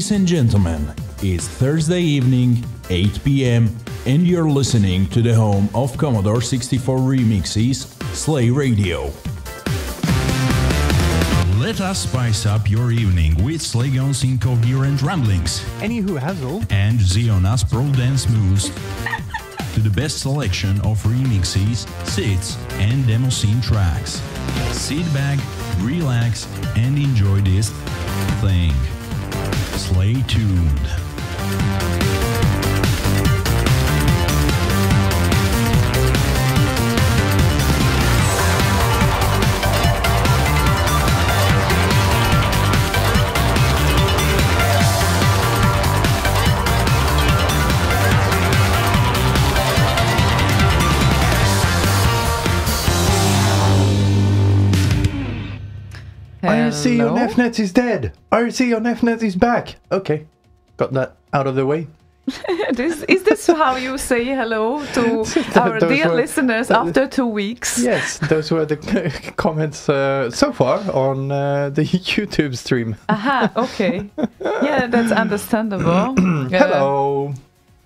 Ladies and gentlemen, it's Thursday evening, 8 p.m., and you're listening to the home of Commodore 64 remixes, Slay Radio. Let us spice up your evening with Slaygon's incoherent ramblings. Anywho, Hazel. And Ziona's pro dance moves to the best selection of remixes, sits, and demo scene tracks. Sit back, relax, and enjoy this thing. Slay tuned. IRC on EFNet is dead. IRC on EFNet is back. Okay, got that out of the way. Is this how you say hello to our dear listeners after 2 weeks? Yes, those were the comments so far on the YouTube stream. Aha, okay. Yeah, that's understandable. Hello.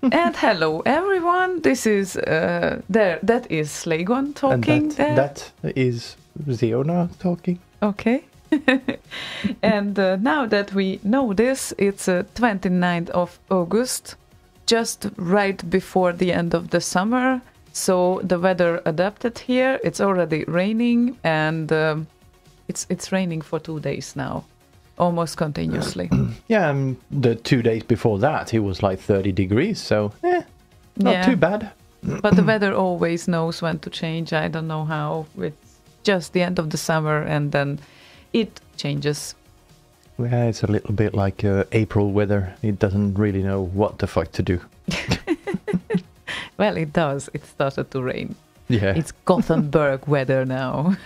And hello, everyone. This is that is Slaygon talking. And that is Ziona talking. Okay. And now that we know this, it's 29th of August, just right before the end of the summer. So the weather adapted here. It's already raining, and it's raining for 2 days now, almost continuously. Yeah, the 2 days before that, it was like 30 degrees, so not too bad. But the weather always knows when to change. I don't know how. It's just the end of the summer, and then it changes. Yeah, it's a little bit like April weather. It doesn't really know what the fuck to do. Well, it does. It started to rain. Yeah. It's Gothenburg weather now.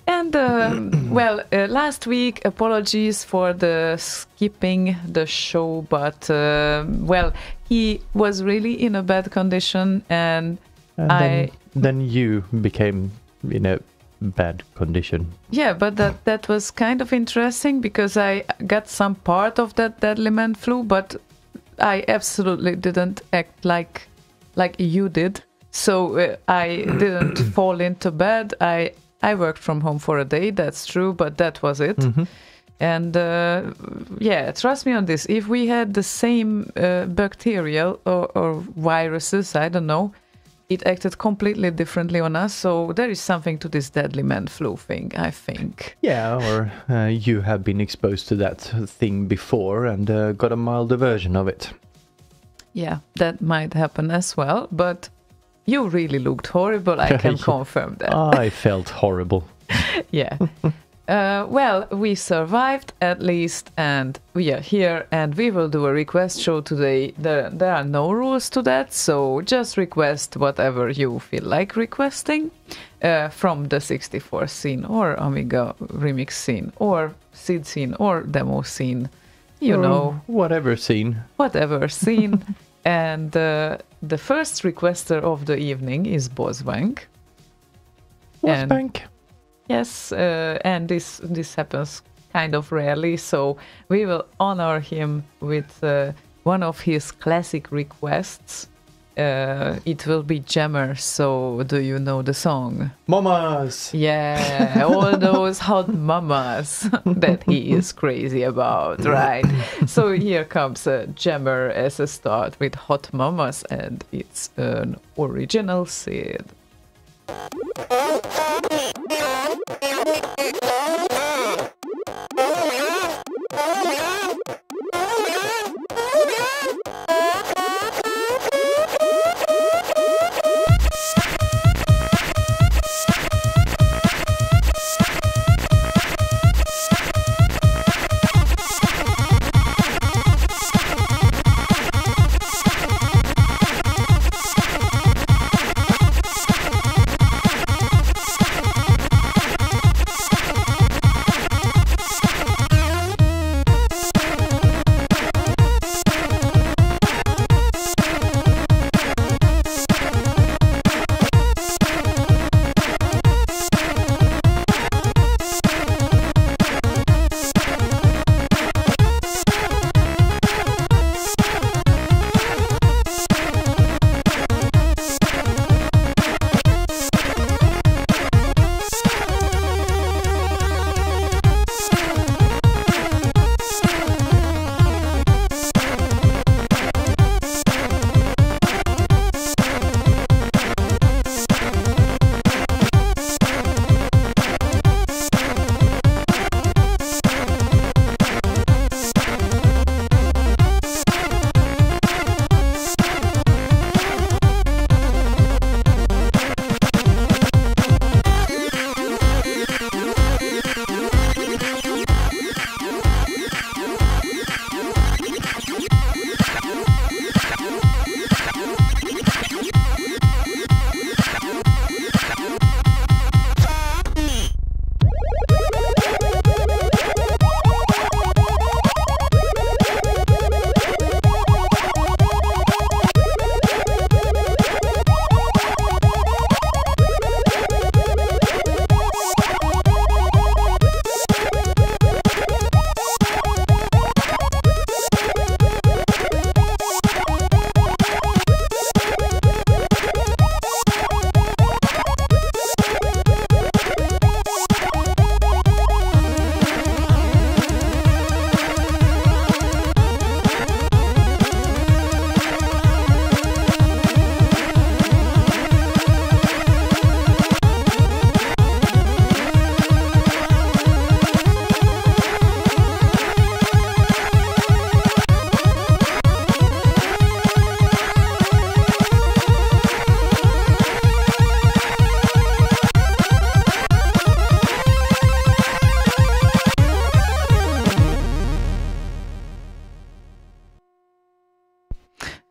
And, last week, apologies for the skipping the show, but, he was really in a bad condition, and then you became in a bad condition. Yeah, but that was kind of interesting because I got some part of that deadly man flu, but I absolutely didn't act like you did. So I didn't fall into bed. I worked from home for a day, that's true, but that was it. Mm-hmm. And trust me on this. If we had the same bacterial or viruses, I don't know, it acted completely differently on us, so there is something to this deadly man flu thing, I think. Yeah, or you have been exposed to that thing before and got a milder version of it. Yeah, that might happen as well, but you really looked horrible, I can confirm that. I felt horrible. Yeah. We survived at least, and we are here, and we will do a request show today. There are no rules to that, so just request whatever you feel like requesting from the 64 scene, or Amiga remix scene, or SID scene, or demo scene, you know. Whatever scene. Whatever scene. And the first requester of the evening is Bozbank. Bozbank? Yes, and this happens kind of rarely, so we will honor him with one of his classic requests. It will be Jammer, so do you know the song? Mamas! Yeah, all those hot mamas that he is crazy about, right? So here comes Jammer as a start with Hot Mamas, and it's an original SID.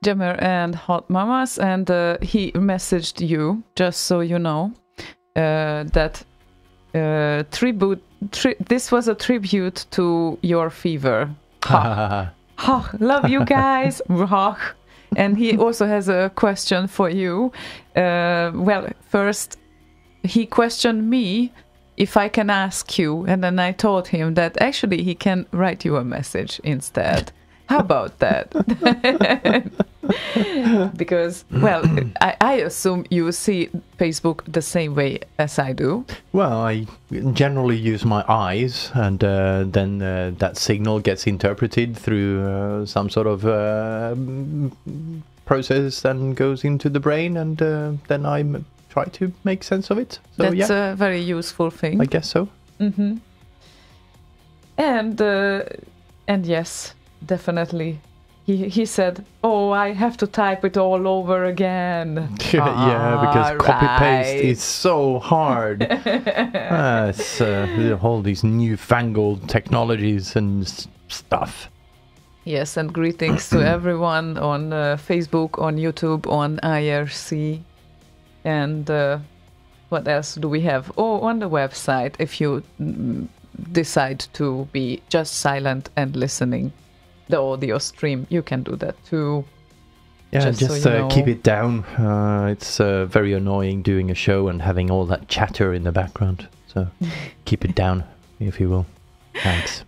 Jammer and Hot Mamas, and he messaged you, just so you know, that this was a tribute to your fever. Ha. Ha. Love you guys. Ha. And he also has a question for you. Well, first, he questioned me if I can ask you, and then I told him that actually he can write you a message instead. How about that? Because, well, I assume you see Facebook the same way as I do. Well, I generally use my eyes, and then that signal gets interpreted through some sort of process and goes into the brain, and then I try to make sense of it. So, that's a very useful thing. I guess so. Mm-hmm. And yes, definitely. He said, "Oh, I have to type it all over again." Yeah, because copy-paste is so hard. It's all these newfangled technologies and stuff. Yes, and greetings to everyone on Facebook, on YouTube, on IRC. And what else do we have? Oh, on the website, if you decide to be just silent and listening the audio stream, you can do that too. Yeah, just so you know. Keep it down. It's very annoying doing a show and having all that chatter in the background. So keep it down, if you will. Thanks.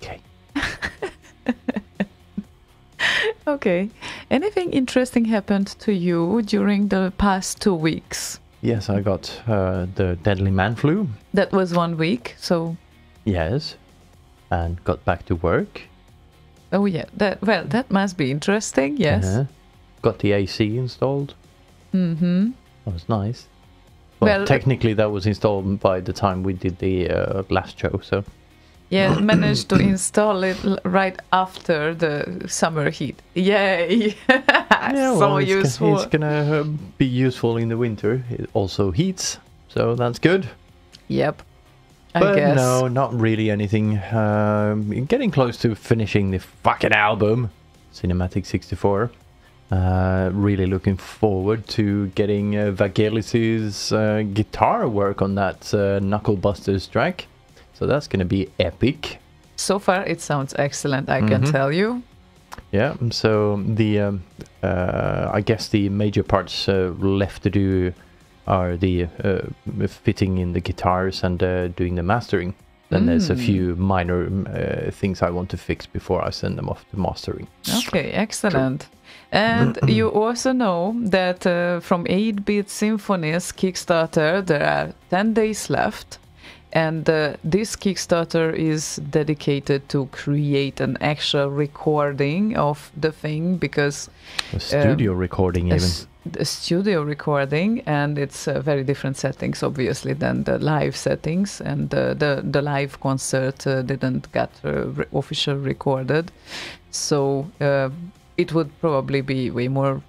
Okay. Okay. Anything interesting happened to you during the past 2 weeks? Yes, I got the deadly man flu. That was 1 week, so... Yes. And got back to work. Oh yeah, that must be interesting, yes. Uh-huh. Got the AC installed. Mm-hmm. That was nice. Well, technically that was installed by the time we did the last show, so... Yeah, managed to install it right after the summer heat. Yay! Yeah, so useful. It's gonna be useful in the winter. It also heats, so that's good. Yep. But I guess. No, not really anything. Getting close to finishing the fucking album, Cinematic 64. Really looking forward to getting Vangelis's guitar work on that Knucklebusters track. So that's going to be epic. So far, it sounds excellent, I can tell you. Yeah, so the I guess the major parts left to do are the fitting in the guitars and doing the mastering. Then there's a few minor things I want to fix before I send them off to mastering. Okay, excellent. And you also know that from 8-Bit Symphonies Kickstarter, there are 10 days left. And this Kickstarter is dedicated to create an actual recording of the thing, because... A studio recording even. A studio recording, and it's very different settings, obviously, than the live settings. And the live concert didn't get official recorded. So it would probably be way more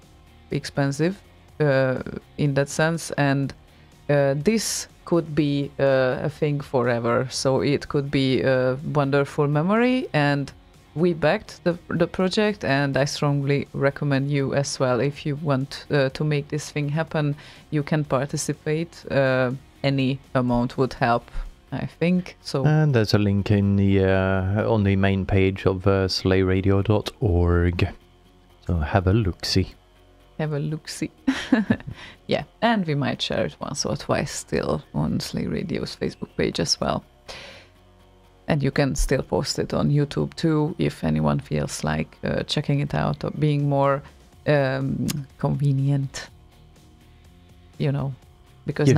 expensive in that sense. And this could be a thing forever, so it could be a wonderful memory, and we backed the project, and I strongly recommend you as well. If you want to make this thing happen, you can participate. Any amount would help, I think. So. And there's a link in the on the main page of slayradio.org, so have a look-see. Have a look-see. Yeah, and we might share it once or twice still on Slay Radio's Facebook page as well. And you can still post it on YouTube too, if anyone feels like checking it out or being more convenient, you know. Because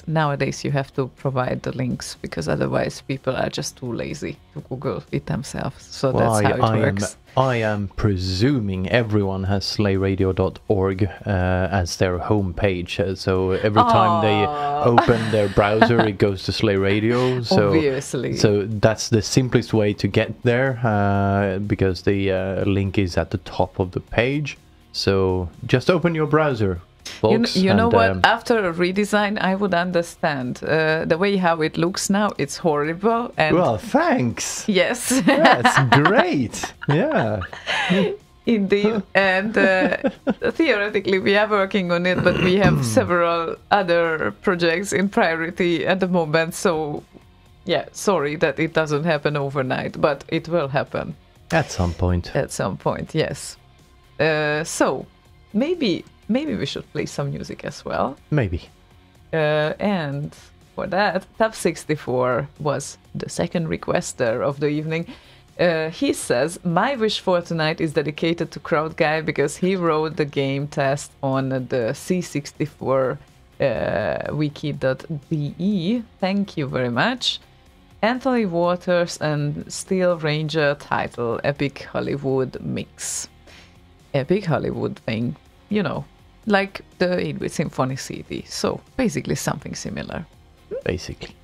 nowadays you have to provide the links, because otherwise people are just too lazy to Google it themselves. So that's how it works. I am presuming everyone has slayradio.org as their home page. So every time they open their browser, it goes to Slay Radio. So, obviously. So that's the simplest way to get there, because the link is at the top of the page. So just open your browser. Folks, you know what? After a redesign, I would understand. The way how it looks now, it's horrible. And well, thanks. Yes. That's great. Yeah. Indeed, and theoretically we are working on it, but we have several other projects in priority at the moment, so yeah, sorry that it doesn't happen overnight, but it will happen. At some point. At some point, yes. So, maybe we should play some music as well. Maybe. And for that, Top 64 was the second requester of the evening. He says, my wish for tonight is dedicated to Crowd Guy because he wrote the game test on the C64 wiki.de. Thank you very much. Anthony Waters and Steel Ranger title, Epic Hollywood Mix. Epic Hollywood thing, you know, like the 8-bit Symphony CD. So basically something similar. Basically.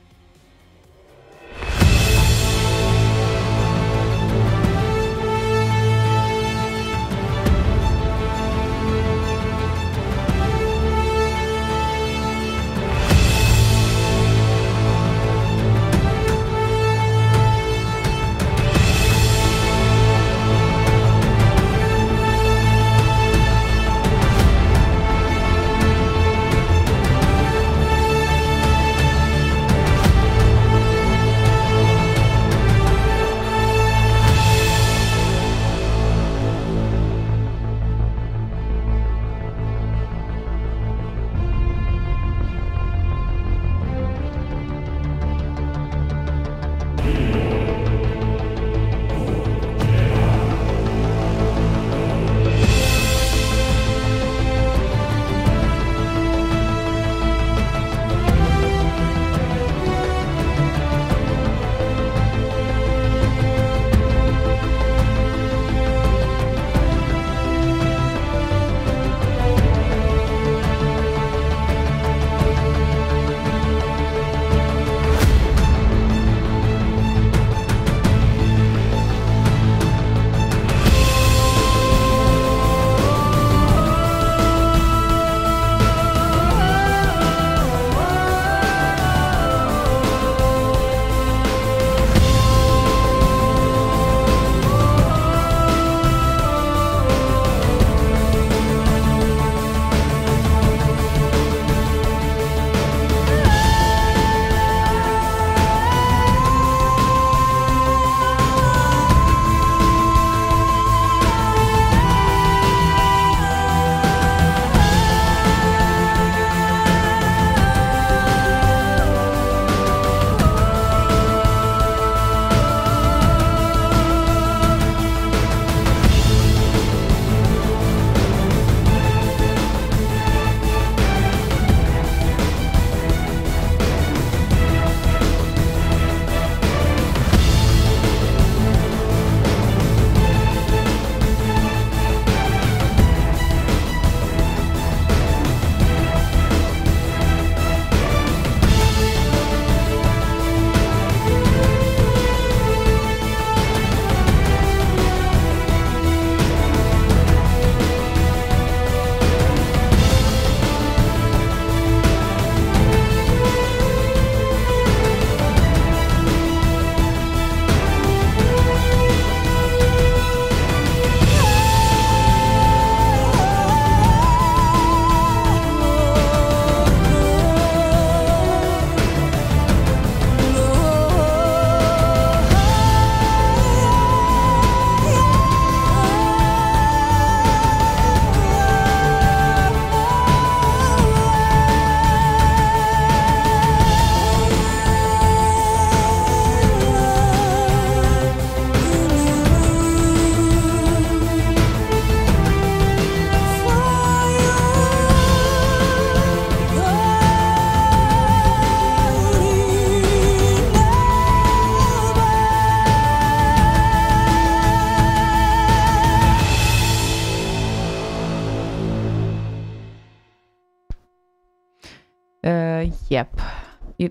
Yep.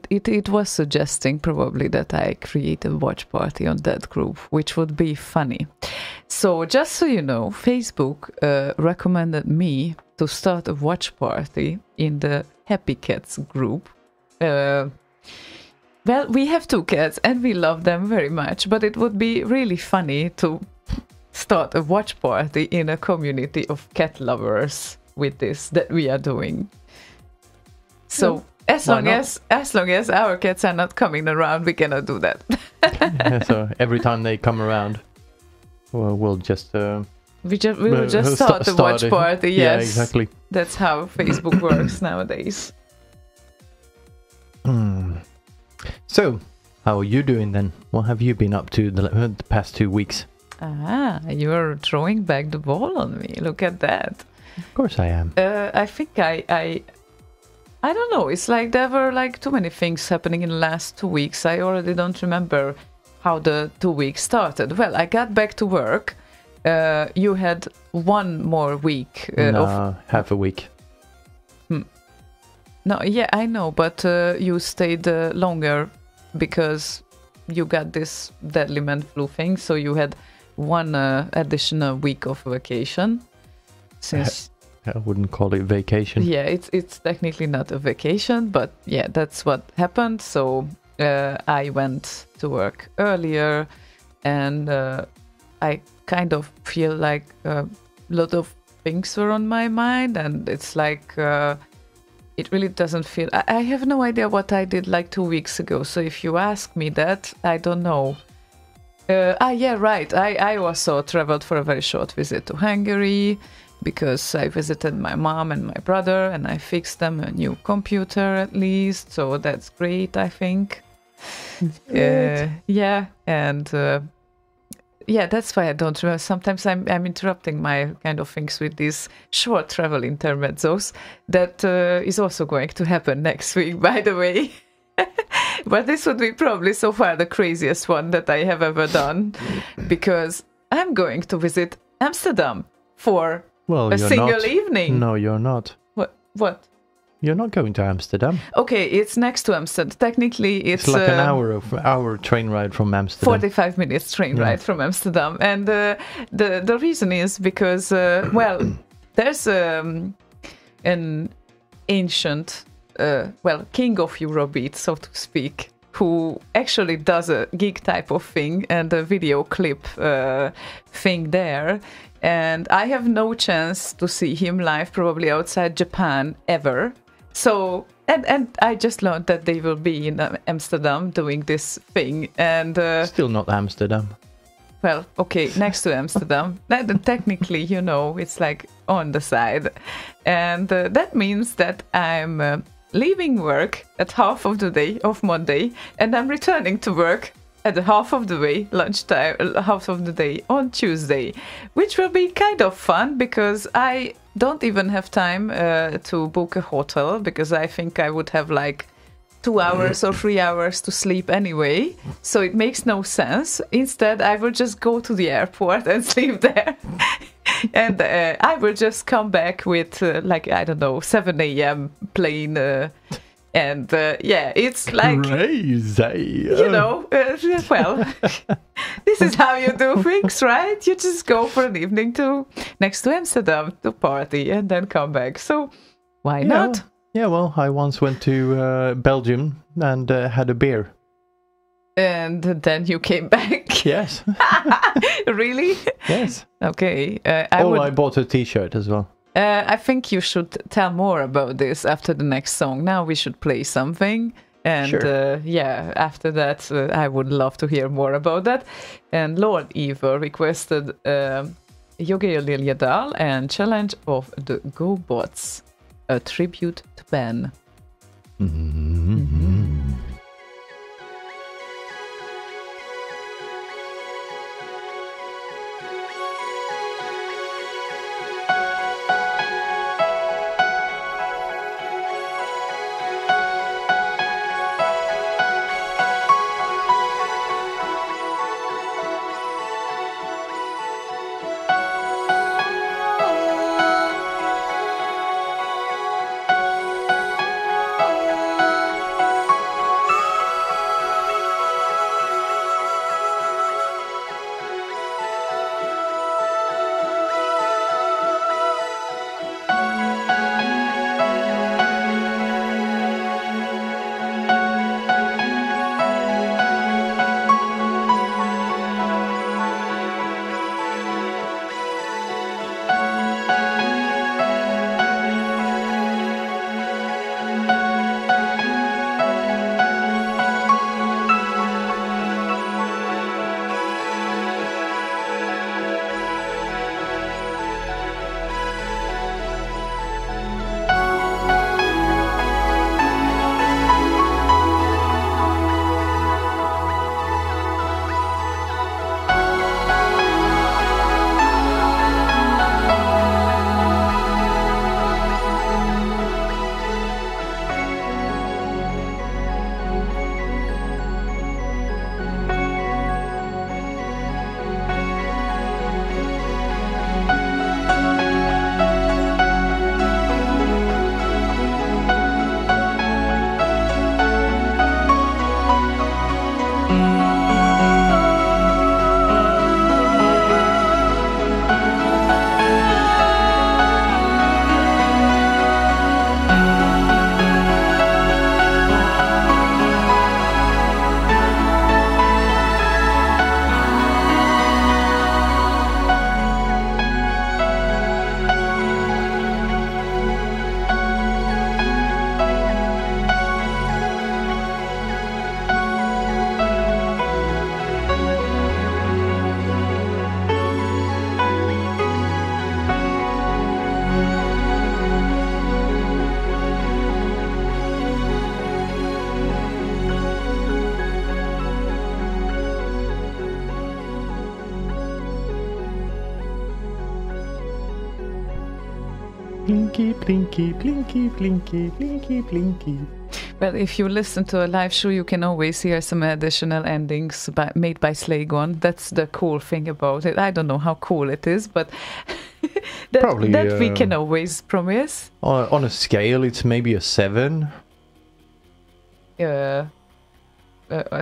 It was suggesting probably that I create a watch party on that group, which would be funny. So just so you know, Facebook recommended me to start a watch party in the Happy Cats group. Well, we have 2 cats and we love them very much, but it would be really funny to start a watch party in a community of cat lovers with this that we are doing. So as long as our cats are not coming around, we cannot do that. So every time they come around, we'll just we will just start a watch party. Yes, yeah, exactly. That's how Facebook works nowadays. So, how are you doing then? What have you been up to the past 2 weeks? You're throwing back the ball on me. Look at that. Of course I am. I think I don't know. It's like there were like too many things happening in the last 2 weeks. I already don't remember how the 2 weeks started. Well, I got back to work. You had 1 more week. Half a week. No, yeah, I know, but you stayed longer because you got this deadly man flu thing, so you had 1 additional week of vacation. Since I wouldn't call it vacation. Yeah, it's technically not a vacation, but yeah, that's what happened. So I went to work earlier, and I kind of feel like a lot of things were on my mind, and it's like it really doesn't feel... I have no idea what I did like 2 weeks ago, so if you ask me that, I don't know. Yeah, right. I also traveled for a very short visit to Hungary because I visited my mom and my brother, and I fixed them a new computer at least, so that's great, I think. Yeah, and yeah, that's why I don't remember. Sometimes I'm interrupting my kind of things with these short travel intermezzos. That is also going to happen next week, by the way. But this would be probably so far the craziest one that I have ever done, because I'm going to visit Amsterdam for a single evening. No, you're not. What? You're not going to Amsterdam. Okay, it's next to Amsterdam. Technically, it's like an hour train ride from Amsterdam. 45 minutes train ride from Amsterdam. And the reason is because, well, there's an ancient, king of Eurobeat, so to speak, who actually does a gig type of thing and a video clip thing there. And I have no chance to see him live, probably outside Japan, ever. So, and I just learned that they will be in Amsterdam doing this thing, and... Still not Amsterdam. Well, okay, next to Amsterdam. Technically, you know, it's like on the side. And that means that I'm leaving work at half of the day of Monday, and I'm returning to work at the half of the way, lunchtime, half of the day on Tuesday, which will be kind of fun because I don't even have time to book a hotel, because I think I would have like 2 hours or 3 hours to sleep anyway, so it makes no sense. Instead, I will just go to the airport and sleep there. And I will just come back with like, I don't know, 7 a.m. plane. And yeah, it's like crazy. You know, well, this is how you do things, right? You just go for an evening next to Amsterdam to party and then come back. So why not? Yeah, well, I once went to Belgium and had a beer. And then you came back? Yes. Really? Yes. Okay. I bought a t-shirt as well. I think you should tell more about this after the next song. Now we should play something. And sure. Yeah, after that, I would love to hear more about that. And Lord Eva requested Yogi Liljadal and Challenge of the GoBots, a tribute to Ben. Mm-hmm. Mm-hmm. Blinky, blinky, blinky, blinky, blinky, blinky. Well, if you listen to a live show, you can always hear some additional endings made by Slaygon. That's the cool thing about it. I don't know how cool it is, but Probably, that we can always promise. On a scale, it's maybe a 7. A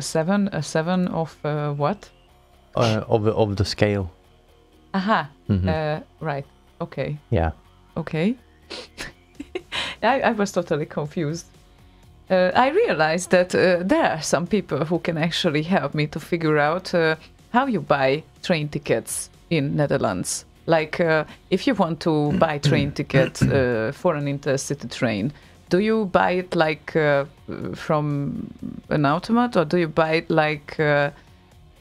seven of what? Of the scale. Aha. Mhm. Right. Okay. Yeah. Okay. I was totally confused. I realized that there are some people who can actually help me to figure out how you buy train tickets in Netherlands. Like, if you want to buy train ticket for an intercity train, do you buy it like from an automat, or do you buy it like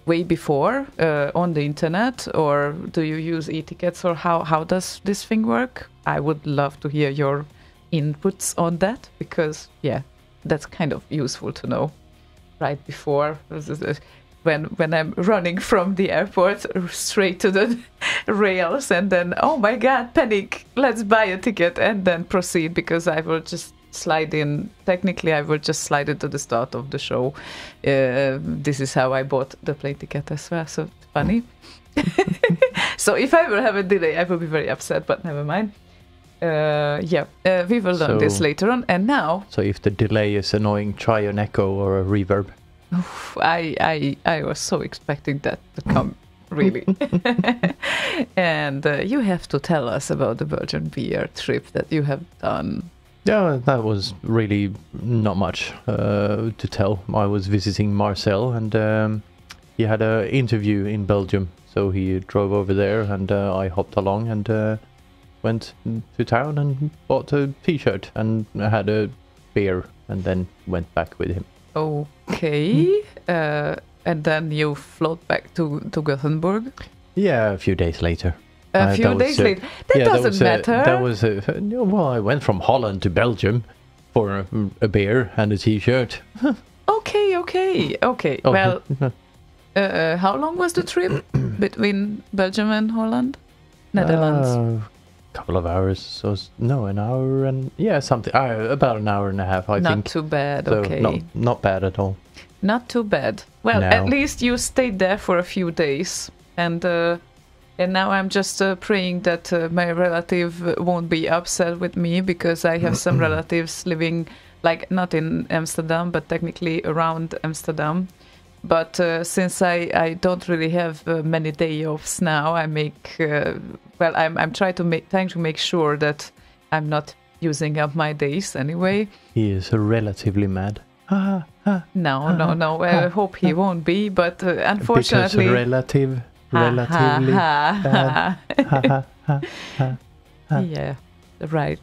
way before on the internet, or do you use e-tickets, or how does this thing work? I would love to hear your inputs on that, because yeah, that's kind of useful to know right before, when I'm running from the airport straight to the rails, and then oh my god, panic, let's buy a ticket and then proceed, because I will just slide in. Technically, I will just slide it to the start of the show. This is how I bought the plane ticket as well, so funny. So if I will have a delay, I will be very upset, but never mind. We will learn this later on. And now, so if the delay is annoying, try an echo or a reverb. I was so expecting that to come, really. And you have to tell us about the Belgian beer trip that you have done. Yeah, that was really not much to tell. I was visiting Marcel, and he had an interview in Belgium, so he drove over there, and I hopped along and went to town and bought a t-shirt and had a beer, and then went back with him. Okay, and then you float back to Gothenburg? Yeah, a few days later. A few days later? That doesn't matter. That was well, I went from Holland to Belgium for a beer and a t-shirt. Okay. Oh, Well, how long was the trip between Belgium and Holland? Netherlands? Couple of hours. So an hour and something. About an hour and a half, I think. Not too bad. So Okay. Not bad at all. Not too bad. Well, No. at least you stayed there for a few days, and now I'm just praying that my relative won't be upset with me, because I have some relatives living, like, not in Amsterdam, but technically around Amsterdam. But since I don't really have many day offs now, I make I'm trying to make sure that I'm not using up my days anyway. He is relatively mad. No. I hope he won't be, but unfortunately, because relatively bad. Yeah, right.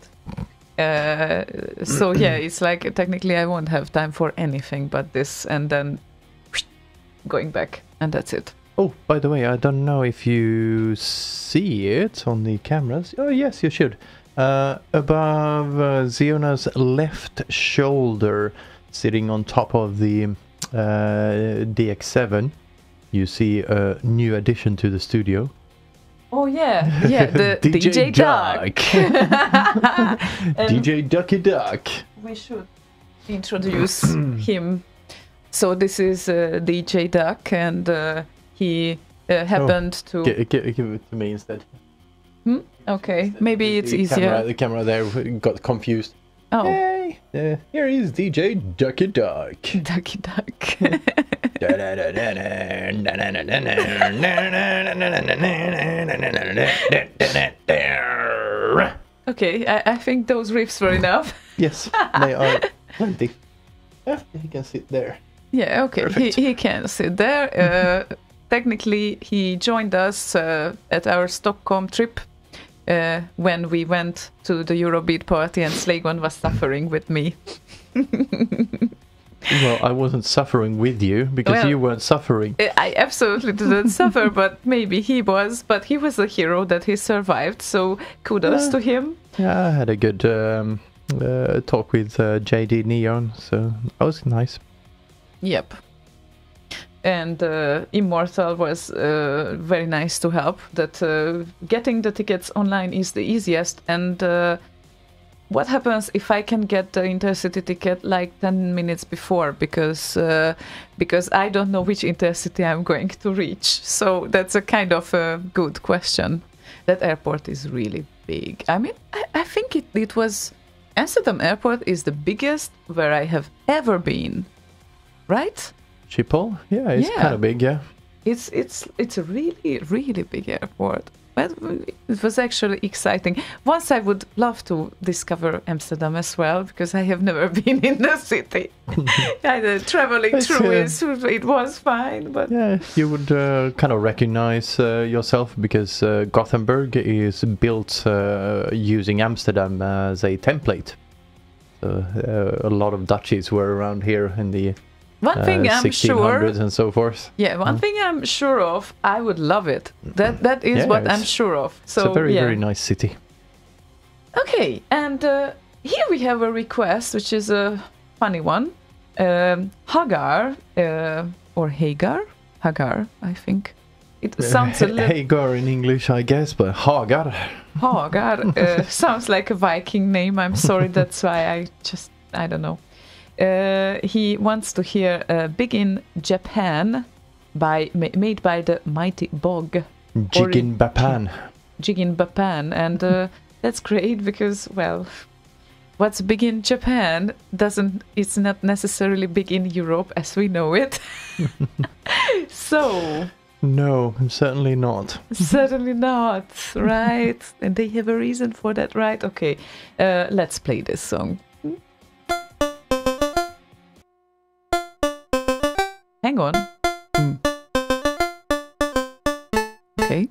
So yeah, it's like technically I won't have time for anything but this, and then going back, and that's it. Oh, by the way, I don't know if you see it on the cameras. Oh, yes, you should. Above Ziona's left shoulder, sitting on top of the DX7, you see a new addition to the studio. Oh yeah, the DJ Duck. DJ Ducky Duck. We should introduce him. So this is DJ Duck, and he happened to... Give it to me instead. Okay, maybe it's easier. The camera there got confused. Oh. Hey, here is DJ Ducky Duck. Ducky Duck. Okay, I think those riffs were enough. Yes, they are plenty. He can sit there. Yeah, okay, he can sit there. Technically, he joined us at our Stockholm trip when we went to the Eurobeat party, and Slaygon was suffering with me. Well, I wasn't suffering with you, because you weren't suffering. I absolutely didn't suffer, but maybe he was. But he was a hero that he survived, so kudos to him. Yeah, I had a good talk with JD Neon, so that was nice. Yep. and Immortal was very nice to help. That getting the tickets online is the easiest. And what happens if I can get the intercity ticket like 10 minutes before? Because I don't know which intercity I'm going to reach. So that's a kind of a good question. That airport is really big. I mean, I think it was... Amsterdam Airport is the biggest where I have ever been. Right? Schiphol? Yeah, it's kind of big, yeah. It's a really, really big airport. But it was actually exciting. Once I would love to discover Amsterdam as well, because I have never been in the city. Traveling through it was fine, but... Yeah, you would kind of recognize yourself, because Gothenburg is built using Amsterdam as a template. A lot of Dutchies were around here in the... One thing I'm 1600s sure, and so forth. Yeah, one thing I'm sure of, I would love it. That is what I'm sure of. So it's a very, very nice city. Okay, and here we have a request, which is a funny one. Hagar, or Hagar? Hagar, I think. It sounds a little... Hagar in English, I guess, but Hagar. Hagar sounds like a Viking name. I'm sorry, that's why I don't know. He wants to hear Big in Japan made by the Mighty Bog. Jigin Bapan. Jigin Bapan. And that's great because, well, what's big in Japan it's not necessarily big in Europe as we know it. So... No, certainly not. Certainly not, right? And they have a reason for that, right? Okay, let's play this song. Hang on. Okay.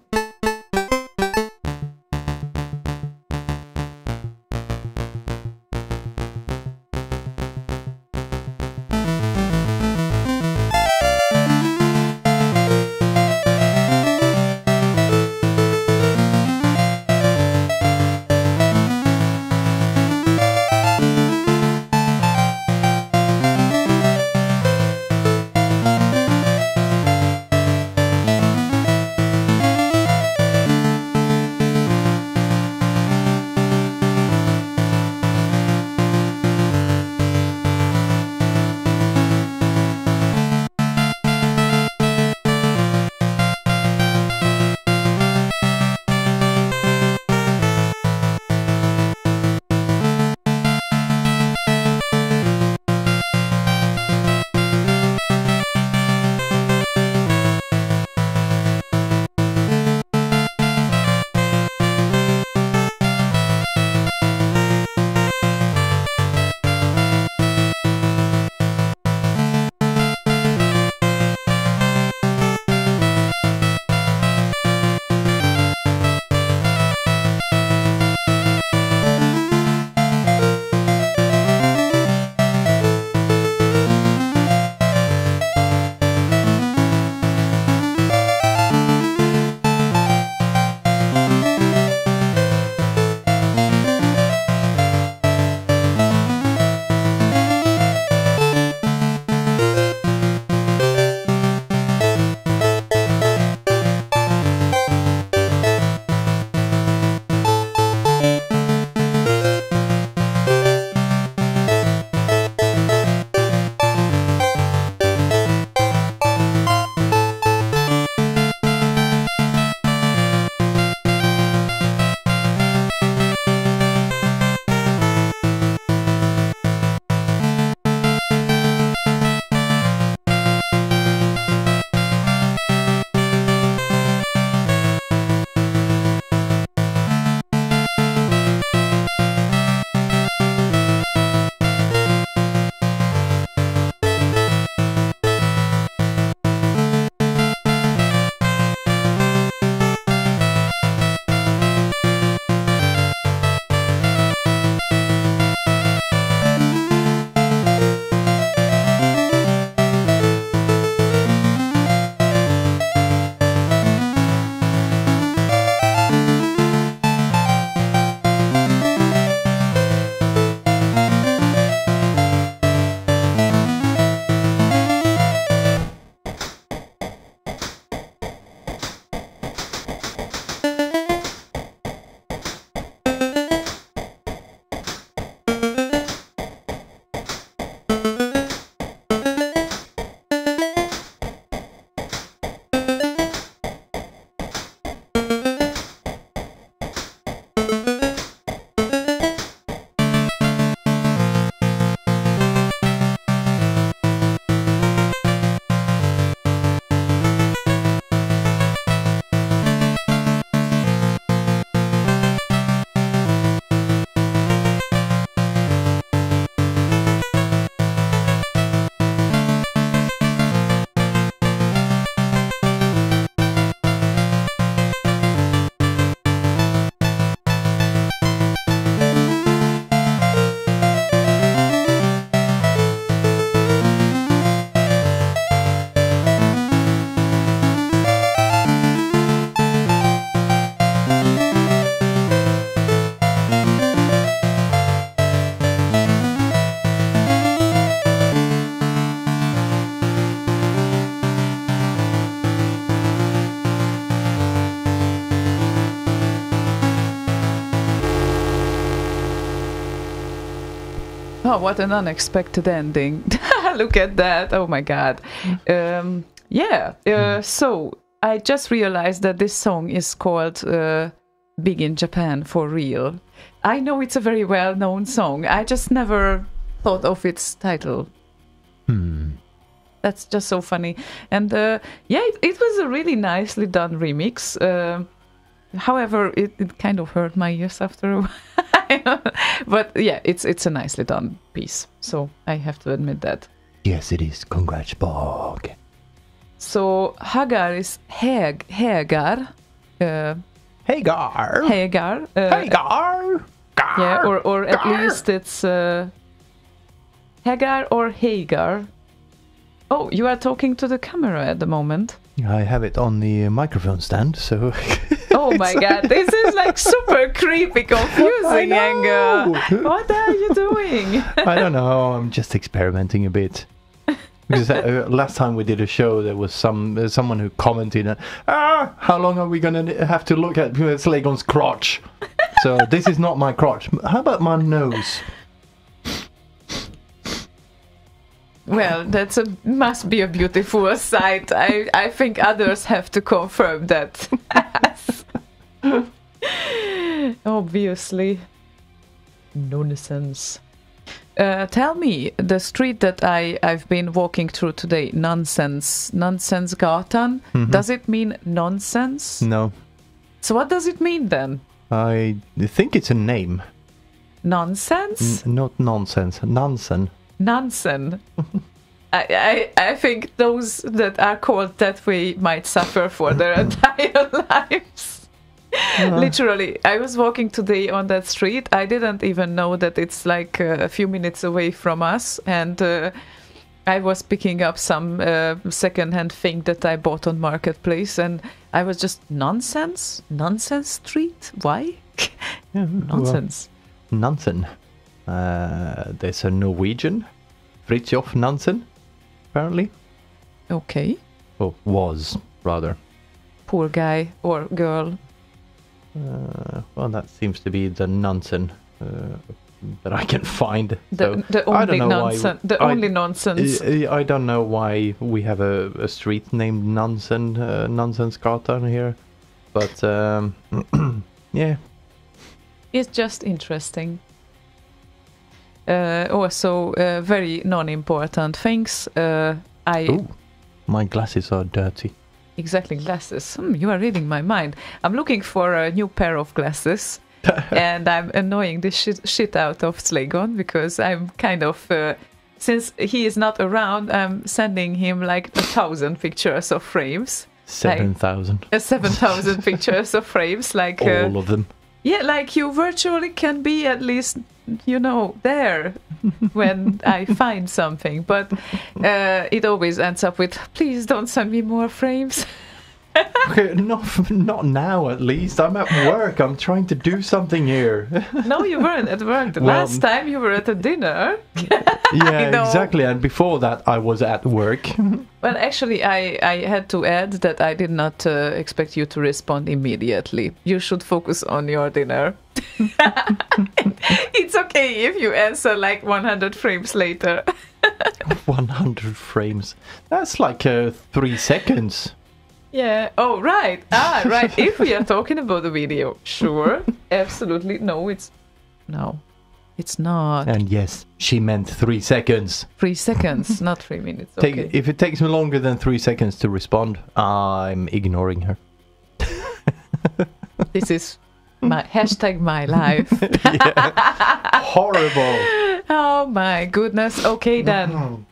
Oh, what an unexpected ending. Look at that. Oh my god. So I just realized that this song is called Big in Japan for Real. I know it's a very well-known song. I just never thought of its title. That's just so funny. And it was a really nicely done remix. However, it kind of hurt my ears after a while. But yeah, it's a nicely done piece. So I have to admit that. Yes, it is. Congrats, Bog. So Hagar is Hagar. Hagar. Hagar. Hagar. Yeah, or at least it's Hagar or Hagar. Oh, you are talking to the camera at the moment. I have it on the microphone stand, so... Oh my god, this is like super creepy, confusing angle. What are you doing? I don't know, I'm just experimenting a bit. Because last time we did a show, there was someone who commented, how long are we going to have to look at Slaygon's crotch? So this is not my crotch. How about my nose? Well, must be a beautiful sight. I think others have to confirm that. Obviously. Nonsense. Tell me, the street that I've been walking through today, Nonsensgatan, does it mean nonsense? No. So what does it mean then? I think it's a name. Nonsense? Not nonsense. Nansen. Nansen. I think those that are called that way might suffer for their entire lives. Literally, I was walking today on that street. I didn't even know that it's like a few minutes away from us, and I was picking up some second-hand thing that I bought on Marketplace, and I was just nonsense street. Why? Nonsense. Well, Nansen. There's a Norwegian, Fridtjof Nansen, apparently. Okay. Oh, was rather. Poor guy or girl. Well, that seems to be the Nansen that I can find. The only nonsense. Only nonsense. I don't know why we have a street named Nonsensgatan here, but yeah. It's just interesting. Also, very non-important things. Ooh, my glasses are dirty. Exactly, glasses. You are reading my mind. I'm looking for a new pair of glasses, and I'm annoying the shit out of Slaygon because I'm kind of, since he is not around, I'm sending him like 1,000 pictures of frames. 7,000. 7,000 pictures of frames, like all of them. Yeah, like you virtually can be at least, there when I find something. But it always ends up with, please don't send me more frames. Okay, not now at least. I'm at work. I'm trying to do something here. No, you weren't at work. The last time you were at a dinner. Yeah, exactly. And before that, I was at work. Well, actually, I had to add that I did not expect you to respond immediately. You should focus on your dinner. It's okay if you answer like 100 frames later. 100 frames. That's like 3 seconds. Yeah. Oh, right. Right. If we are talking about the video, sure. Absolutely. No, it's not. And yes, she meant 3 seconds. 3 seconds, not 3 minutes. Okay. If it takes me longer than 3 seconds to respond, I'm ignoring her. This is my life. Horrible. Oh my goodness. Okay then.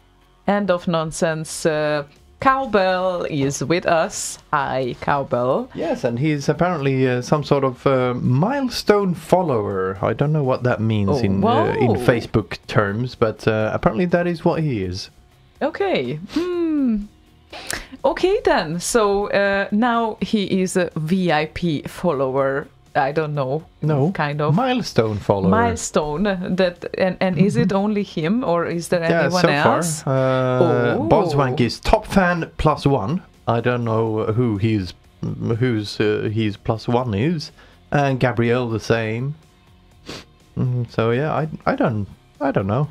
End of nonsense. Cowbell is with us. Hi, Cowbell. Yes, and he's apparently some sort of milestone follower. I don't know what that means in Facebook terms, but apparently that is what he is. Okay. Okay then. So now he is a VIP follower. I don't know. No, kind of milestone follower. Milestone. And is it only him or is there anyone else? Far, Boswank is top fan +1. I don't know who's his +1 is, and Gabrielle the same. So yeah, I don't know.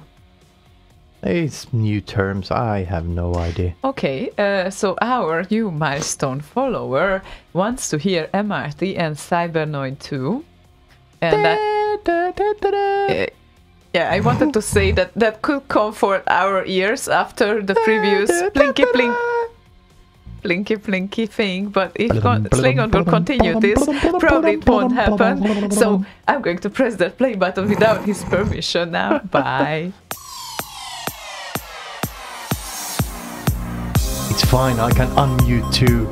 It's new terms. I have no idea. Okay, so our new milestone follower wants to hear MRT and Cybernoid 2. And yeah, I wanted to say that could comfort our ears after the previous plinky plinky thing, but if Slaygon will continue this, probably it won't happen. So I'm going to press that play button without his permission now. Bye. It's fine, I can unmute too.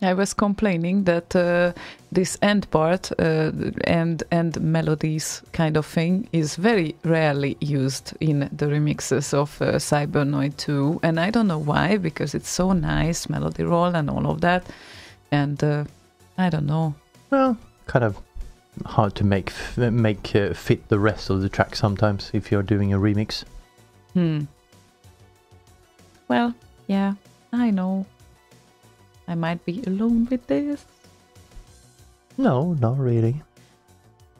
I was complaining that this end part and melodies kind of thing is very rarely used in the remixes of Cybernoid 2, and I don't know why, because it's so nice, melody roll and all of that, and I don't know. Well, kind of hard to make fit the rest of the track sometimes if you're doing a remix. Well, yeah, I know. I might be alone with this. No, not really.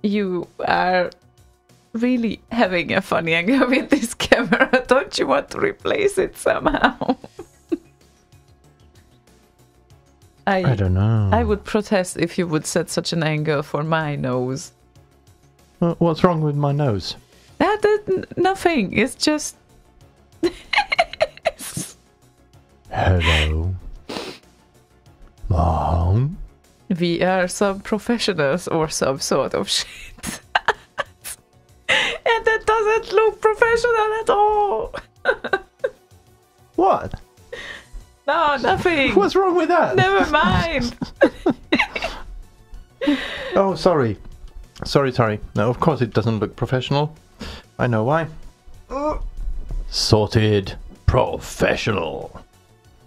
You are really having a funny angle with this camera. Don't you want to replace it somehow? I don't know. I would protest if you would set such an angle for my nose. What's wrong with my nose? Nothing. It's just... Hello. Mom? We are some professionals or some sort of shit. And that doesn't look professional at all. What? No, nothing. What's wrong with that? Never mind. Oh, sorry. Sorry. No, of course it doesn't look professional. I know why. Sorted. Professional.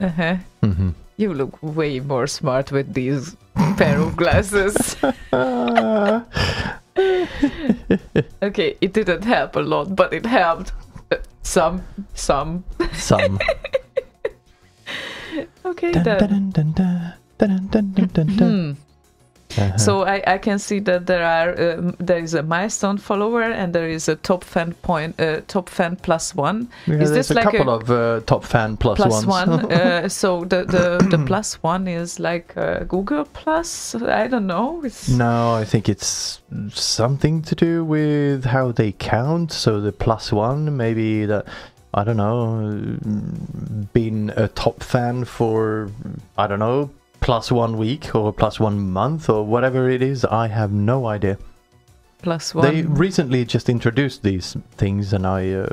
Uh-huh. Mm-hmm. You look way more smart with these pair of glasses. Okay, it didn't help a lot, but it helped. Some. Okay, then. So I can see that there is a milestone follower and there is a top fan plus one. Yeah, is there's this like couple of top fan plus ones. One? So the plus one is like Google Plus. I don't know. No, I think it's something to do with how they count. So the plus one, maybe that. I don't know, been a top fan for, I don't know, plus 1 week or plus 1 month or whatever it is. I have no idea. Plus one. They recently just introduced these things and I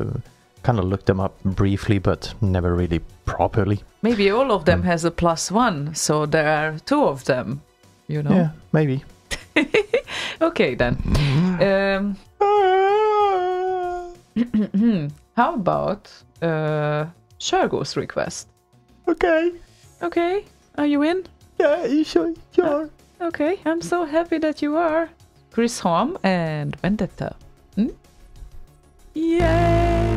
kind of looked them up briefly, but never really properly. Maybe all of them has a plus one, so there are 2 of them, you know? Yeah, maybe. Okay, then. How about Shergo's request? Okay. Okay, are you in? Yeah, you sure? Okay, I'm so happy that you are. Chris Hom and Vendetta. Yay!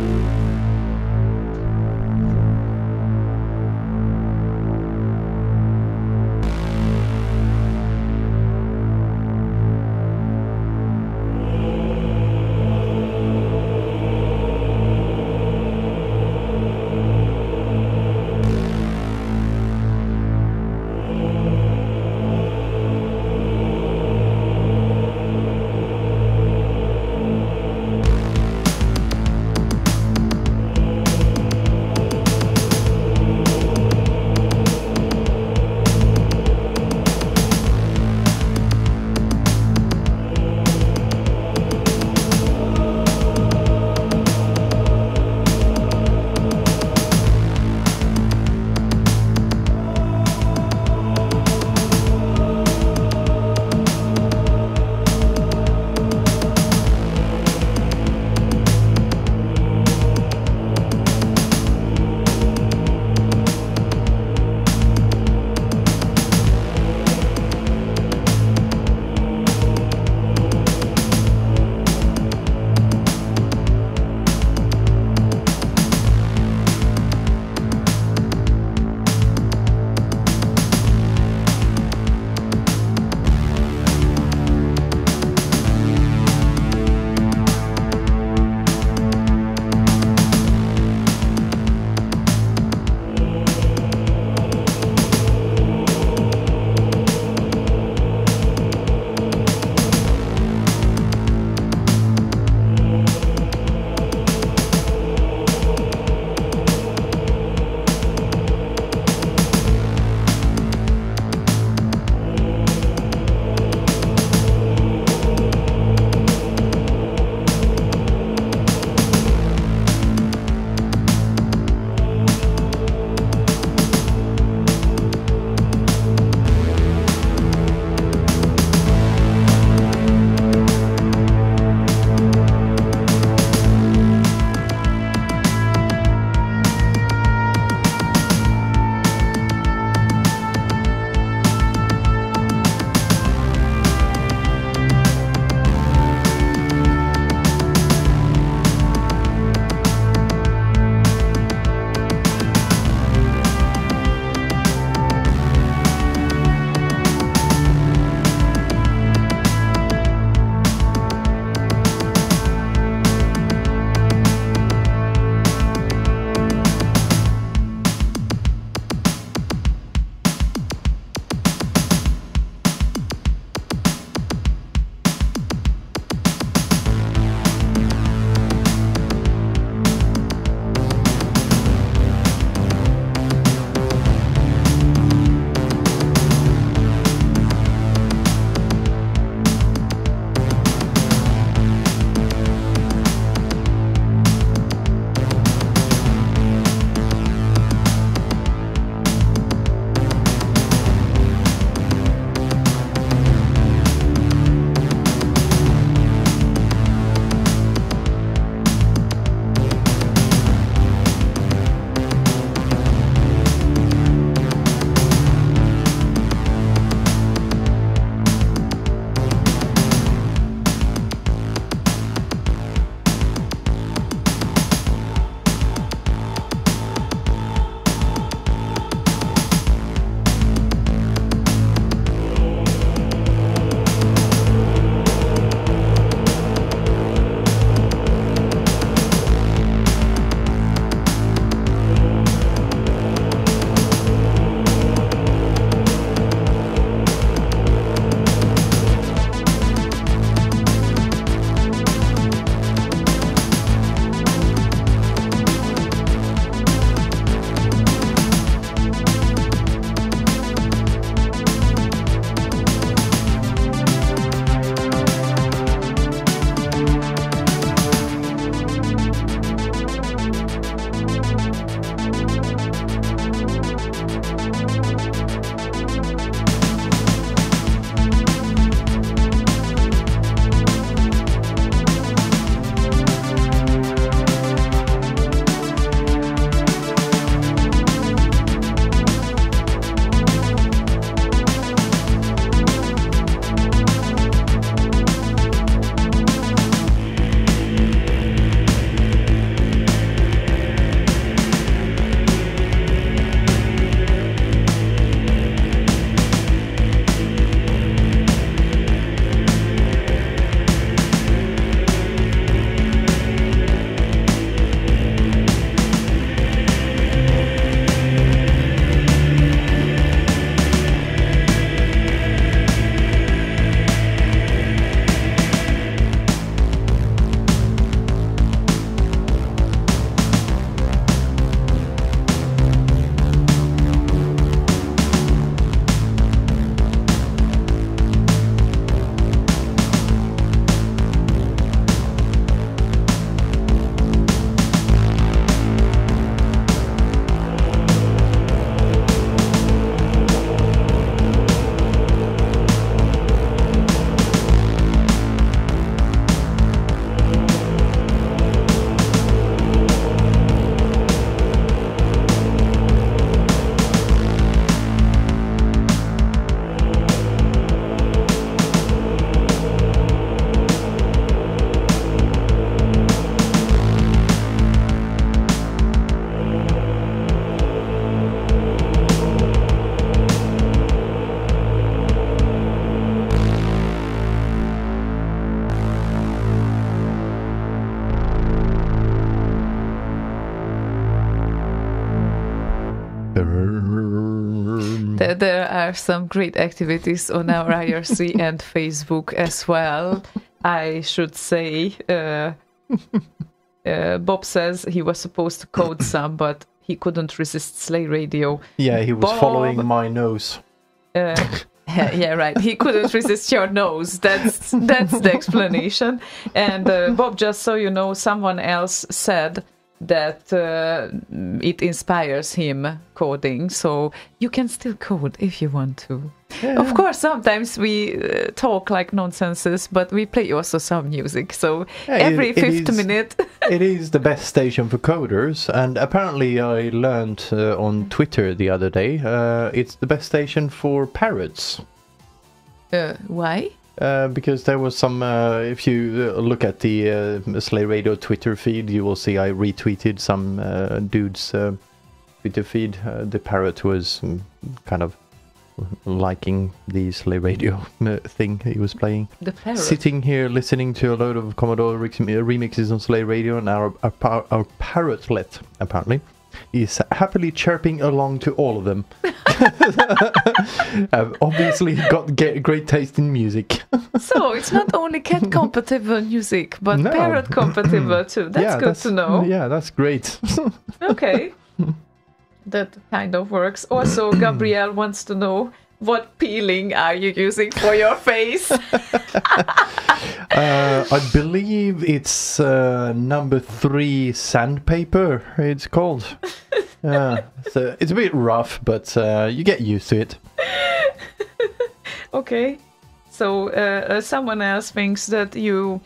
There are some great activities on our IRC and Facebook as well. I should say, Bob says he was supposed to code some, but he couldn't resist Slay Radio. Yeah, he was following my nose. Yeah, right. He couldn't resist your nose. That's the explanation. And Bob, just so you know, someone else said that it inspires him coding, so you can still code if you want to. Yeah. Of course, sometimes we talk like nonsenses, but we play also some music, so every fifth minute. It is the best station for coders, and apparently I learned on Twitter the other day, it's the best station for parrots. Why? Because there was some, if you look at the Slay Radio Twitter feed, you will see I retweeted some dude's Twitter feed. The parrot was kind of liking the Slay Radio thing he was playing. The parrot? Sitting here listening to a load of Commodore remixes on Slay Radio, and our parrotlet, apparently, is happily chirping along to all of them. Obviously got great taste in music. So it's not only cat compatible music, but parrot compatible too. That's good to know. Yeah, that's great. Okay. That kind of works. Also, Gabrielle wants to know, what peeling are you using for your face? I believe it's number 3 sandpaper, it's called. So it's a bit rough, but you get used to it. Okay. So someone else thinks that you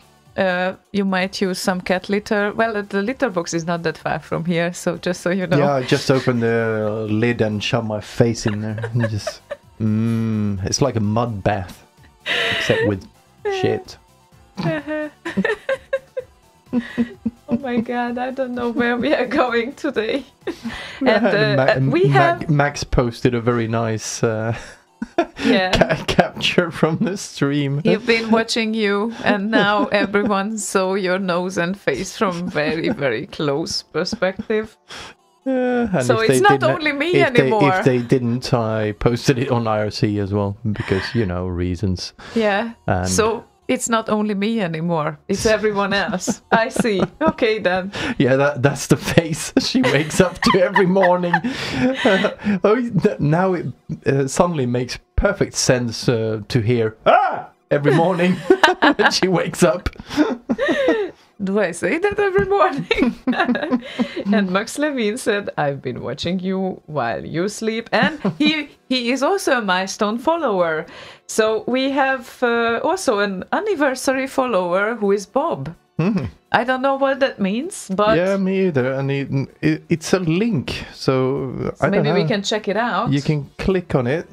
might use some cat litter. Well, the litter box is not that far from here, so just so you know. Yeah, I just opened the lid and shoved my face in there. And just, it's like a mud bath, except with shit. Oh my god, I don't know where we are going today. And we have... Max posted a very nice capture from the stream. You've been watching you, and now everyone saw your nose and face from very, very close perspective. So it's not only me anymore. If they didn't, I posted it on IRC as well, because, reasons. Yeah, so it's not only me anymore. It's everyone else. I see. Okay, then. Yeah, that's the face she wakes up to every morning. Now it suddenly makes perfect sense to hear every morning when she wakes up. Do I say that every morning? And Max Levine said, I've been watching you while you sleep. And he is also a milestone follower. So we have also an anniversary follower who is Bob. Mm-hmm. I don't know what that means, but... Yeah, me either. And it's a link, so I don't know. Maybe we can check it out. You can click on it.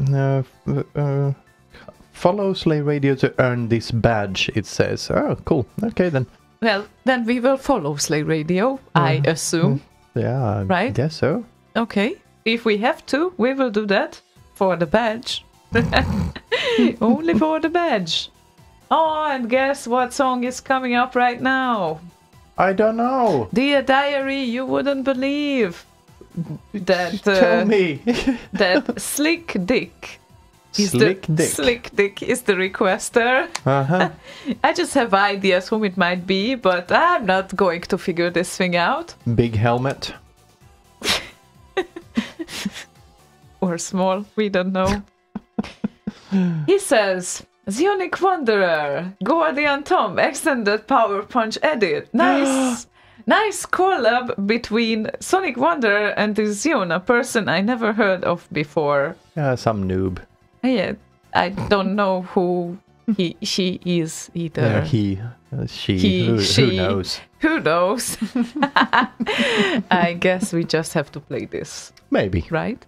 Follow Slay Radio to earn this badge, it says. Oh, cool. Okay, then. Well, then we will follow Slay Radio, I assume. Yeah, right? I guess so. Okay. If we have to, we will do that for the badge. Only for the badge. Oh, and guess what song is coming up right now? I don't know. Dear Diary, you wouldn't believe that... Tell me. that Slick Dick is Slick Dick is the requester. Uh-huh. I just have ideas whom it might be, but I'm not going to figure this thing out. Big helmet. Or small, we don't know. He says, Zionic Wanderer, Guardian Tom, extended Power Punch edit. Nice. Nice collab between Sonic Wanderer and the Ziona person I never heard of before. Yeah, some noob. Yeah, I don't know who she is either. Yeah, she. Who knows? Who knows? I guess we just have to play this. Maybe. Right?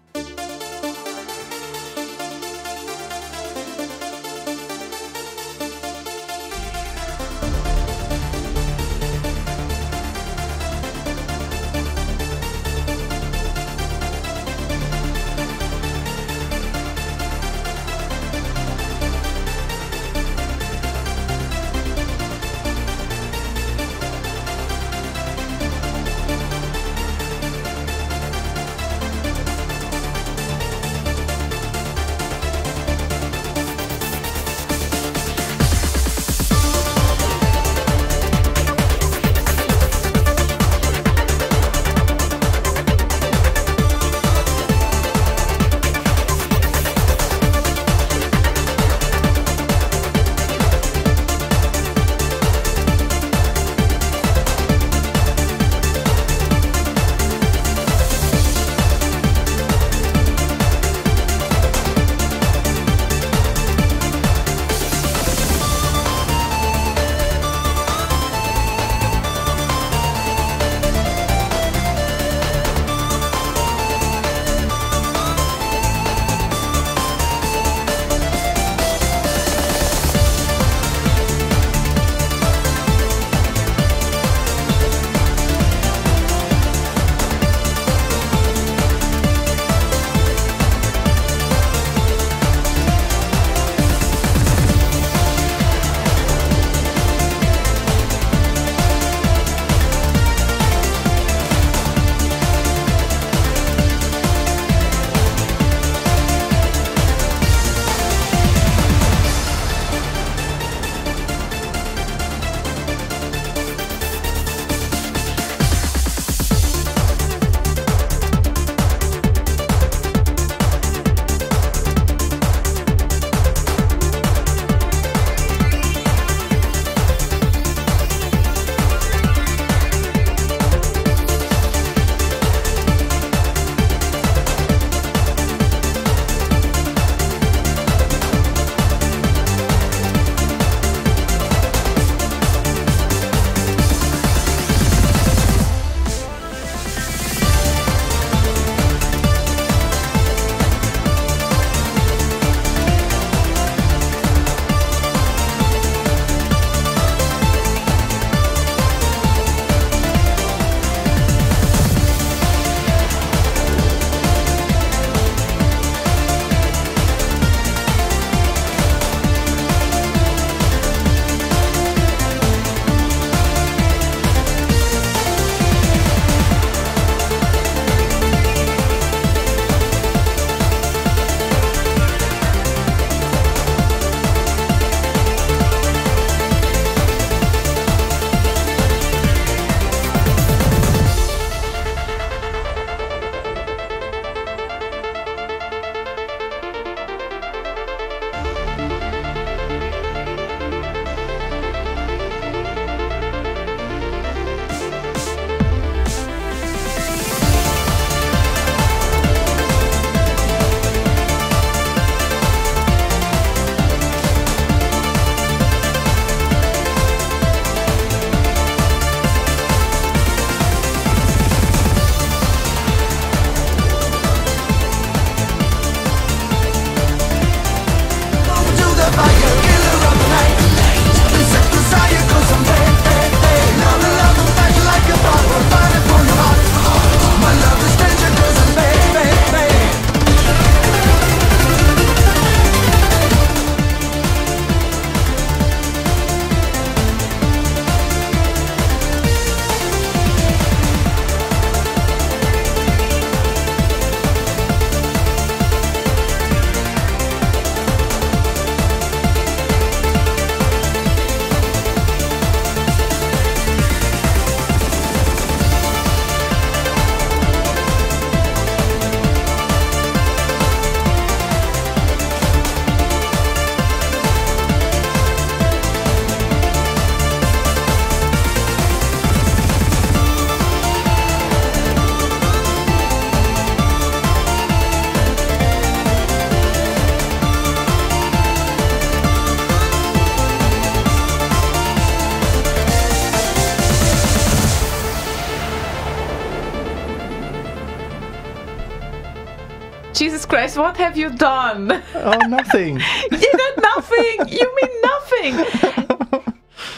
Jesus Christ, what have you done? Oh, nothing. You did nothing. You mean nothing.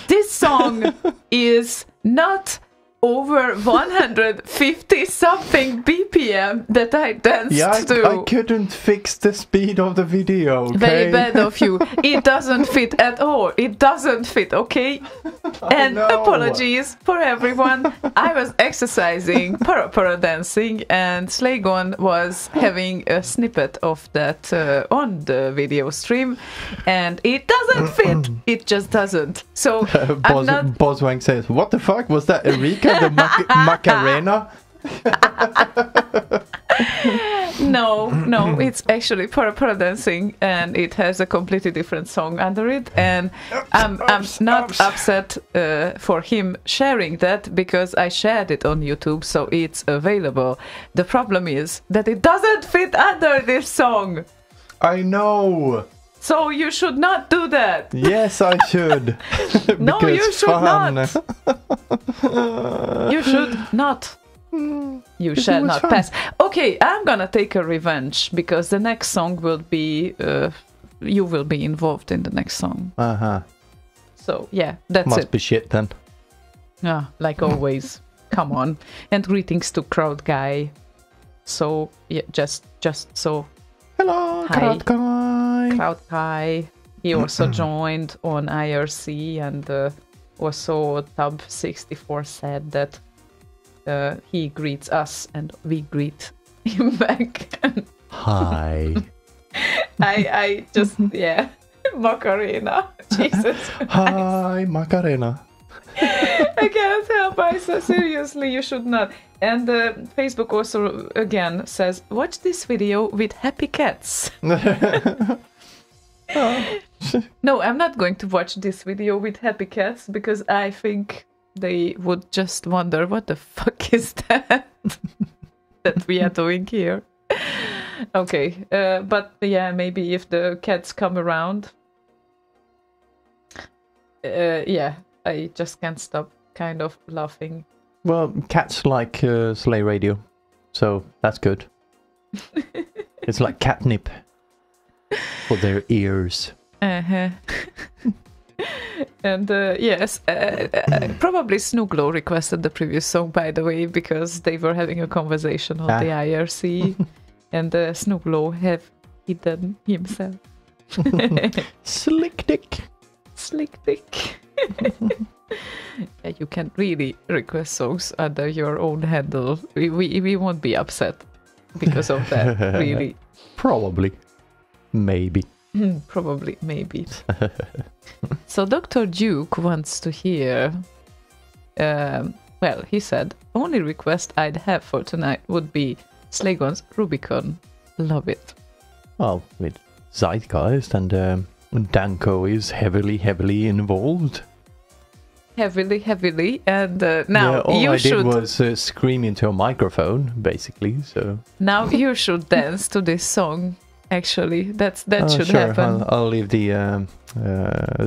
This song is not over 150 something BPM that I danced to. I couldn't fix the speed of the video, okay? Very bad of you. It doesn't fit at all. It doesn't fit, okay? And apologies for everyone. I was exercising, para dancing, and Slaygon was having a snippet of that on the video stream, and it doesn't fit. It just doesn't. So Boswang says, "What the fuck was that, Erika? The Macarena?" No, it's actually para dancing, and it has a completely different song under it. And I'm not upset for him sharing that, because I shared it on YouTube, so it's available. The problem is that it doesn't fit under this song. I know. So you should not do that. Yes, I should. No, you should fun. not. You should not. You shall not pass. Okay, I'm gonna take a revenge, because the next song will be you will be involved in the next song. So yeah, that's Must it. be shit then. Yeah, like always. Come on. And greetings to Crowd Guy. So yeah, just so. Hello, Hi. Crowd Guy. Crowd Guy. He also joined on IRC, and also Tab64 said that he greets us and we greet him back. Hi. I just, yeah. Macarena. Jesus Christ. Hi, Macarena. I can't help. I said, seriously, you should not. And Facebook also, again, says, watch this video with happy cats. No, I'm not going to watch this video with happy cats, because I think they would just wonder, what the fuck is that that we are doing here? Okay, but yeah, maybe if the cats come around, yeah, I just can't stop kind of laughing. Well, cats like Slay Radio, so that's good. It's like catnip for their ears. Uh-huh. And yes, probably Snooglo requested the previous song, by the way, because they were having a conversation on the IRC, and Snooglo have hidden himself. Slick dick. Slick dick. Yeah, you can really request songs under your own handle. We won't be upset because of that, really. Probably. Maybe. Probably, maybe. So Dr. Duke wants to hear, well, he said, only request I'd have for tonight would be Slaygon's Rubicon. Love it. Well, with Zeitgeist and Danko is heavily involved. Heavily, and now yeah, all you I should... did was scream into a microphone, basically, so... Now you should dance to this song, actually. That should sure. happen. I'll leave the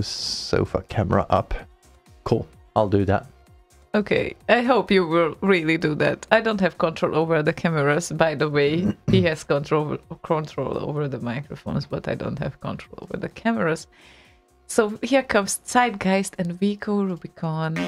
sofa camera up. Cool, I'll do that. Okay, I hope you will really do that. I don't have control over the cameras, by the way. He has control over the microphones, but I don't have control over the cameras. So here comes Zeitgeist and Vico Rubicon.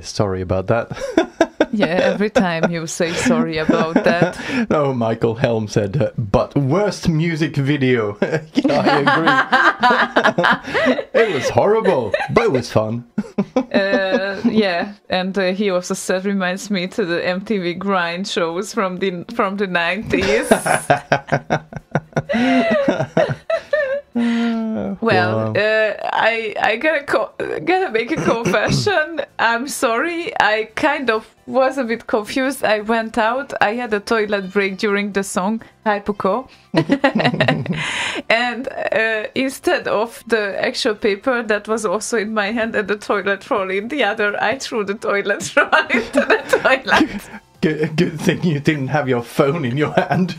Sorry about that. Yeah, every time you say sorry about that. Oh, Michael Helm said, but worst music video. Yeah, I agree. It was horrible, but it was fun. Yeah, and he also said, reminds me to the MTV grind shows from the 90s. Well, I gotta make a confession. I'm sorry. I kind of was a bit confused. I went out. I had a toilet break during the song Hypoco, and instead of the actual paper that was also in my hand and the toilet roll in the other, I threw the toilet roll into the toilet. Good thing you didn't have your phone in your hand.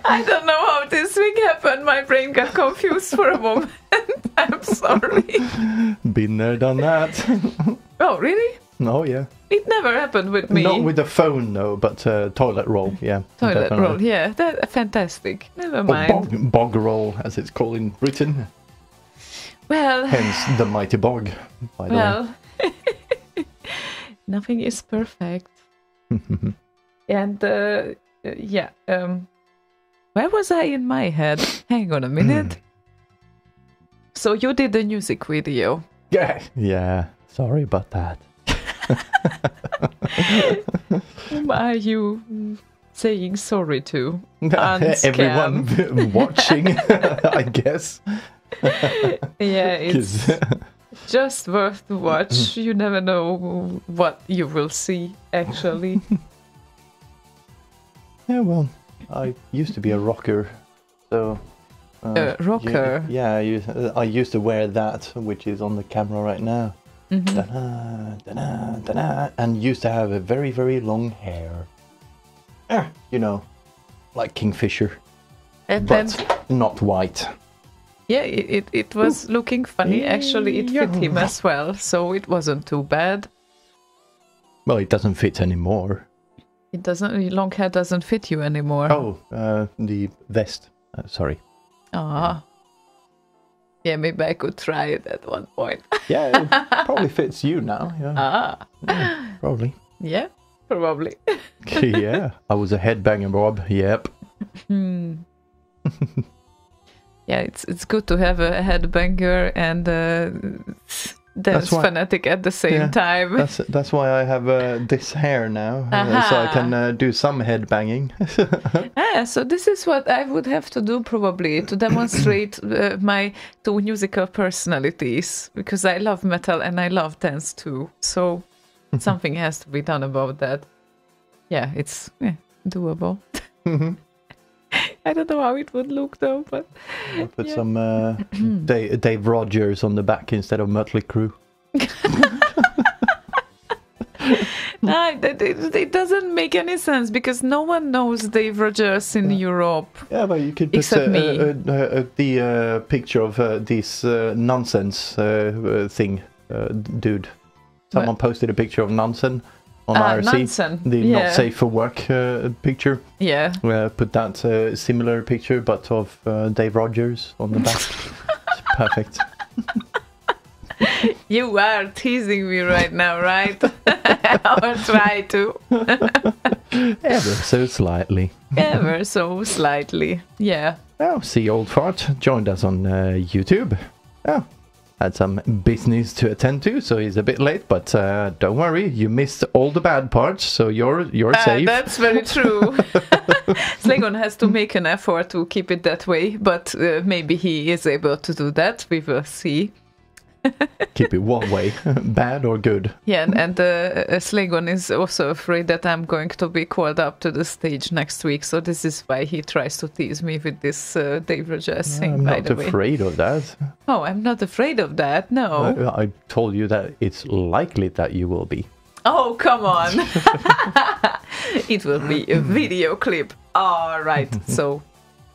I don't know how this week happened. My brain got confused for a moment. I'm sorry. Been there, done that. Oh, really? Oh, yeah. It never happened with me. Not with the phone, no, but toilet roll, yeah. Toilet definitely. roll, yeah. That fantastic. Never mind. Bog roll, as it's called in Britain. Well... Hence the mighty bog, by the way. Nothing is perfect. And... yeah. Where was I in my head? Hang on a minute. So you did the music video. Yeah. Yeah. Sorry about that. Whom are you saying sorry to? Everyone watching, I guess. Yeah, it's just worth to watch. You never know what you will see, actually. Yeah, well, I used to be a rocker, so... rocker? Yeah, I used to wear that, which is on the camera right now. Mm-hmm. Da-na, da-na, da-na, and used to have a very, very long hair. You know, like Kingfisher, And but then, not white. yeah, it was looking funny. Actually, it fit him as well, so it wasn't too bad. Well, it doesn't fit anymore. It doesn't. Long hair doesn't fit you anymore. Oh, the vest. Sorry. Ah. Yeah, maybe I could try it at one point. Yeah, it probably fits you now. Yeah, yeah, probably. Yeah, probably. Yeah, I was a headbanger, Bob. Yep. Yeah, it's good to have a headbanger and dance fanatic at the same time. That's why I have this hair now, so I can do some headbanging. So this is what I would have to do probably to demonstrate my two musical personalities, because I love metal and I love dance too. So something has to be done about that. Yeah, it's doable. I don't know how it would look though, but I'll put some Dave Rogers on the back instead of Mötley Crüe. It doesn't make any sense because no one knows Dave Rogers in Europe. Yeah, but you could put the picture of this nonsense thing, dude. Someone posted a picture of Nansen on IRC, Nansen. the not safe for work picture. Yeah. Put that similar picture, but of Dave Rogers on the back. It's perfect. You are teasing me right now, right? Or try to. Ever so slightly. Ever so slightly. Yeah. Oh, see, old fart joined us on YouTube. Oh, had some business to attend to, so he's a bit late, but don't worry, you missed all the bad parts, so you're safe. That's very true. Slaygon has to make an effort to keep it that way, but maybe he is able to do that. We will see. Keep it one way, bad or good. Yeah, and Slaygon is also afraid that I'm going to be called up to the stage next week, so this is why he tries to tease me with this Dave Rogers thing, by the way. I'm not afraid of that. Oh, I'm not afraid of that, no. I told you that it's likely that you will be. Oh, come on. It will be a video clip. All right, so,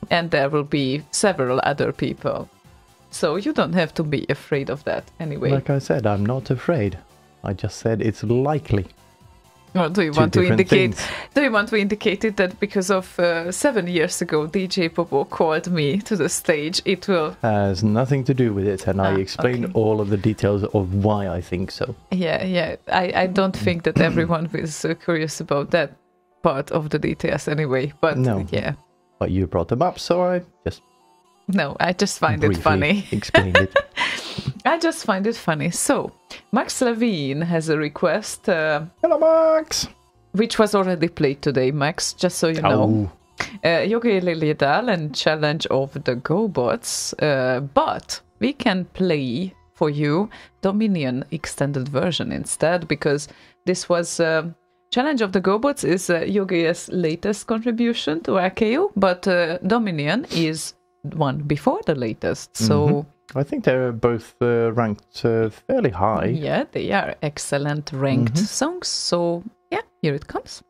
and there will be several other people. So you don't have to be afraid of that anyway. Like I said, I'm not afraid. I just said it's likely. Or do you want to indicate? Do you want to indicate it that because of 7 years ago, DJ Popo called me to the stage? It will has nothing to do with it, and I explained all of the details of why I think so. Yeah. I don't think that everyone is curious about that part of the details anyway. But no, yeah. But you brought them up, so I just. No, I just find it funny. Explained it. I just find it funny. So, Max Levine has a request. Hello, Max! Which was already played today, Max, just so you know. Yogi Liliedal and Challenge of the GoBots. But we can play for you Dominion extended version instead, because this was... Challenge of the GoBots is Yogi's latest contribution to RKO, but Dominion is one before the latest, so I think they're both ranked fairly high. Yeah, they are excellent ranked songs, so yeah, here it comes.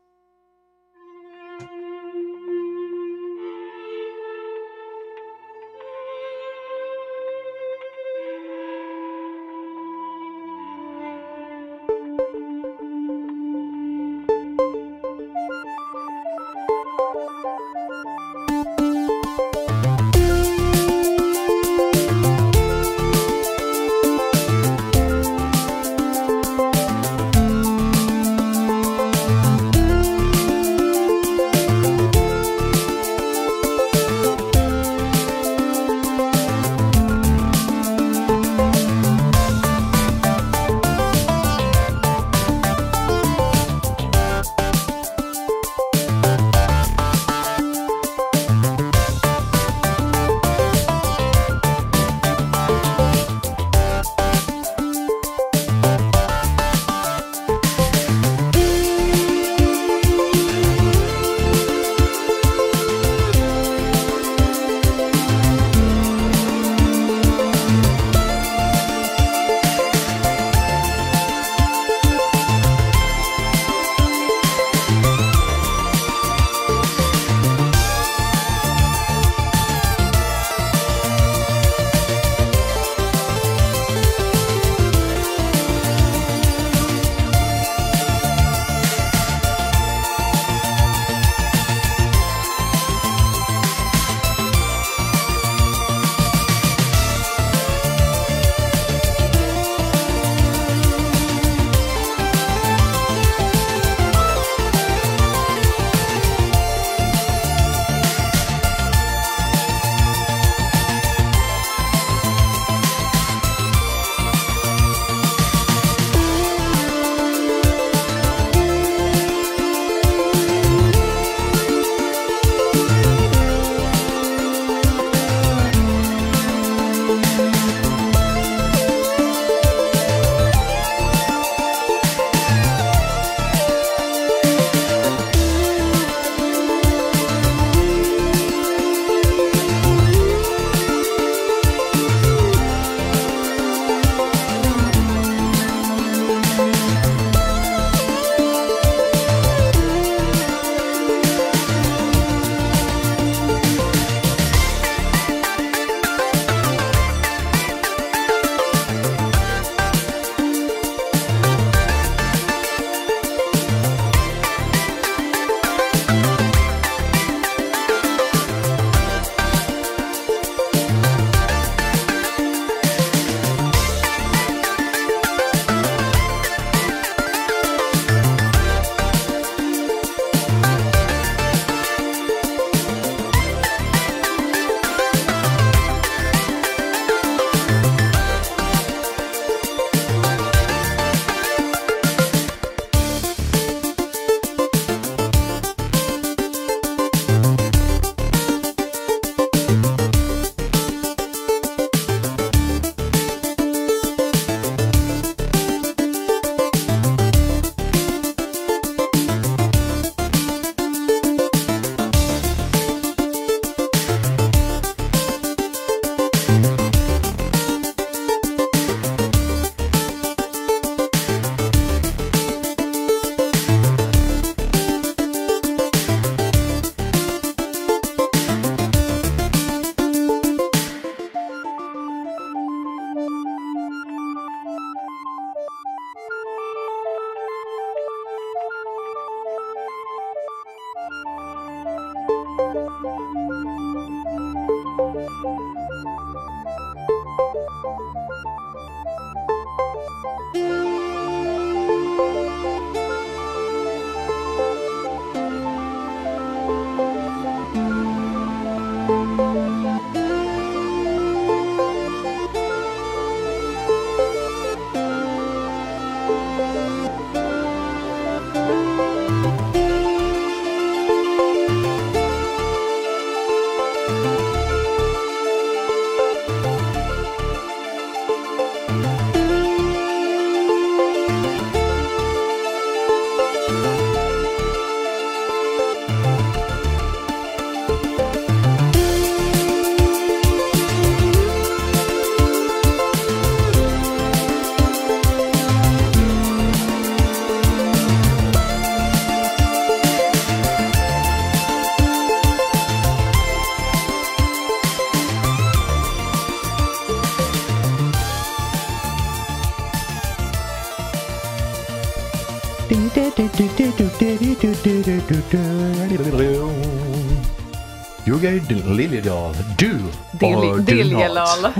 You get Liljedal. Do or do not.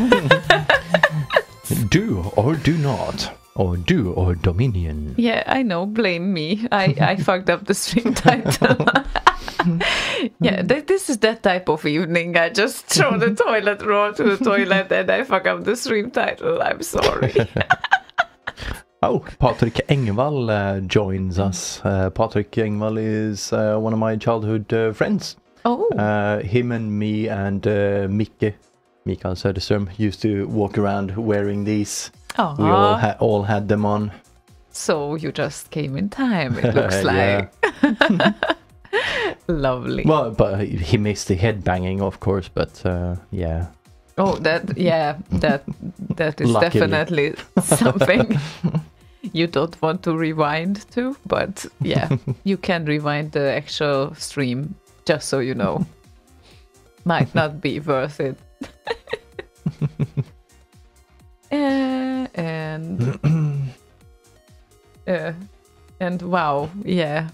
Do or do not. Or do or Dominion. Yeah, I know. Blame me. I fucked up the stream title. Yeah, this is that type of evening. I just throw the toilet roll to the toilet and I fuck up the stream title. I'm sorry. Oh, Patrick Engvall joins us. Patrick Engvall is one of my childhood friends. Oh. Him and me and Mikael Söderström used to walk around wearing these. Aww. We all had them on. So you just came in time, it looks like. Lovely. Well, but he missed the headbanging, of course, but yeah. Oh, that is Luckily. definitely something you don't want to rewind to, but yeah, you can rewind the actual stream, just so you know. Might not be worth it. And wow, yeah.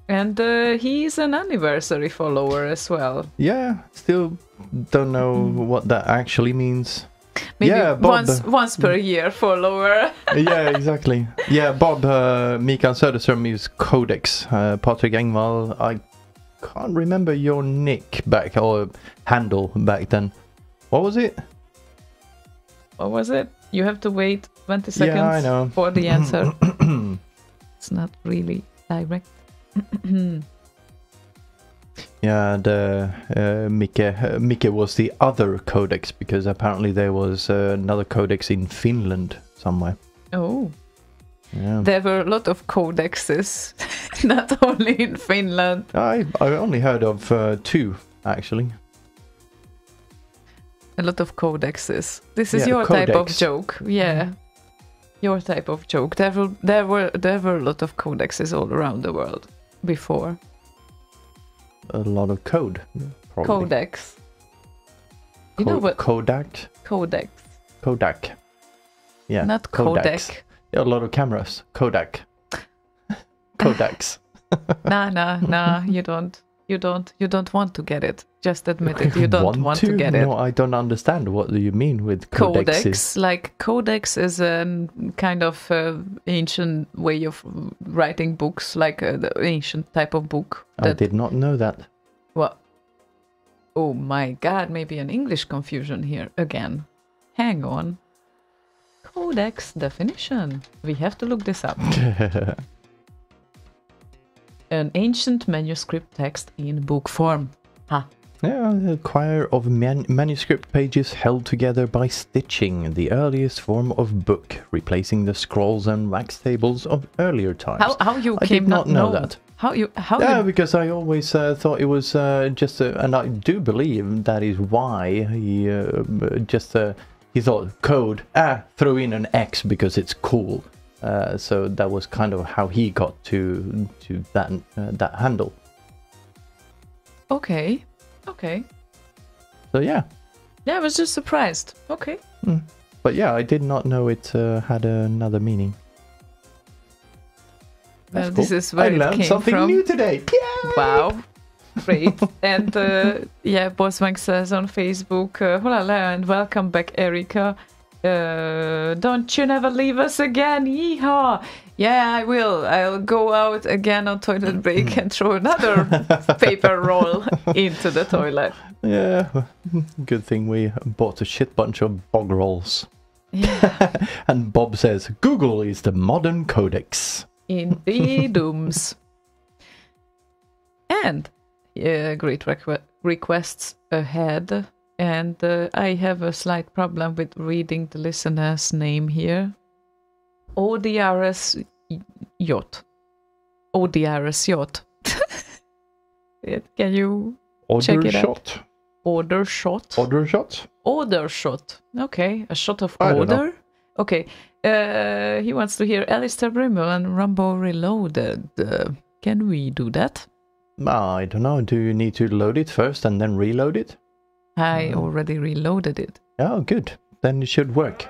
And he's an anniversary follower as well. Yeah, still don't know what that actually means. Maybe yeah, Bob, once per year follower. Yeah, exactly. Yeah, Bob, Mikael Söderström is Codex. Patrick Engvall, I can't remember your nick back, or handle back then. What was it? What was it? You have to wait 20 seconds yeah, I know. for the answer. It's not really direct. Yeah, Micke was the other codex, because apparently there was another codex in Finland somewhere. Oh. Yeah. There were a lot of codexes, not only in Finland. I only heard of two, actually. A lot of codexes. This is Yeah, your codex. type of joke. Yeah. Your type of joke. There were a lot of codexes all around the world before. A lot of code, probably. Codex. You know what? Kodak? Codex. Kodak. Yeah. Not Kodaks. Kodak. Yeah, a lot of cameras. Kodak. Kodaks. Nah, you don't want to get it. Just admit it. You don't want to get it. No, I don't understand. What do you mean with codexes? Codex, like codex is a kind of ancient way of writing books, like the ancient type of book. I did not know that. What? Oh my god, maybe an English confusion here again. Hang on. Codex definition. We have to look this up. An ancient manuscript text in book form. Huh. Yeah, a quire of manuscript pages held together by stitching, the earliest form of book, replacing the scrolls and wax tables of earlier times. How you I came did not know know that. How you Because I always thought it was just and I do believe that is why he he thought code, throw in an X because it's cool. So that was kind of how he got to that handle. Okay. So yeah. Yeah, I was just surprised. Okay. But yeah, I did not know it had another meaning. Well, That's this cool. is where I it learned came something from. new today. Yay! Wow. Great. And yeah, Boswank says on Facebook, hola and welcome back, Erica. Don't you never leave us again, yeehaw! Yeah, I will. I'll go out again on toilet break and throw another paper roll into the toilet. Yeah, good thing we bought a shit bunch of bog rolls. Yeah. And Bob says, Google is the modern codex. Indeed, dooms. And great requests ahead. And I have a slight problem with reading the listener's name here. ODRS Yacht. ODRS Yacht. Can you check it out? Order shot. Order shot? Order shot. Okay, a shot of I don't know. order. Okay. He wants to hear Alistair Brimble and Rumbo Reloaded. Can we do that? I don't know. Do you need to load it first and then reload it? I already reloaded it. Oh, good. Then it should work.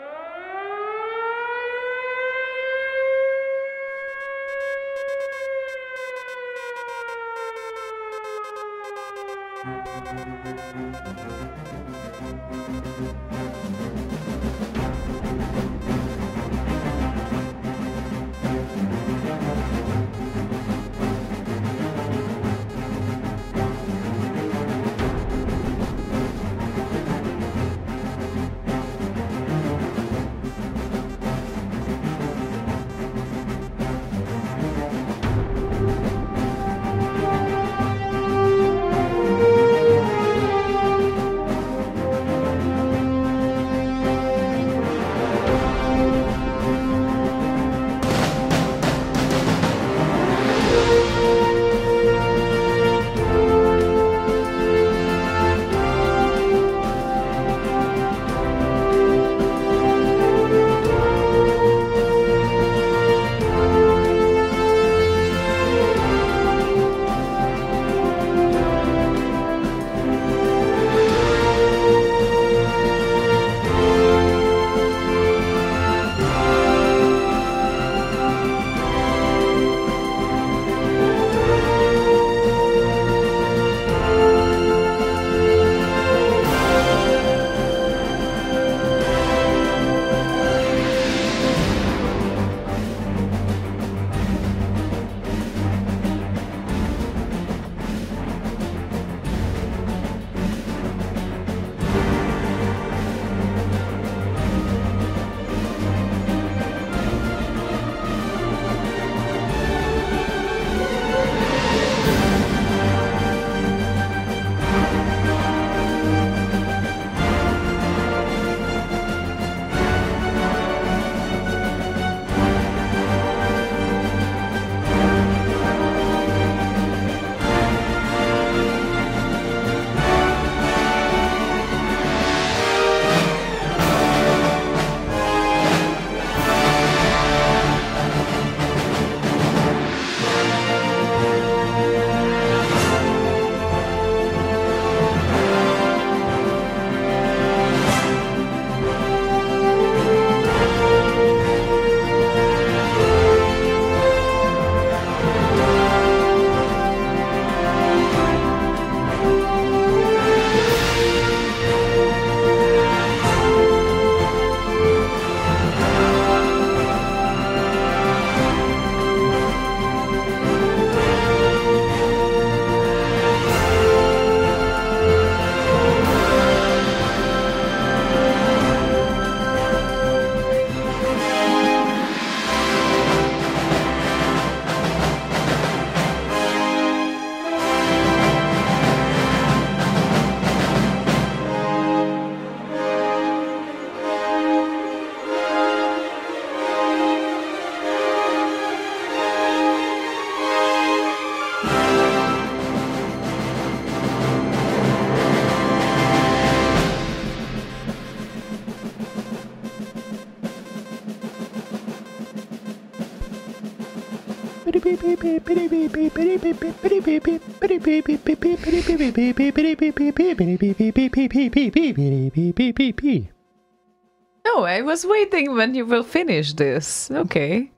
No, I was waiting when you will finish this. Okay.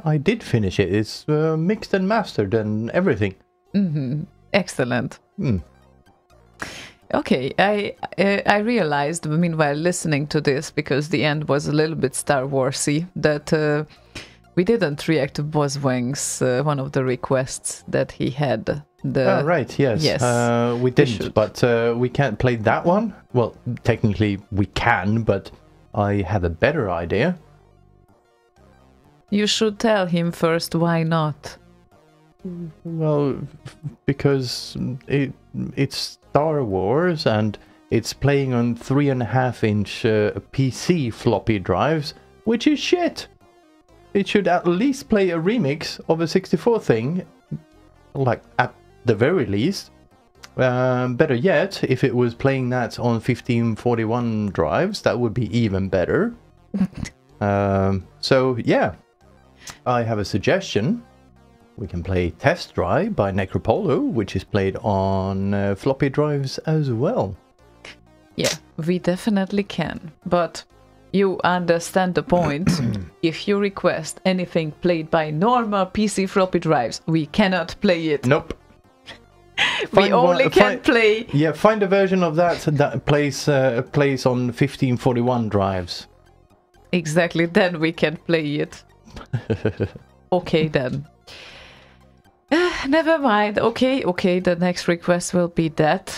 I did finish it. It's mixed and mastered and everything. Mm-hmm. Excellent. Okay, I realized meanwhile listening to this, because the end was a little bit Star Warsy, that we didn't react to Boswang's one of the requests that he had. Oh, right, yes. We didn't, but we can't play that one. Well, technically we can, but I have a better idea. You should tell him first why not. Well, because it's Star Wars and it's playing on 3.5-inch PC floppy drives, which is shit. It should at least play a remix of a 64 thing, like at the very least. Better yet, if it was playing that on 1541 drives, that would be even better. So yeah, I have a suggestion. We can play Test Drive by Necropolo, which is played on floppy drives as well. Yeah, we definitely can. But you understand the point. If you request anything played by normal PC floppy drives, we cannot play it. Nope. We only can play... Yeah, find a version of that plays on 1541 drives. Exactly, then we can play it. Okay, then. Never mind. Okay, the next request will be that.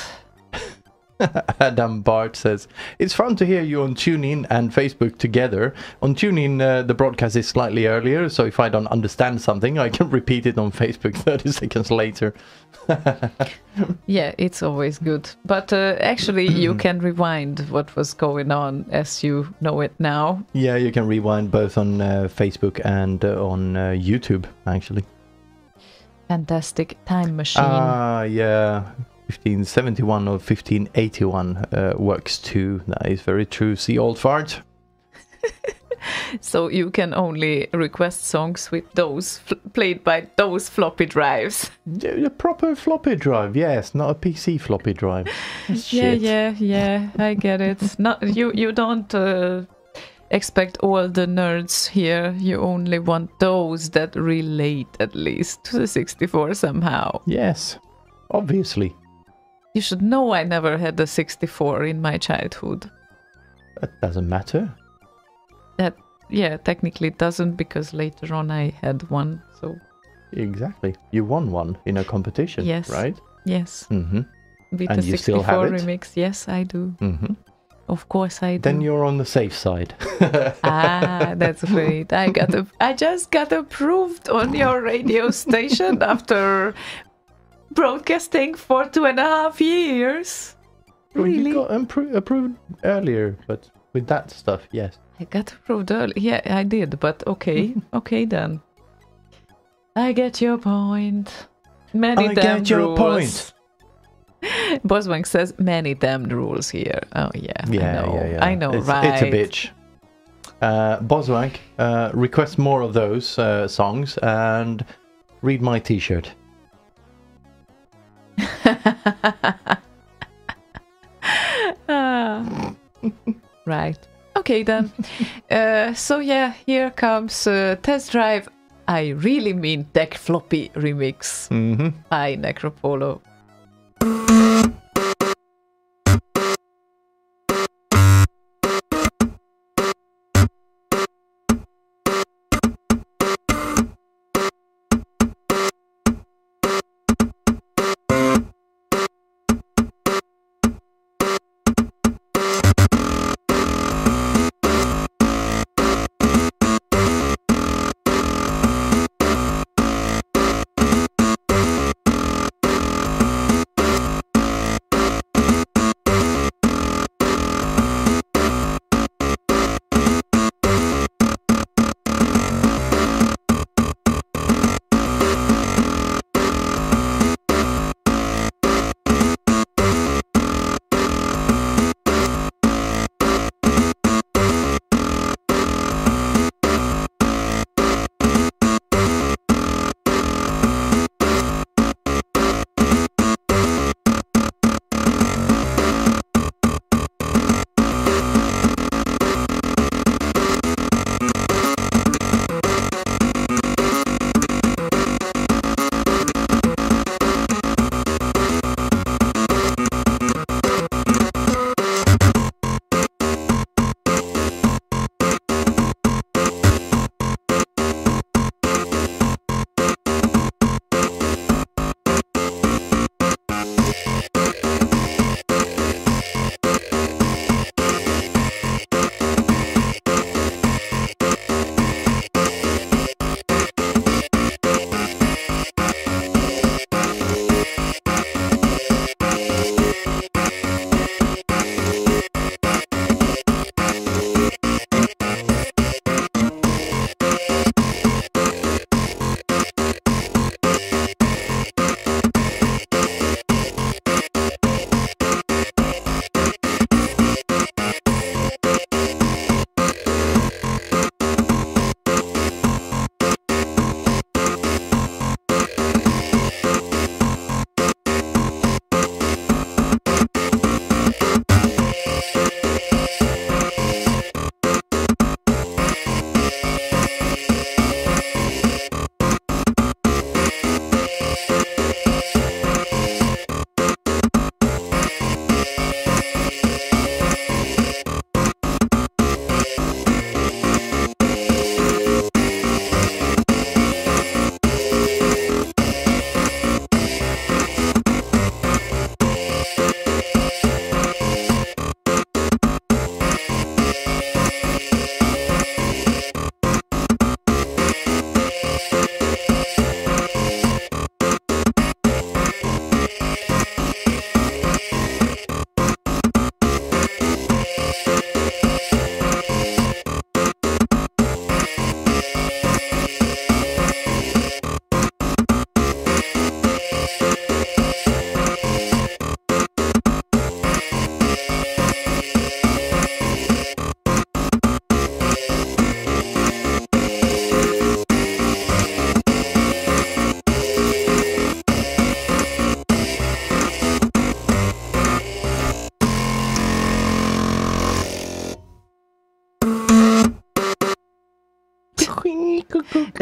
Adam Bart says, it's fun to hear you on TuneIn and Facebook together. On TuneIn, the broadcast is slightly earlier, so if I don't understand something, I can repeat it on Facebook 30 seconds later. Yeah, it's always good. But actually, you can rewind what was going on as you know it now. Yeah, you can rewind both on Facebook and on YouTube, actually. Fantastic time machine. Yeah. 1571 or 1581 works too. That is very true. See, old fart. So you can only request songs with those played by those floppy drives. The proper floppy drive, yes, not a PC floppy drive. Yeah, I get it. Not you don't expect all the nerds here. You only want those that relate at least to the 64 somehow. Yes, obviously. You should know I never had a 64 in my childhood. That doesn't matter. Yeah, technically it doesn't, because later on I had one, so... Exactly. You won one in a competition, yes. Right? Yes. Mm-hmm. With and the you 64 still have it? remix, yes, I do. Mm-hmm. Of course I do. Then you're on the safe side. That's great. I just got approved on your radio station after broadcasting for 2.5 years. Well, Really? you got approved earlier, but with that stuff, yes. I got approved early. Yeah, I did, but okay. Okay, then. I get your point. Many damn rules. Boswang says many damn rules here. Oh, yeah. Yeah. I know, right? It's a bitch. Boswang, request more of those songs and read my t-shirt. Right. Okay, then. So, yeah, here comes Test Drive. I really mean Deck Floppy remix by Necropolo.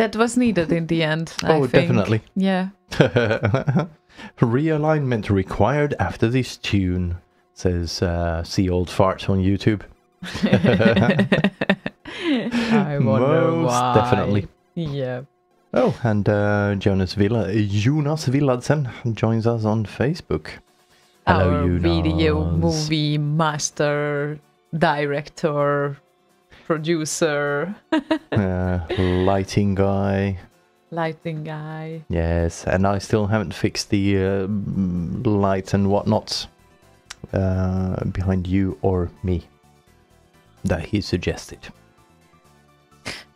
That was needed in the end, I Oh, think. definitely. Yeah. Realignment required after this tune, says See Old Farts on YouTube. I wonder Most why. definitely. Yeah. Oh, and Jonas Villadsen joins us on Facebook. Hello, Our Jonas. video movie master, director, producer, Lighting guy. lighting guy. Yes, and I still haven't fixed the lights and whatnots behind you or me that he suggested.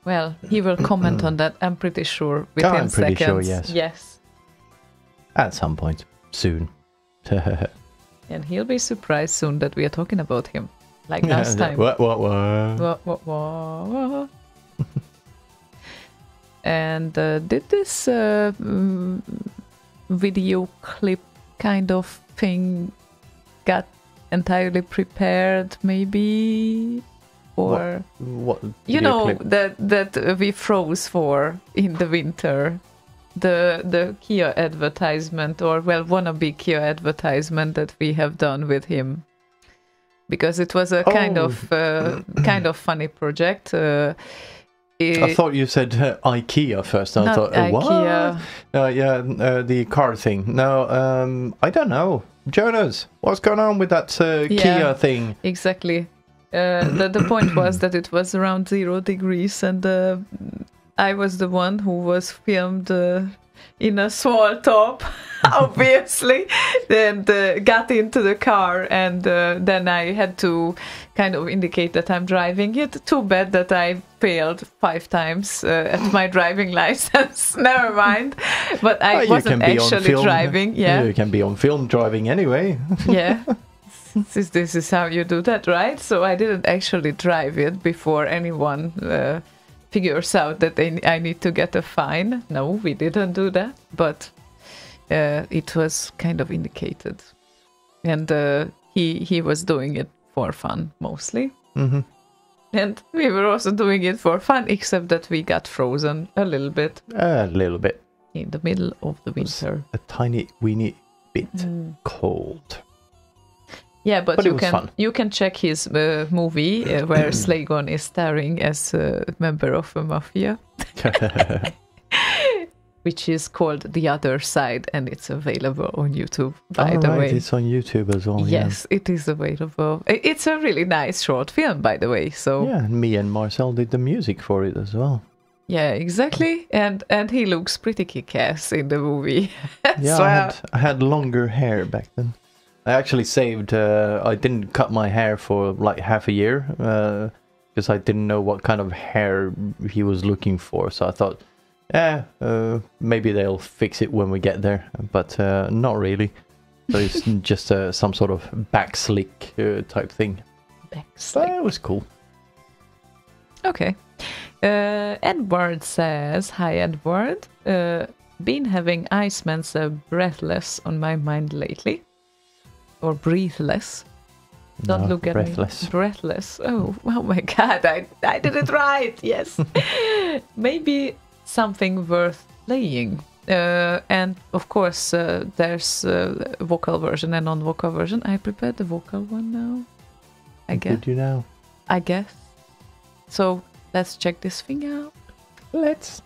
Well, he will comment on that, I'm pretty sure, within I'm pretty seconds. sure, yes. Yes. At some point, soon. And he'll be surprised soon that we are talking about him. Like last time. What? What? And did this video clip kind of thing got entirely prepared, maybe? Or What you video know clip? that we froze for in the winter, the Kia advertisement, or well, wannabe Kia advertisement that we have done with him, because it was a kind of funny project. I thought you said IKEA first. I Not thought, IKEA. what? The car thing. No, I don't know. Jonas, what's going on with that Kia thing? Exactly. The point was that it was around 0 degrees, and I was the one who was filmed in a small top, obviously, and got into the car, and then I had to kind of indicate that I'm driving it. Too bad that I failed 5 times at my driving license. Never mind. But I wasn't actually driving. Yeah, you can be on film driving anyway. Yeah. This is how you do that, right? So I didn't actually drive it before anyone figures out that I need to get a fine. No, we didn't do that, but it was kind of indicated. And he was doing it for fun, mostly. Mm-hmm. And we were also doing it for fun, except that we got frozen a little bit. A little bit. In the middle of the winter. A tiny, weeny bit cold. Yeah, but fun. You can check his movie where Slaygon is starring as a member of a mafia, which is called The Other Side, and it's available on YouTube, by the way. It's on YouTube as well. Yes, it is available. It's a really nice short film, by the way. So yeah, and me and Marcel did the music for it as well. yeah, exactly. And he looks pretty kick-ass in the movie. Yeah, So, I had longer hair back then. I actually saved, I didn't cut my hair for like half a year, because I didn't know what kind of hair he was looking for. So I thought, maybe they'll fix it when we get there, but not really. So it's just some sort of back slick type thing. Backslick. But it was cool. Okay. Edward says, hi Edward, been having Iceman's Breathless on my mind lately. Or breathless. Don't look at breathless. me. Breathless. Oh my god, I did it right. Yes. Maybe something worth playing. And of course, there's a vocal version and non-vocal version. I prepared the vocal one now. I guess. Did you know? I guess. So let's check this thing out. Let's.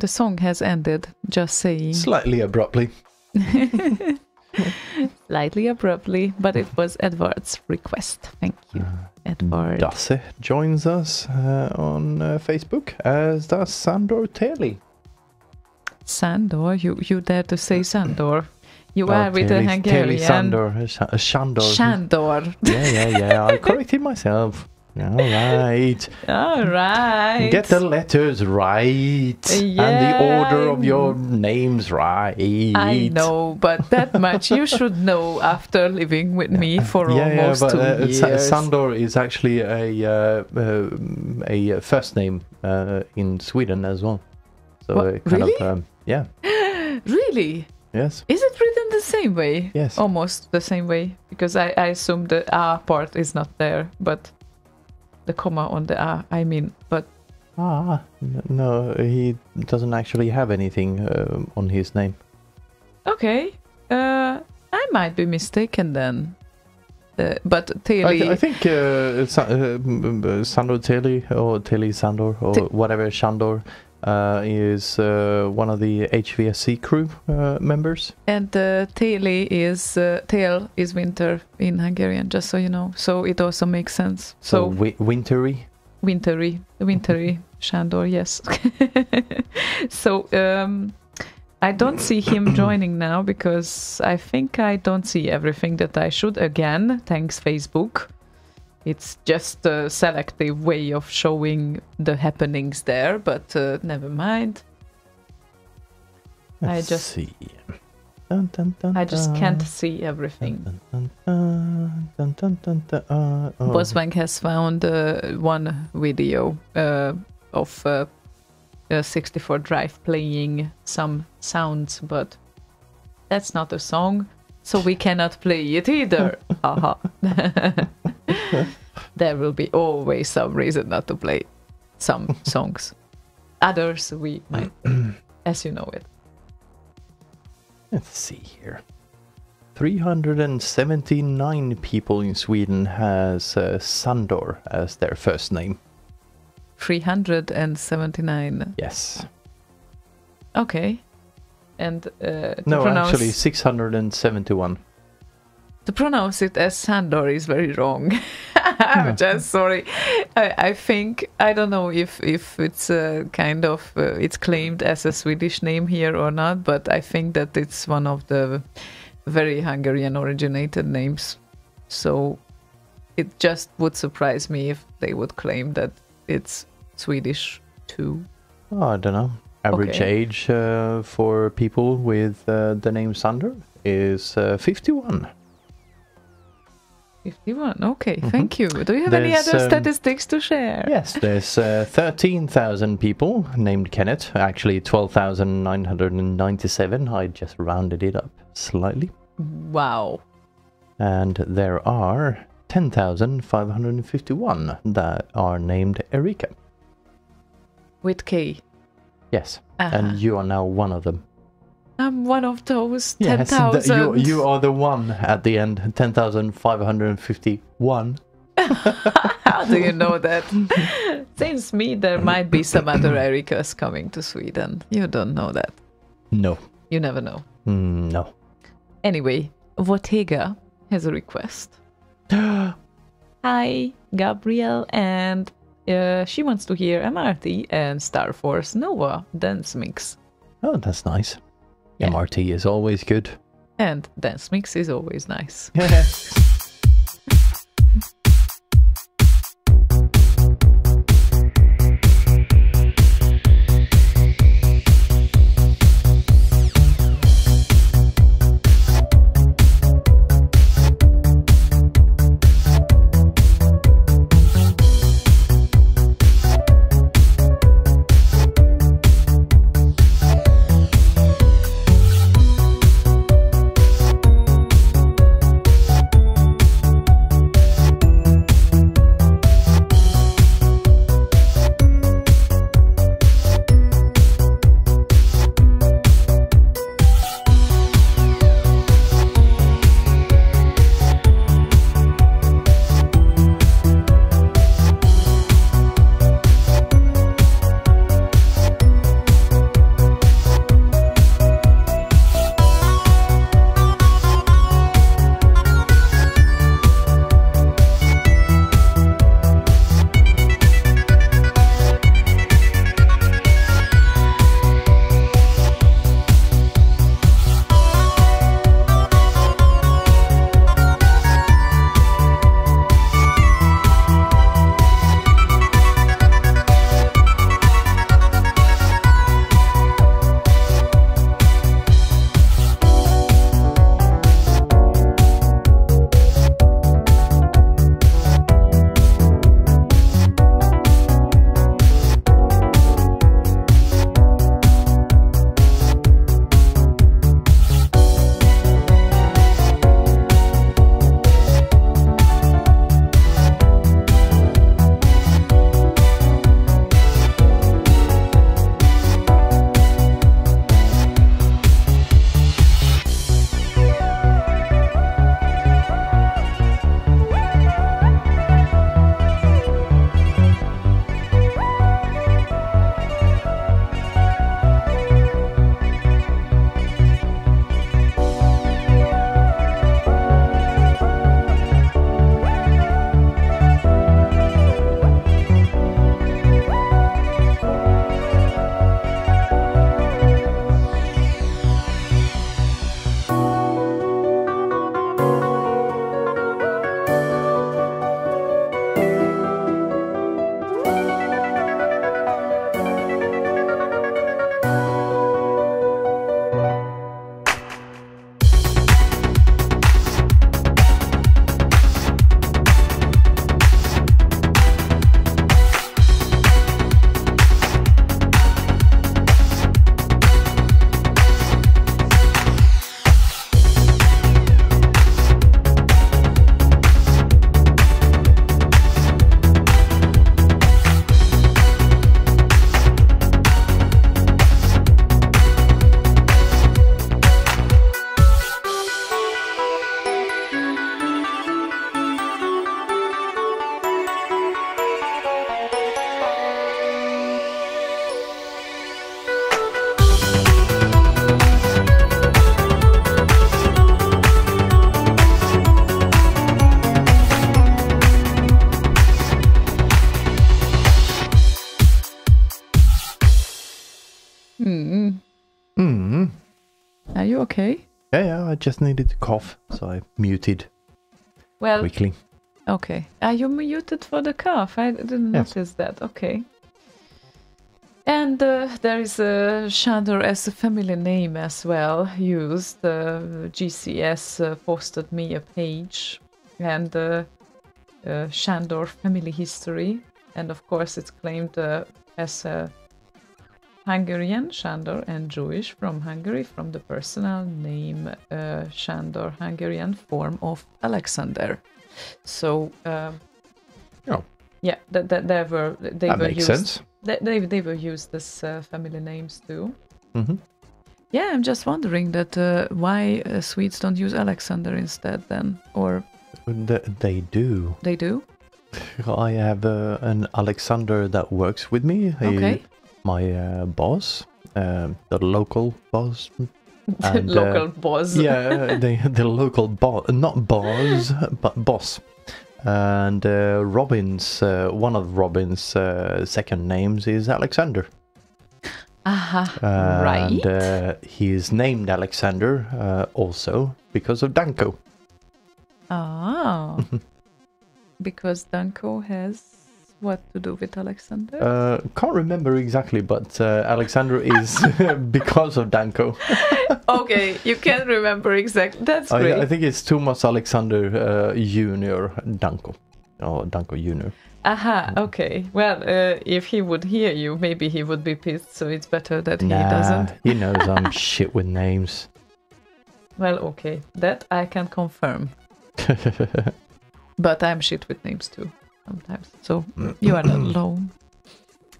the song has ended. Just saying. Slightly abruptly. Slightly abruptly, but it was Edward's request. Thank you, Edward. Dasse joins us on Facebook, as does Sandor Teli. Sandor, you dare to say Sandor? You are with a Teli Hungarian. Sandor, Shandor. Shandor. Yeah. I corrected myself. All right. All right. Get the letters right. Yeah. And the order of your names right. I know, but that much you should know after living with me for almost 2 years. Sandor is actually a first name in Sweden as well. So What? kind Really? of yeah. Really? Yes. Is it written the same way? Yes. Almost the same way, because I assume the A part is not there, but the comma on the A, I mean, but... No, he doesn't actually have anything on his name. Okay, I might be mistaken then. But Teli... I think Sandor Teli, or Teli Sandor, or whatever, Shandor, is one of the HVSC crew members. And Teli is... Tail is winter in Hungarian, just so you know. So it also makes sense. So wintry? Wintry Shandor, yes. So I don't see him joining now because I think I don't see everything that I should. Again, thanks Facebook. It's just a selective way of showing the happenings there, but never mind. Let's see. Dun, dun, dun, I just dun. can't see everything. Dun, dun, dun, dun, dun, dun, Boswang has found one video of a 64 Drive playing some sounds, but that's not a song, so we cannot play it either. Aha. There will be always some reason not to play some songs. Others we might, as you know it. Let's see here. 379 people in Sweden has Sandor as their first name. 379. Yes. Okay. And actually 671. To pronounce it as Sandor is very wrong. I'm just sorry. I think, I don't know if it's kind of, it's claimed as a Swedish name here or not, but I think that it's one of the very Hungarian originated names. So it just would surprise me if they would claim that it's Swedish too. Oh, I don't know. Average age for people with the name Sandor is 51. 51, okay, thank you. Do you have any other statistics to share? Yes, there's 13,000 people named Kenneth. Actually, 12,997. I just rounded it up slightly. Wow. And there are 10,551 that are named Erika. With K? Yes, and you are now one of them. I'm one of those 10,000. Yes, you are the one at the end, 10,551. How do you know that? Seems me there might be some other Erikas coming to Sweden. You don't know that. No. You never know. No. Anyway, Votega has a request. Hi, Gabriel, and she wants to hear MRT and Star Force Nova dance mix. Oh, that's nice. Yeah. MRT is always good. And dance mix is always nice. you okay? Yeah, I just needed to cough, so I muted Well, quickly. okay. Are you muted for the cough? I didn't notice that. Okay. And there is Shandor as a family name as well used. GCS posted me a page and Shandor family history. And of course it's claimed as a Hungarian Shandor and Jewish from Hungary from the personal name Shandor, Hungarian form of Alexander. So yeah, they were makes used. sense. They were used as family names too. Mm-hmm. Yeah, I'm just wondering that why Swedes don't use Alexander instead then, or They do. they do. I have an Alexander that works with me. Okay. My boss, the local boss. And, Local boss. Yeah, the local boss, not boss, but boss. And Robin's, one of Robin's second names is Alexander. Right. And he is named Alexander also because of Danko. Ah. Because Danko has what to do with Alexander? Can't remember exactly, but Alexander is because of Danko. Okay, you can't remember exactly. That's great. I think it's Thomas Alexander Junior Danko. Or Danko Junior. Aha, okay. Well, if he would hear you, maybe he would be pissed, so it's better that he doesn't. He knows I'm shit with names. Well, okay. That I can confirm. But I'm shit with names too, sometimes. So you are not alone.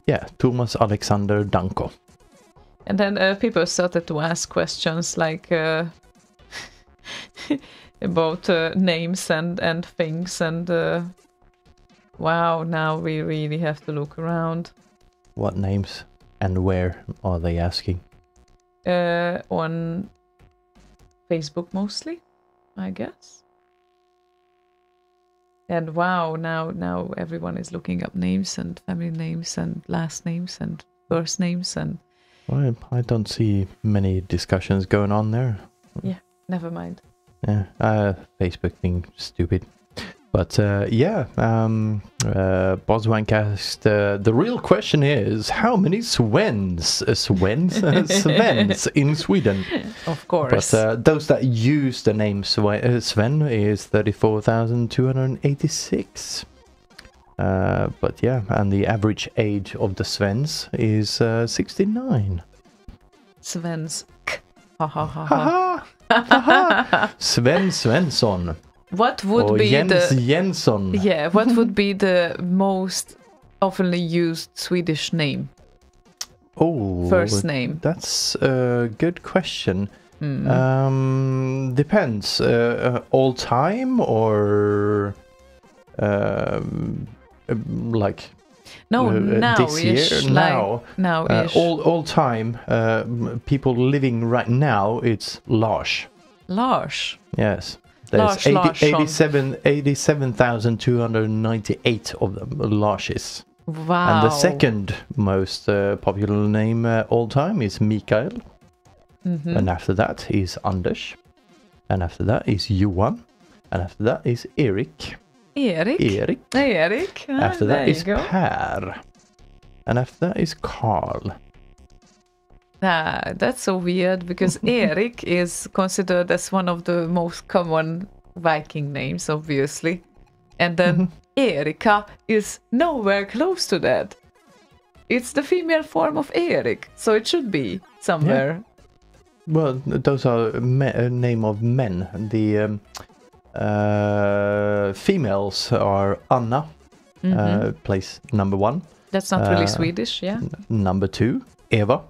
Yeah, Thomas Alexander Danko. And then people started to ask questions like about names and things. And wow, now we really have to look around. What names and where are they asking? On Facebook mostly, I guess. And wow, now everyone is looking up names and family names and last names and first names and... Well, I don't see many discussions going on there. Yeah, never mind. Yeah, Facebook being stupid. But Boswancast, the real question is, how many Svens in Sweden? Of course. But those that use the name Sven is 34,286. But yeah, and the average age of the Svens is 69. Svensk. Ha ha ha ha. Sven Svensson. What would be Jens the Jensson? Yeah, what would be the most oftenly used Swedish name? Oh, first name. That's a good question. Depends. All time or like this year? Now-ish. All time. People living right now. It's Lars. Lars. Yes. There's 87,298 of them, Larses. Wow. And the second most popular name all time is Mikael. Mm-hmm. And after that is Anders. And after that is Johan. And after that is Erik. Erik. After that is go. Per. And after that is Karl. That's so weird because Erik is considered as one of the most common Viking names, obviously. And then Erika is nowhere close to that. It's the female form of Erik, so it should be somewhere. Yeah. Well, those are name of men. The females are Anna, place number 1. That's not really Swedish, yeah. Number 2, Eva.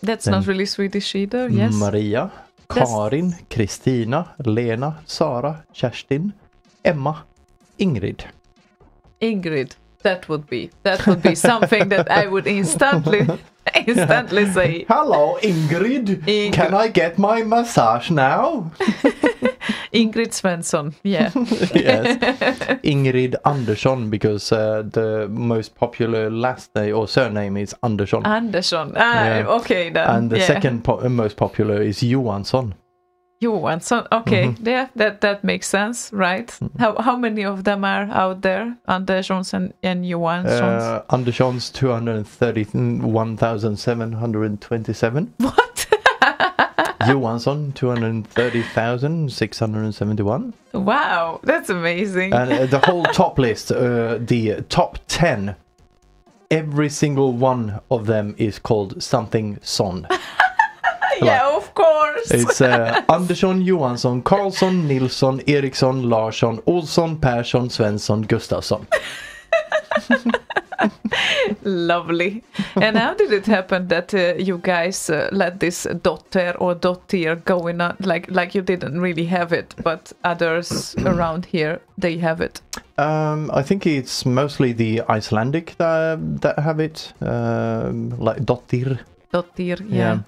That's not really Swedish either, yes. Maria, Karin, Kristina, Lena, Sara, Kerstin, Emma, Ingrid. Ingrid, that would be something that I would instantly say. Hello, Ingrid. Can I get my massage now? Ingrid Svensson, yeah. Yes. Ingrid Andersson, because the most popular last name or surname is Andersson. Andersson, Yeah. okay then. And the yeah. second most popular is Johansson. Johansson, okay, yeah, that makes sense, right? How many of them are out there? Anderssons and Johanssons? Anderssons 231,727. What? Johansson 230,671. Wow, that's amazing. And the whole top list, the top 10, every single one of them is called something son. Yeah, of course. It's Andersson, Johansson, Karlsson, Nilsson, Eriksson, Larsson, Olsson, Persson, Svensson, Gustafsson. Lovely. And how did it happen that you guys let this dotter or dottir go in, like you didn't really have it, but others around here, they have it? I think it's mostly the Icelandic that have it, like dottir. Dottir, yeah.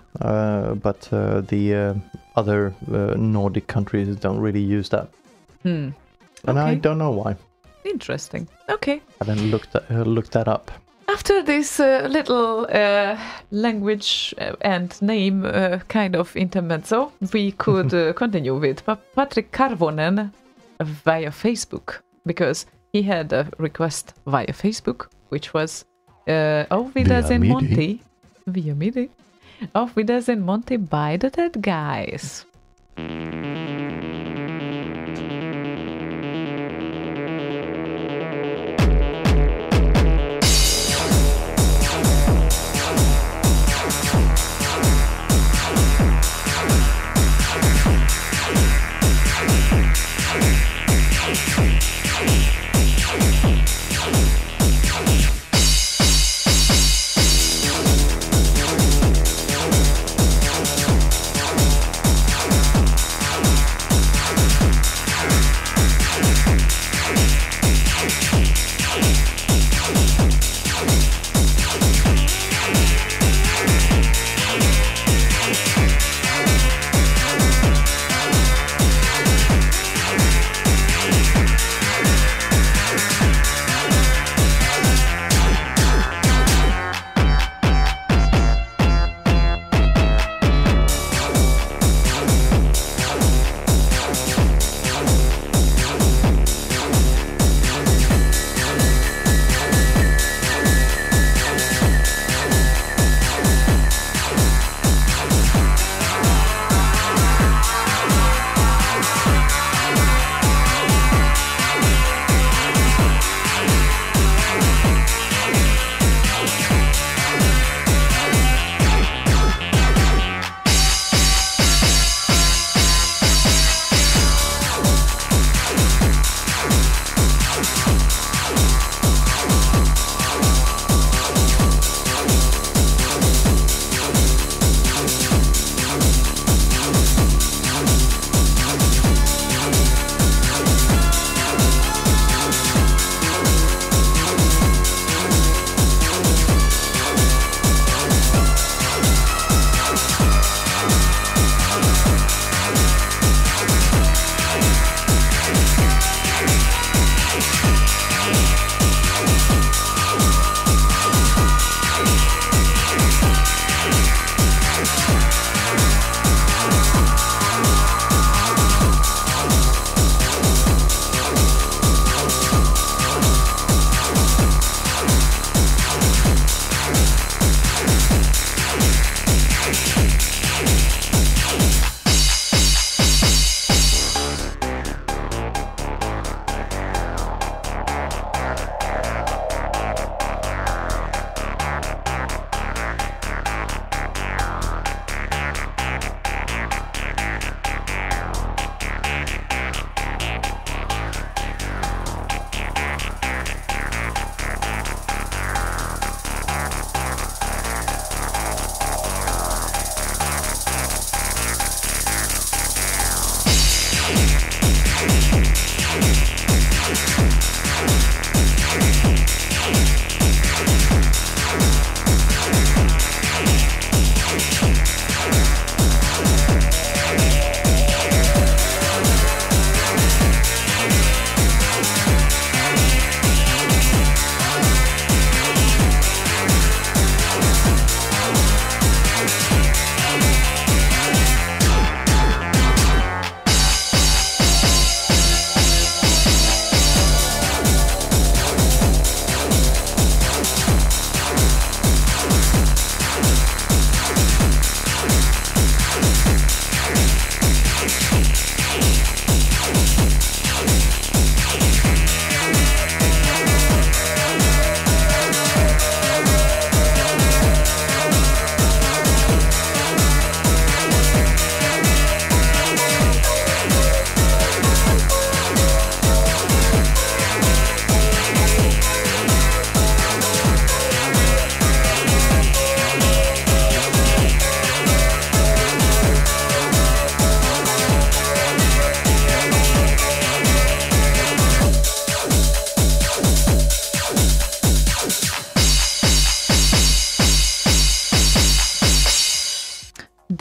But the other Nordic countries don't really use that. And I don't know why. Interesting. Okay. I haven't looked that up. After this little language and name kind of intermezzo, we could continue with Patrick Karvonen via Facebook, because he had a request via Facebook, which was Auf Wiedersehen Monty. Via MIDI. Auf Wiedersehen Monty by the Dead Guys.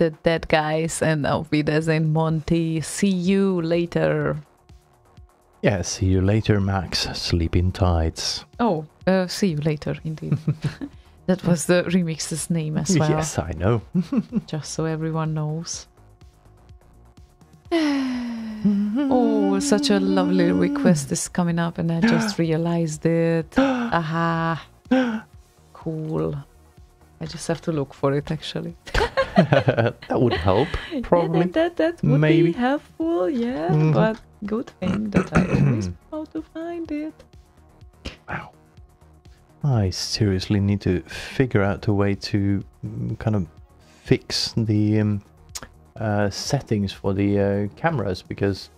the dead guys and Auf Wiedersehen, Monty. See you later. Yeah, see you later, Max. Sleep in tights. Oh, see you later, indeed. That was the remix's name as well. Yes, I know. Just so everyone knows. Oh, such a lovely request is coming up, and I just realized it. Aha. Cool. I just have to look for it, actually. That would help, probably. Yeah, that would Maybe. be helpful, yeah. But good thing that I always know how to find it. Wow. I seriously need to figure out a way to kind of fix the settings for the cameras, because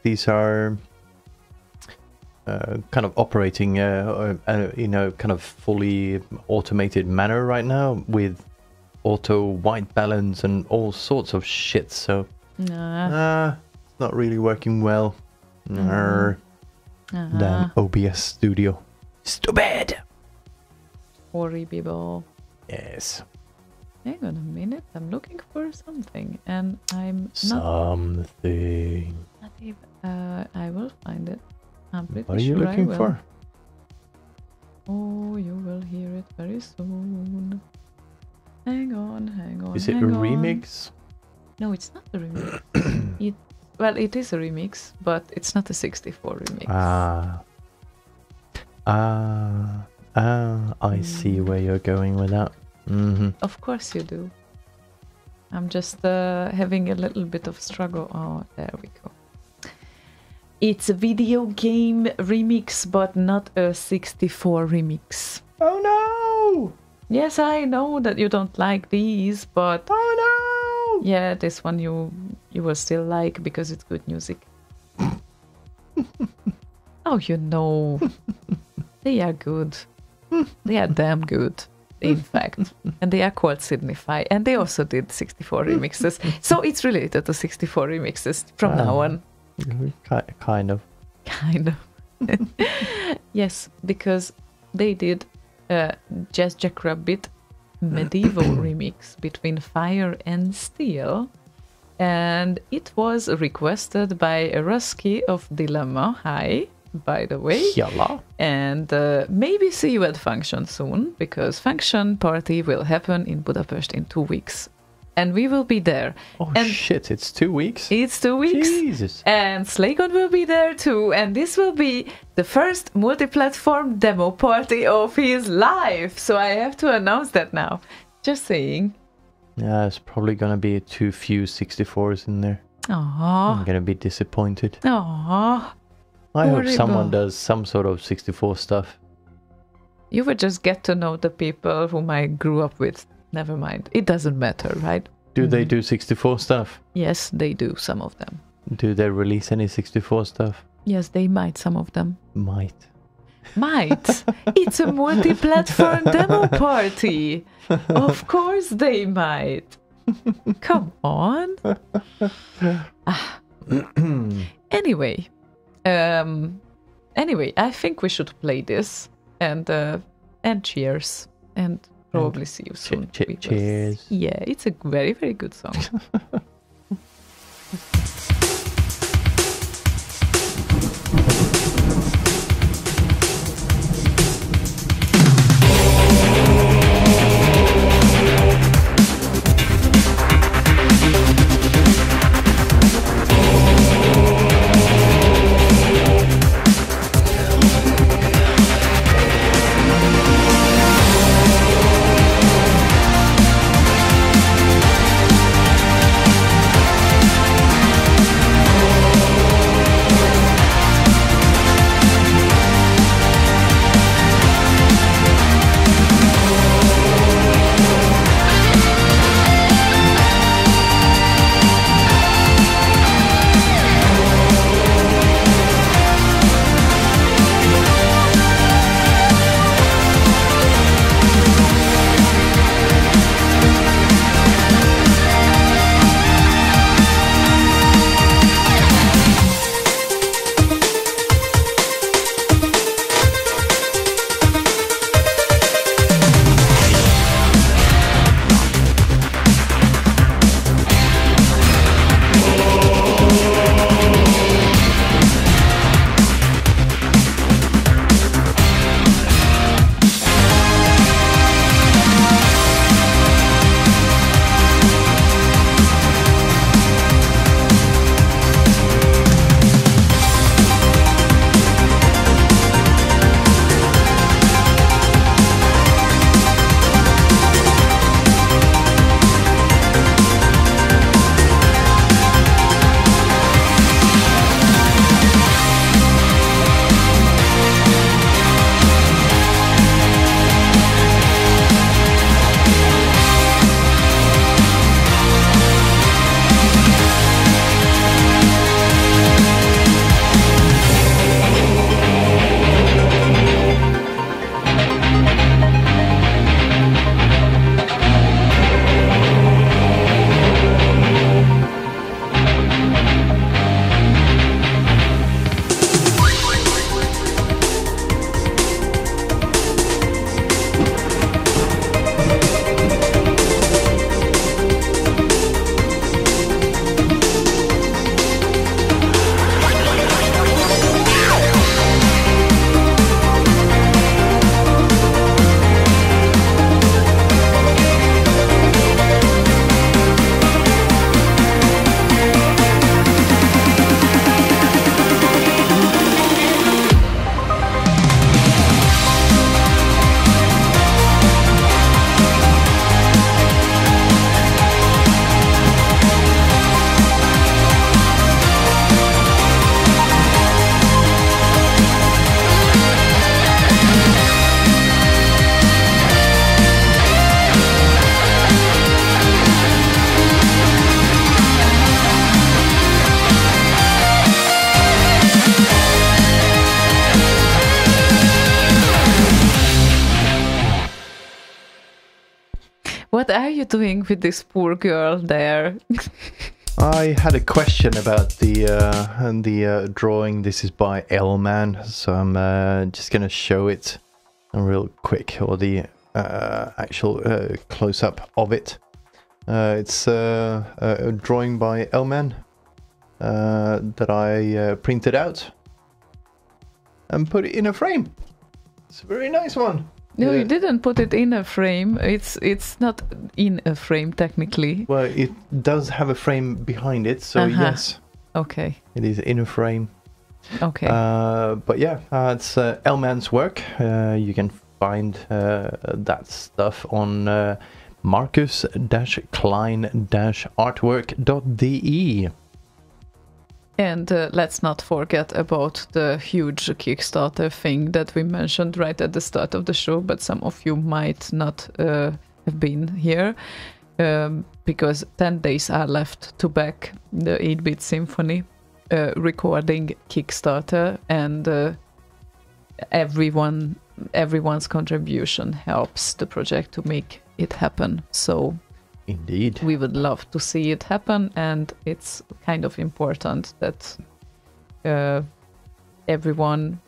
these are kind of operating in a kind of fully automated manner right now with auto white balance and all sorts of shit, so it's not really working well. Damn OBS Studio. Stupid! Horrible. Yes. Hang on a minute, I'm looking for something, and I'm Something. not even. I will find it. I'm pretty What are you sure looking I will. for? Oh, you will hear it very soon. Hang on. Is it a hang on. remix? No, it's not a remix. Well, it is a remix, but it's not a 64 remix. I see where you're going with that. Of course you do. I'm just having a little bit of struggle. Oh, there we go. It's a video game remix, but not a 64 remix. Oh no! Yes, I know that you don't like these, but Oh no! yeah, this one you will still like because it's good music. Oh, you know. They are good. They are damn good, in fact. And they are called Signify. And they also did 64 remixes. So it's related to 64 remixes from now on. Kind of. Kind of. Yes, because they did a Jazz Jackrabbit medieval remix between Fire and Steel. And it was requested by Rusky of Dilemma. Hi, by the way. Yalla. And maybe see you at Function soon, because Function Party will happen in Budapest in 2 weeks. And we will be there. Oh and shit, it's 2 weeks? It's 2 weeks. Jesus. And Slaygon will be there too. And this will be the first multi-platform demo party of his life. So I have to announce that now. Just saying. Yeah, it's probably gonna be too few 64s in there. Aww. I'm gonna be disappointed. Aww. I hope Horrible. someone does some sort of 64 stuff. You would just get to know the people whom I grew up with. Never mind. It doesn't matter, right? Do they do 64 stuff? Yes, they do, some of them. Do they release any 64 stuff? Yes, they might, some of them. Might. Might. It's a multi-platform demo party. Of course they might. Come on. Anyway. Anyway, I think we should play this and cheers and probably see you soon. Cheers. Yeah, it's a very, very good song. What are you doing with this poor girl there? I had a question about the drawing. This is by Elman, so I'm just gonna show it real quick, or the actual close-up of it. It's a drawing by Elman that I printed out and put it in a frame. It's a very nice one. No, you didn't put it in a frame. It's not in a frame technically. Well, it does have a frame behind it, so yes. Okay. It is in a frame. Okay. But yeah, it's Elman's work. You can find that stuff on marcus-klein-artwork.de. And let's not forget about the huge Kickstarter thing that we mentioned right at the start of the show, but some of you might not have been here, because 10 days are left to back the 8-Bit Symphony recording Kickstarter, and everyone's contribution helps the project to make it happen. So indeed, we would love to see it happen, and it's kind of important that everyone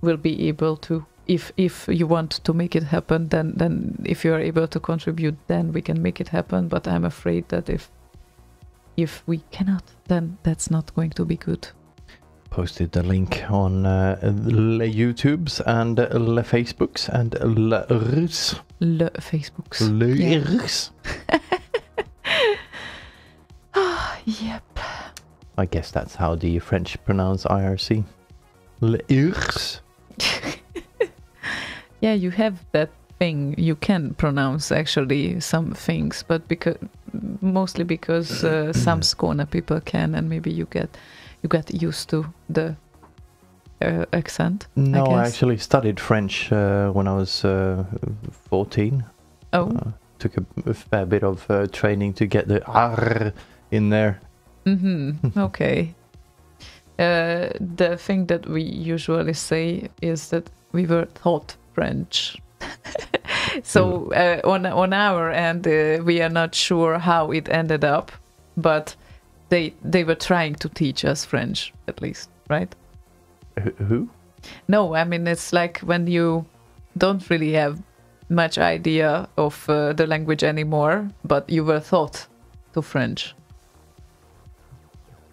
will be able to, if you want to make it happen, then if you are able to contribute, then we can make it happen. But I'm afraid that if we cannot, then that's not going to be good. Posted the link on le YouTubes and le Facebooks and le Rus. Le Facebooks. Le Rus. Yep. I guess that's how the French pronounce IRC. Le Rus. Yeah, you have that thing. You can pronounce actually some things, but mostly because some Skåne people can, and maybe you get used to the accent. No, I actually studied French when I was 14. Oh. Took a fair bit of training to get the R in there. Mm-hmm. Okay. The thing that we usually say is that we were taught French. So on our end, we are not sure how it ended up, but they were trying to teach us French, at least, right? Who? No, I mean, it's like when you don't really have much idea of the language anymore, but you were taught to French.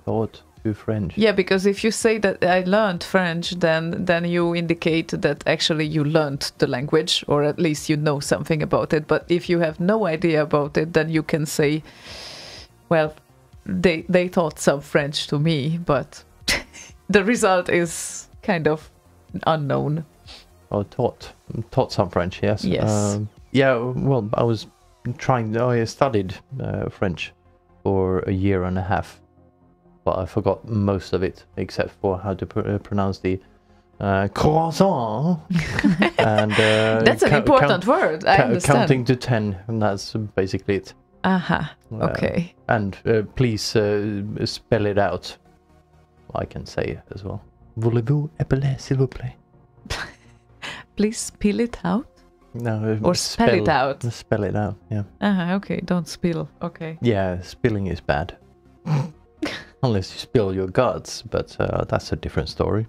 Taught to French? Yeah, because if you say that I learned French, then you indicate that actually you learned the language, or at least you know something about it. But if you have no idea about it, then you can say, well, they taught some French to me, but the result is kind of unknown. Oh, taught some French, yes. Yes. Yeah, well, I studied French for a year and a half, but I forgot most of it, except for how to pronounce the croissant. And that's an important word, I understand. Counting to 10, and that's basically it. Aha, okay. And please spell it out. I can say it as well. Voulez-vous appeler, s'il vous plaît? Please spill it out? No. Or spell it out? Spell it out, yeah. Okay, don't spill, okay. Yeah, spilling is bad. Unless you spill your guts, but that's a different story.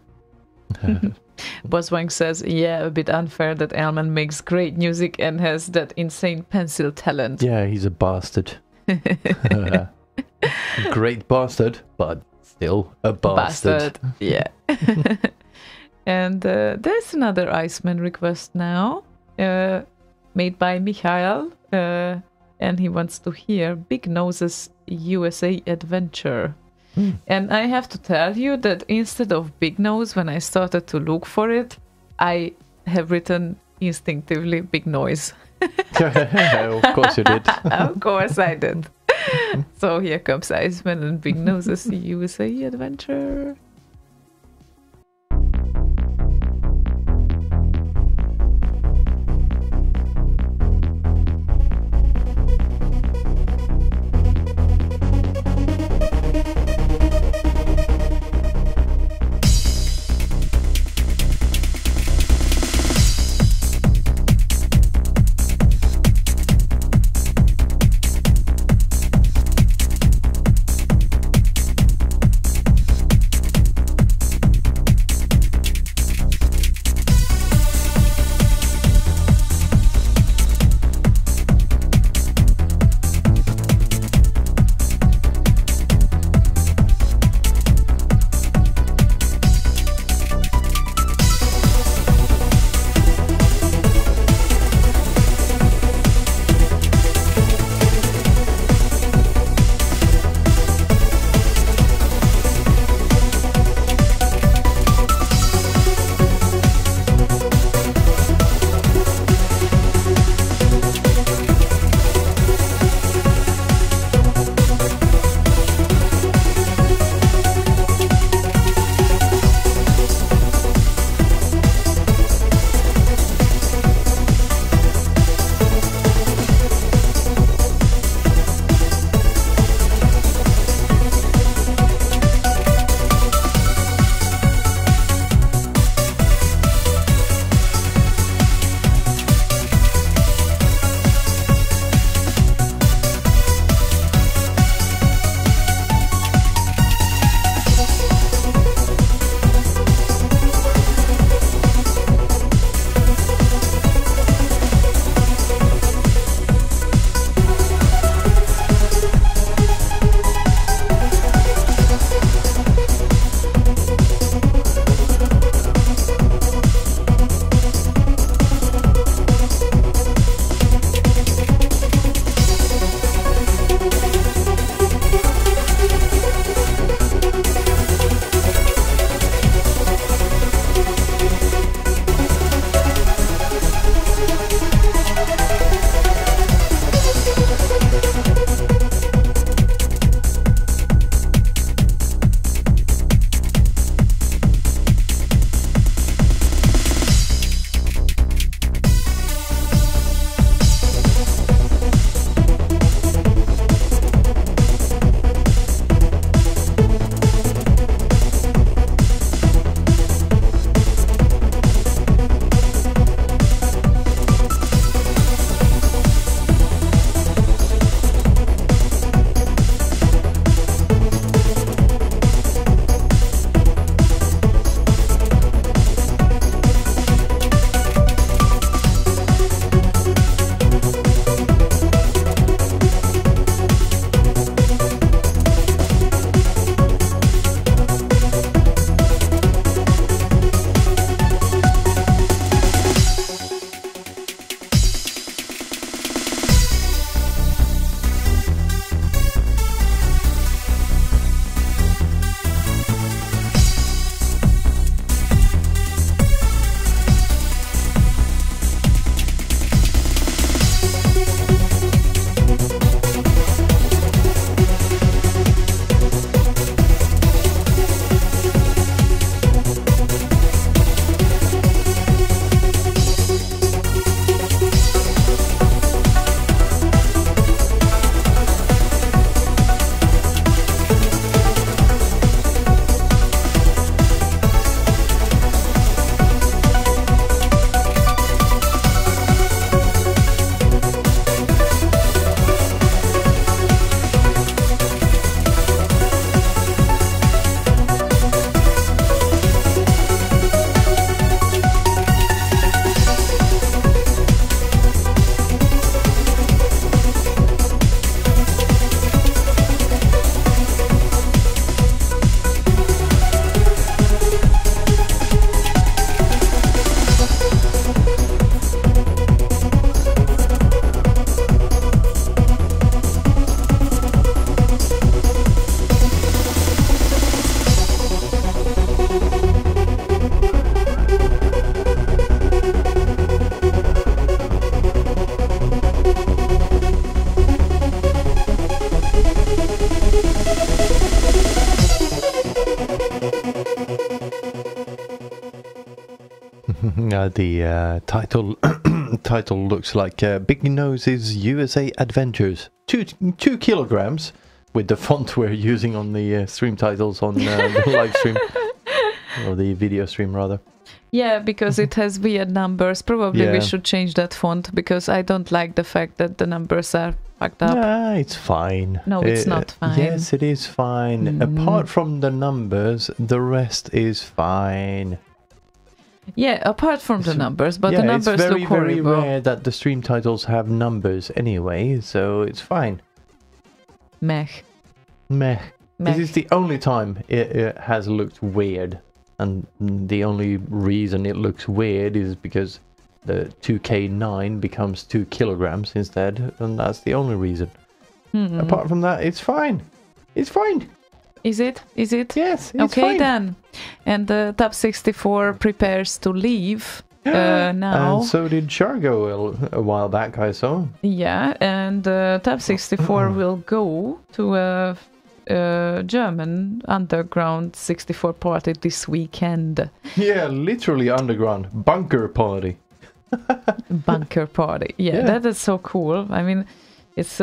Buzzwang says, yeah, a bit unfair that Elman makes great music and has that insane pencil talent. Yeah, he's a bastard. Great bastard, but still a bastard. Yeah. And there's another Iceman request now, made by Michael, and he wants to hear Big Nose's USA Adventure. And I have to tell you that instead of Big Nose, when I started to look for it, I have written instinctively Big Noise. Of course you did. Of course I did. So here comes Iceman and Big Nose's USA Adventure. The title looks like Big Nose's USA Adventures. 2 kilograms with the font we're using on the stream titles on the live stream. Or the video stream, rather. Yeah, because it has weird numbers. Probably we Yeah. should change that font, because I don't like the fact that the numbers are fucked up. Nah, it's fine. No, it's not fine. Yes, it is fine. Apart from the numbers, the rest is fine. Yeah, apart from the numbers, but yeah, the numbers it's very, look very horrible. rare that the stream titles have numbers anyway, so it's fine. Meh. Meh. Meh. This is the only time it has looked weird. And the only reason it looks weird is because the 2K9 becomes 2 kilograms instead, and that's the only reason. Apart from that, it's fine. It's fine. Is it? Is it? Yes, it's okay fine. then. And the Top 64 prepares to leave now. And so did Shargo a while back, I saw. Yeah, and Top 64 will go to a German underground 64 party this weekend. Yeah, literally underground. Bunker party. Bunker party. Yeah, that is so cool. I mean, it's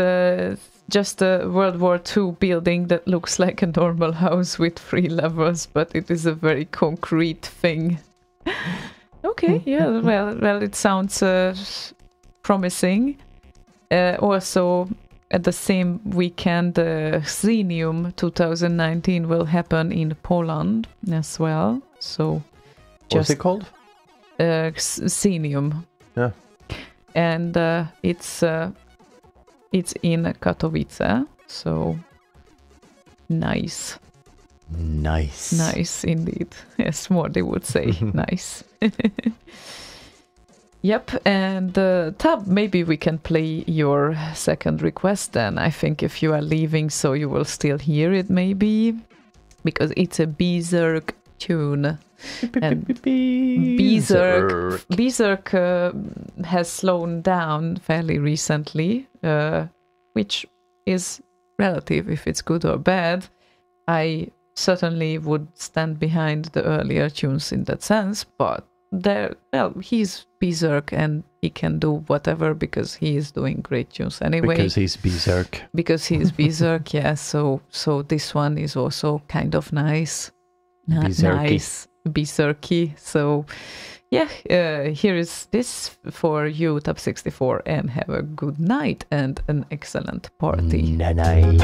just a World War II building that looks like a normal house with 3 levels, but it is a very concrete thing. Okay, yeah, well, it sounds promising. Also, at the same weekend, Xenium 2019 will happen in Poland as well. So, What's it called? Xenium. Yeah. And it's in Katowice. So nice. Nice indeed. Yes, more they would say. Nice. Yep, and Tab, maybe we can play your second request then. I think if you are leaving, so you will still hear it maybe, because it's a Berserk tune. And Berserk has slowed down fairly recently, which is relative if it's good or bad. I certainly would stand behind the earlier tunes in that sense, but he's Berserk and he can do whatever because he is doing great tunes anyway. Because he's Berserk. Because he's Berserk, yeah. So this one is also kind of nice. Nice. Berserky. So yeah, here is this for you, Top 64, and have a good night and an excellent party. Night.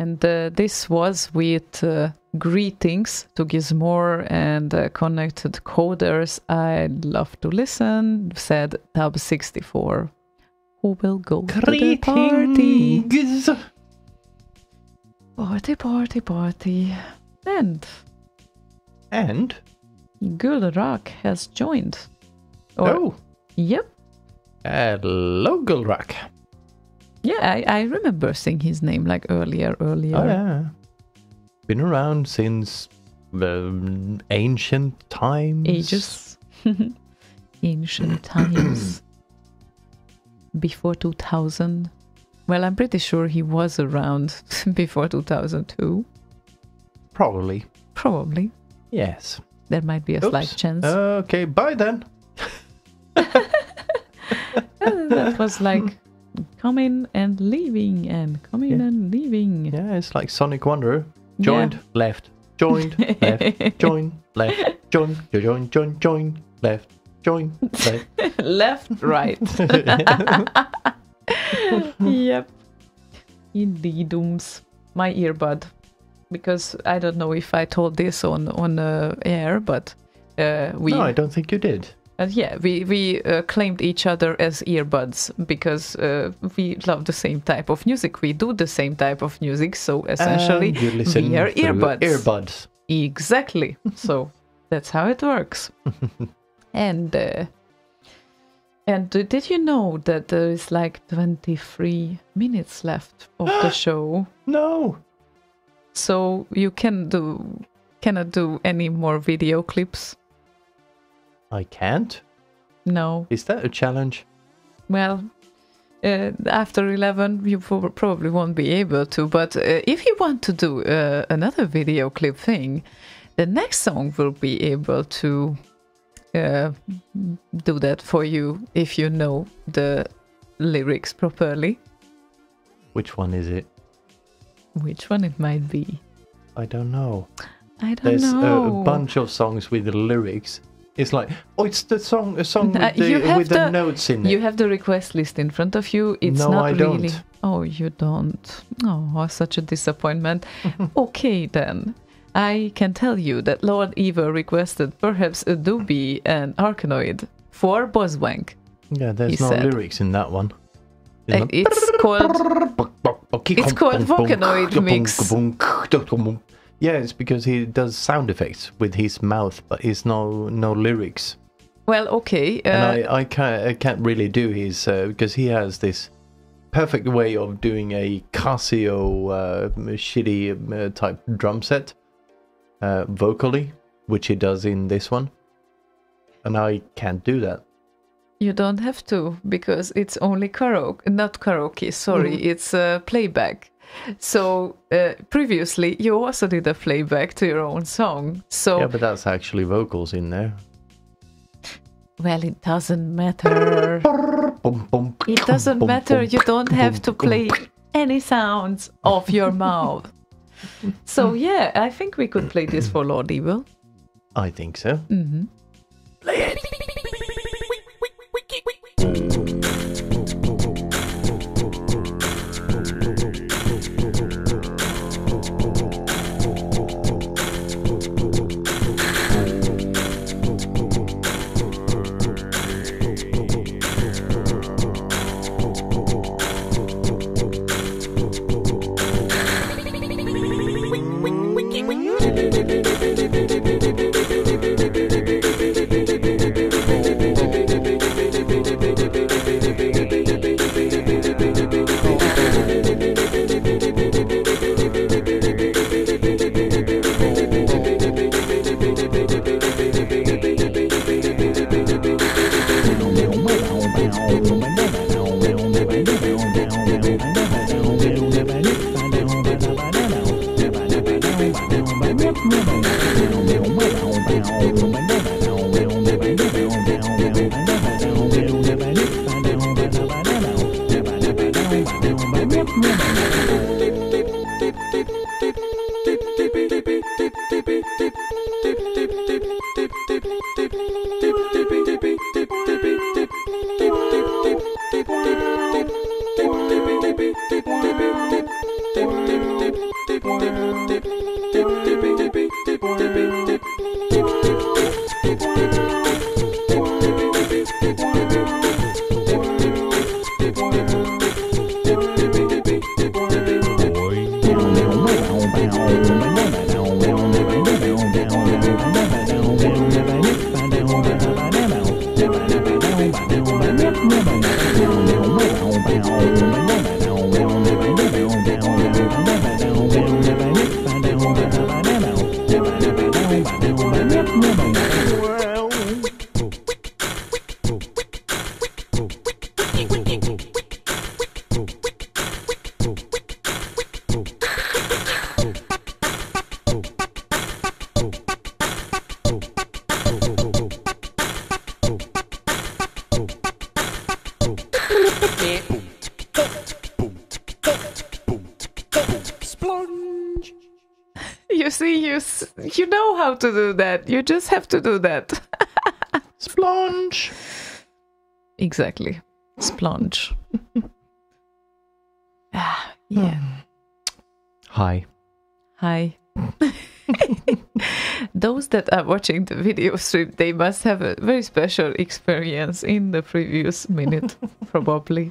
And this was with greetings to Gizmore and connected coders. I'd love to listen, said Tab64. Who will go to the party? Party, party, party. And Gulrak has joined. Yep. Hello, Gulrak. Yeah, I remember seeing his name like earlier. Oh, yeah. Been around since ancient times. Ages. Ancient times. Before 2000. Well, I'm pretty sure he was around before 2002. Probably. Yes. There might be a slight chance. Okay, bye then. That was like coming and leaving and coming and leaving. Yeah, it's like Sonic Wanderer. Joined, left, joined, left, join, left, join, left, join, left. Left, right. Yep. Indeed, my earbud. Because I don't know if I told this on air, but we... No, I don't think you did. We claimed each other as earbuds because we love the same type of music. We do the same type of music, so essentially we are earbuds. Earbuds. Exactly. So that's how it works. And did you know that there is like 23 minutes left of the show? No. So you cannot do any more video clips. I can't? No. Is that a challenge? Well, after 11 you probably won't be able to, but if you want to do another video clip thing, the next song will be able to do that for you if you know the lyrics properly. Which one is it? Which one it might be? I don't know. There's a bunch of songs with the lyrics. It's like, it's a song with the notes in it. You have the request list in front of you. It's no, not I really. Don't. Oh, you don't. Oh, such a disappointment. Okay, then. I can tell you that Lord Eva requested perhaps a doobie and Arkanoid for Boswank. Yeah, there's no lyrics in that one. It's called Vocanoid Mix. Yeah, it's because he does sound effects with his mouth, but he's no lyrics. Well, okay. And I can't really do his because he has this perfect way of doing a Casio shitty type drum set vocally, which he does in this one, and I can't do that. You don't have to, because it's only karaoke. Sorry, it's playback. So previously you also did a playback to your own song. So yeah, but that's actually vocals in there. Well, it doesn't matter. It doesn't matter. You don't have to play any sounds of your mouth. So yeah, I think we could play this for Lord Evil. I think so. Mm-hmm. Play it. You see, you know how to do that. You just have to do that. Splunge. Exactly. Splunge. Yeah. Hi. Hi. Those that are watching the video stream, they must have a very special experience in the previous minute, probably.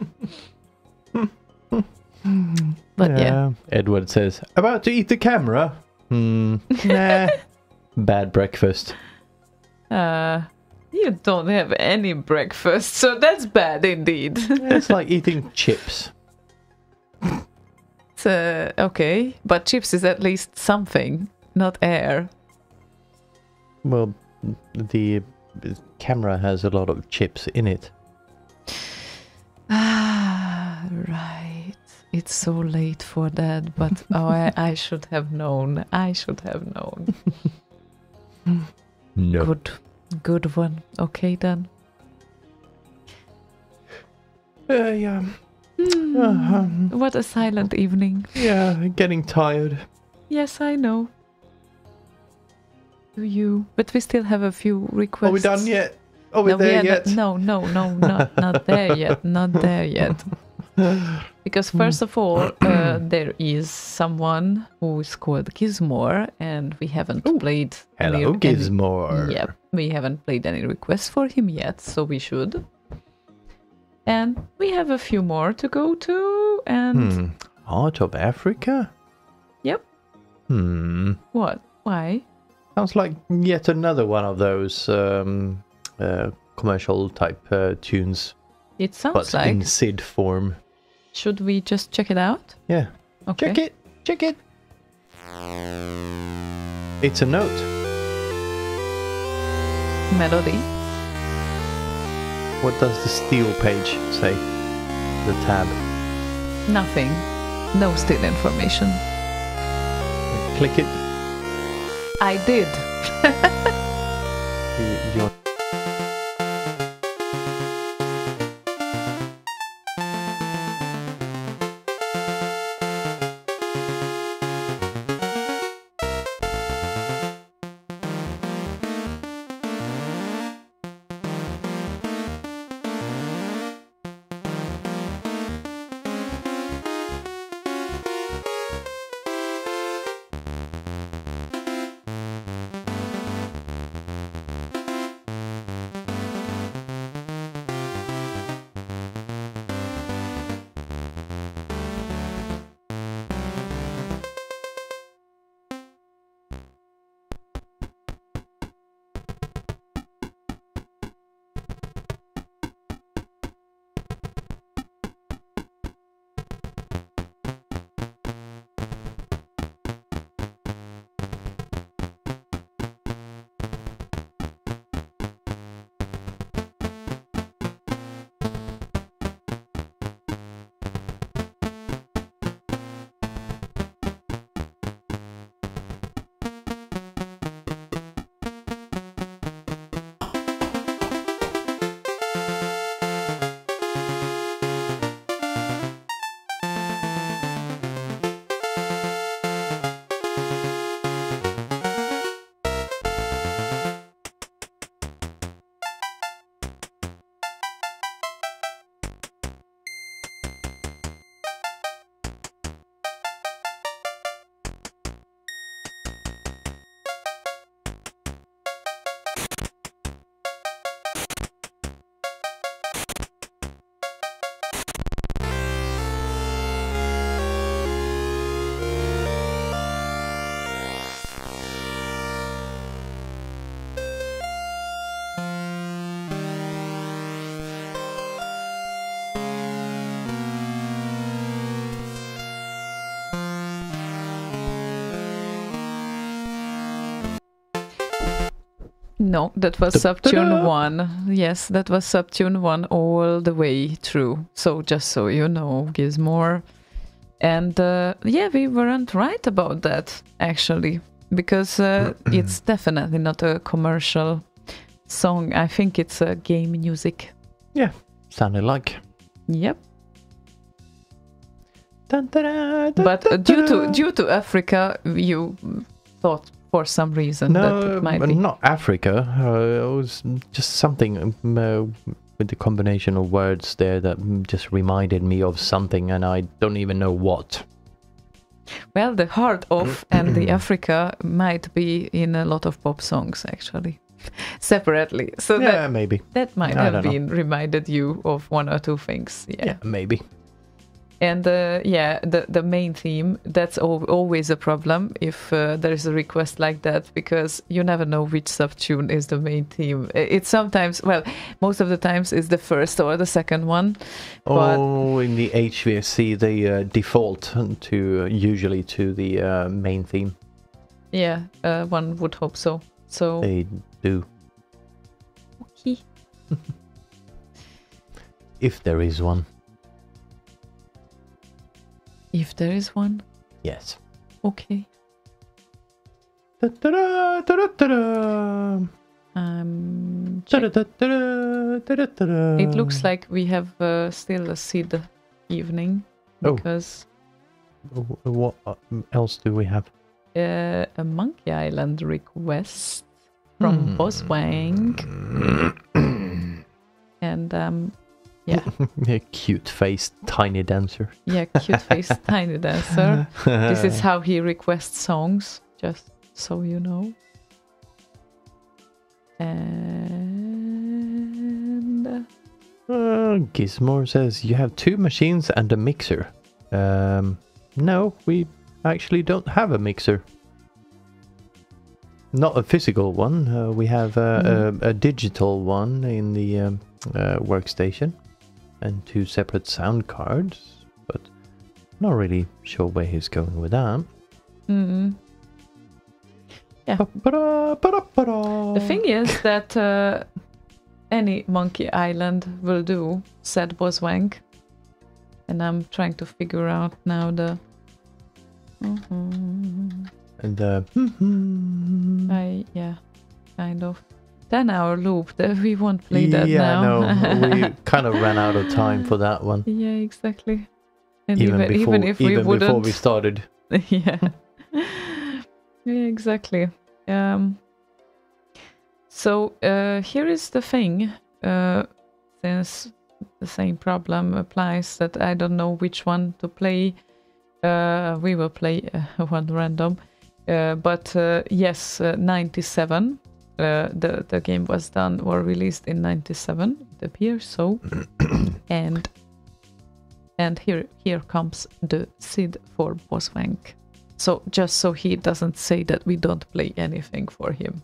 But yeah. Edward says, about to eat the camera? Nah. Bad breakfast. You don't have any breakfast, so that's bad indeed. It's like eating chips. Okay, but chips is at least something, not air. Well, the camera has a lot of chips in it. Right. It's so late for that, but I should have known. I should have known. No. Good one. Okay then. Yeah. What a silent evening. Yeah, getting tired. Yes, I know. Do you? But we still have a few requests. Are we done yet? Are we there yet? No, not there yet. Not there yet. Because first of all, there is someone who is called Gizmore, and we haven't played. Hello, Gizmore. Yeah, we haven't played any requests for him yet, so we should. And we have a few more to go to, and Heart of Africa? Yep. What? Why? Sounds like yet another one of those commercial type tunes. It sounds but like. in SID form. Should we just check it out? Yeah. Okay. Check it. It's a note. Melody. What does the steel page say? The tab. Nothing. No still information. Click it. I did. You're No, that was Subtune 1. Yes, that was Subtune 1 all the way through. So just so you know, Gizmore. And yeah, we weren't right about that, actually. Because it's definitely not a commercial song. I think it's a game music. Yeah, sounded like. Yep. Dun, da, da, da, But da, da. due to Africa, you thought for some reason that it might be. Not Africa. It was just something with the combination of words there that just reminded me of something, and I don't even know what. Well, the heart of and the Africa might be in a lot of pop songs, actually, separately. So Yeah, maybe. that might I have don't know. been reminded you of one or two things. Yeah, maybe. And yeah, the main theme, that's always a problem if there is a request like that, because you never know which subtune is the main theme. It's sometimes, well, most of the times is the first or the second one. Oh, in the HVSC, they default usually to the main theme. Yeah, one would hope so. So They do. okay. If there is one. If there is one, Yes. okay. Da-da-da, da-da-da-da. Da-da-da-da, da-da-da-da. It looks like we have still a SID evening, Oh. because What else do we have? a Monkey Island request from Boss Wang. And yeah, A cute-faced tiny dancer. yeah, cute face tiny dancer. This is how he requests songs, just so you know. And Gizmore says you have 2 machines and a mixer. No, we actually don't have a mixer. Not a physical one. We have a digital one in the workstation, and 2 separate sound cards. But not really sure where he's going with that. yeah. The thing is that any Monkey Island will do, said Boss Wang. And I'm trying to figure out now the... And yeah, kind of. 10-hour loop, that we won't play that yeah, now. no, we kind of ran out of time for that one. Yeah, exactly. And Even if we wouldn't... before we started. yeah. Yeah, exactly. So here is the thing, since the same problem applies, that I don't know which one to play. We will play one random. But yes, 97. The game was done or released in 97, it appears so. and here comes the SID for Boss Wang. So just so he doesn't say that we don't play anything for him.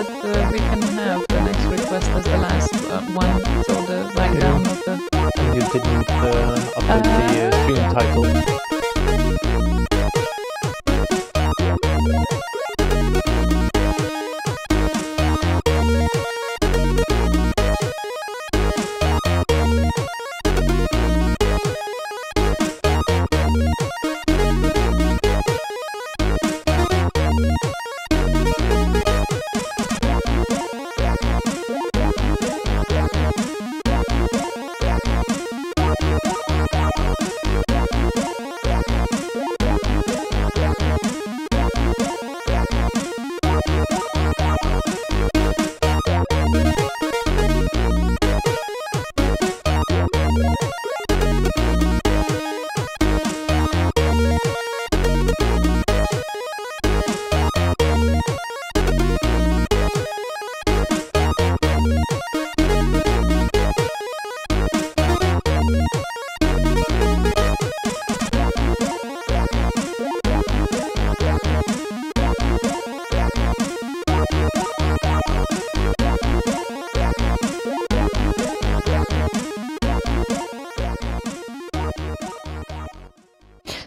that we can have the next request as the last one, so the write down of the... You didn't update the stream title.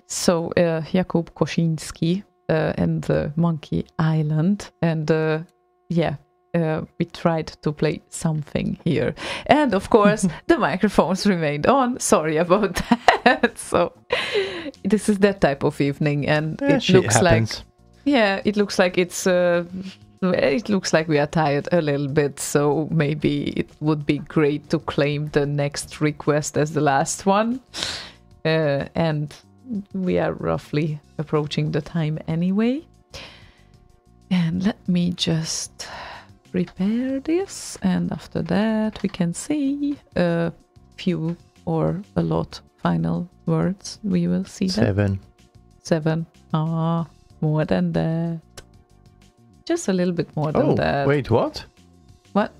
So Jakub Kosinski and the Monkey Island, and we tried to play something here, and of course the microphones remained on. Sorry about that. So this is that type of evening, and it looks happens. it looks like it's it looks like we are tired a little bit, so maybe it would be great to claim the next request as the last one, and we are roughly approaching the time anyway. And let me just prepare this, and after that we can see a few or a lot final words. We will see them. 7. More than that. Just a little bit more than that. Wait, what? What?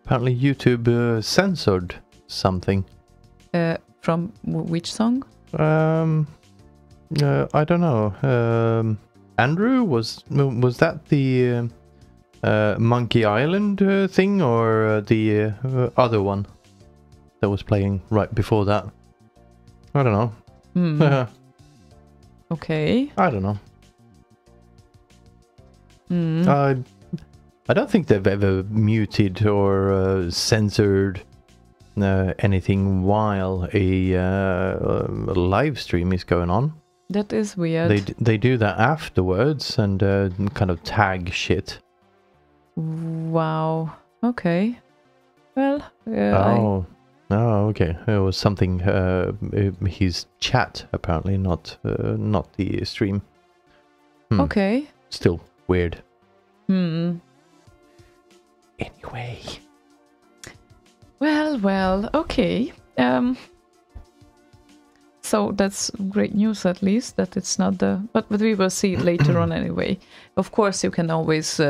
Apparently YouTube censored something. From which song? I don't know. Andrew, was that the Monkey Island thing, or the other one that was playing right before that? I don't know. Okay. I don't know. I don't think they've ever muted or censored anything while a live stream is going on. That is weird. They do that afterwards and kind of tag shit. Wow. Okay. Well. Okay. It was something. His chat apparently, not the stream. Okay. Still weird. Anyway. Well, okay. So that's great news, at least, that it's not the... But we will see it later on anyway. Of course, you can always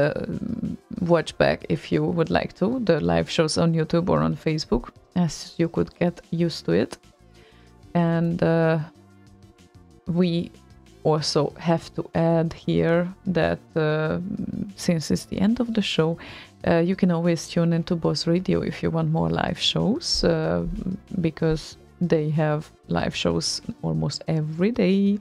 watch back, if you would like to, the live shows on YouTube or on Facebook, as you could get used to it. And we also have to add here that since it's the end of the show, you can always tune into Boss Radio if you want more live shows, because they have live shows almost every day.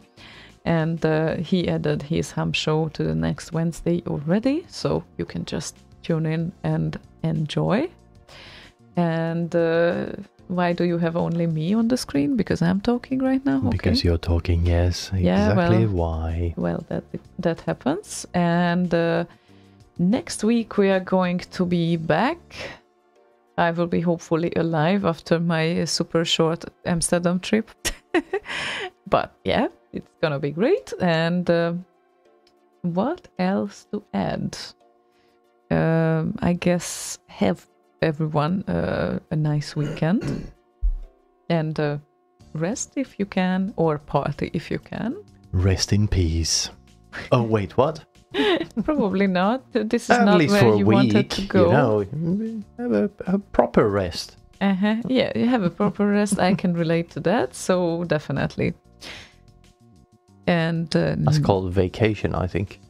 And he added his ham show to the next Wednesday already, so you can just tune in and enjoy. And why do you have only me on the screen? Because I'm talking right now? Okay. Because you're talking, yes. Yeah, exactly why. Well, that happens. And next week we are going to be back. I will be hopefully alive after my super short Amsterdam trip. But yeah, it's gonna be great. And what else to add? I guess have everyone a nice weekend. And rest if you can, or party if you can. Rest in peace. Oh, wait, what? Probably not. This is At not least where for a you week, wanted to go. You know, have a proper rest. Yeah, you have a proper rest. I can relate to that, so definitely. And that's called vacation, I think.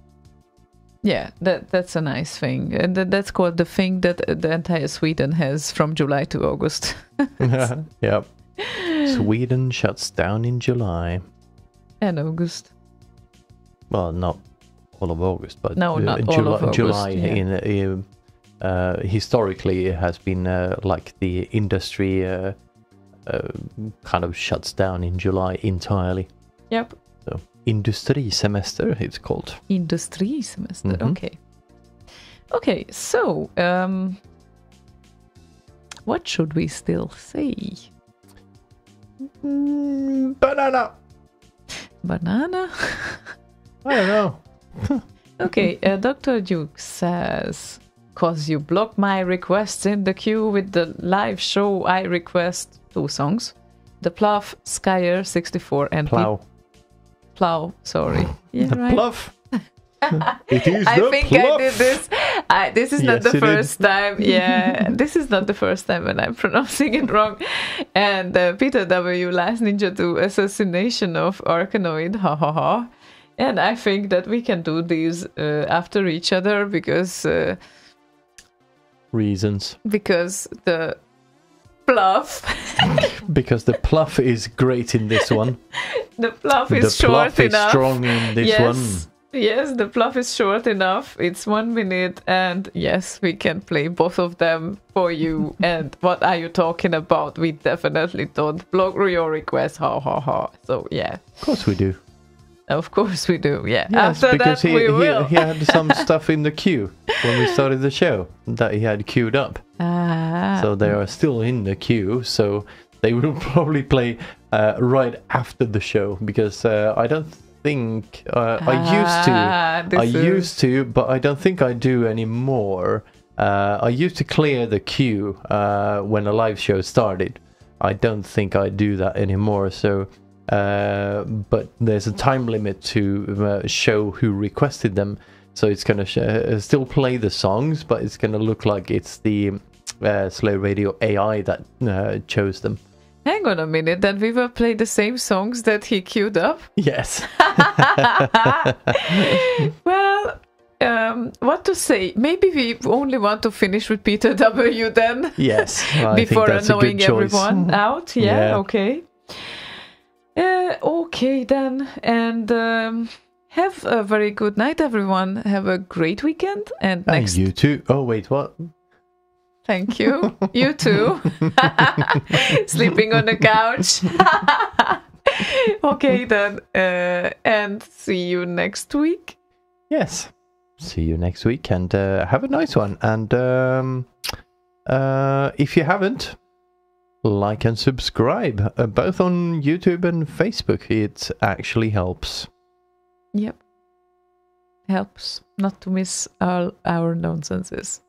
Yeah, that's a nice thing. And that's called the thing that the entire Sweden has from July to August. Yep. Sweden shuts down in July. And August. Well, not all of August, but No, not all of August, July yeah. Historically it has been like the industry kind of shuts down in July entirely. Yep. So industrisemester it's called. Industrisemester, Mhm. okay. Okay, so what should we still say? Banana. Banana? I don't know. Okay, Dr. Duke says, "'Cause you blocked my requests in the queue with the live show, I request 2 songs. The Pluff, Skyer 64 and Plow, sorry. Yeah, The right. Pluff. It is I the think Pluff. I did this. This is not Yes, the you did. first time. Yeah, this is not the first time when I'm pronouncing it wrong. And Peter W. Last Ninja 2 Assassination of Arkanoid. Ha ha ha. And I think that we can do these after each other because Reasons. the Pluff. Because the Pluff is great in this one. The Pluff is The short Pluff is enough. strong in this one. Yes, the Pluff is short enough. It's 1 minute, and yes, we can play both of them for you. And what are you talking about? We definitely don't block your request. Ha ha ha. So yeah, Of course we do. of course we do. Yeah. Yes, After because that, we will. he had some stuff in the queue when we started the show that he had queued up. Ah, So they are still in the queue. So they will probably play right after the show because I don't think I used to, but I don't think I do anymore. I used to clear the queue when a live show started. I don't think I do that anymore. So, but there's a time limit to show who requested them. So it's gonna still play the songs, but it's gonna look like it's the Slay Radio AI that chose them. hang on a minute. Then we will play the same songs that he queued up. Yes. Well, what to say? Maybe we only want to finish with Peter W. then. Yes. I Before think that's a annoying good choice. everyone out. Yeah, Yeah. okay. Okay then, and have a very good night, everyone. Have a great weekend, and next. And you too. Oh wait, what? Thank you. You too. Sleeping on the couch. Okay then, and see you next week. Yes. See you next week, and have a nice one. And if you haven't, like and subscribe, both on YouTube and Facebook. It actually helps. Yep. Helps not to miss all our nonsenses.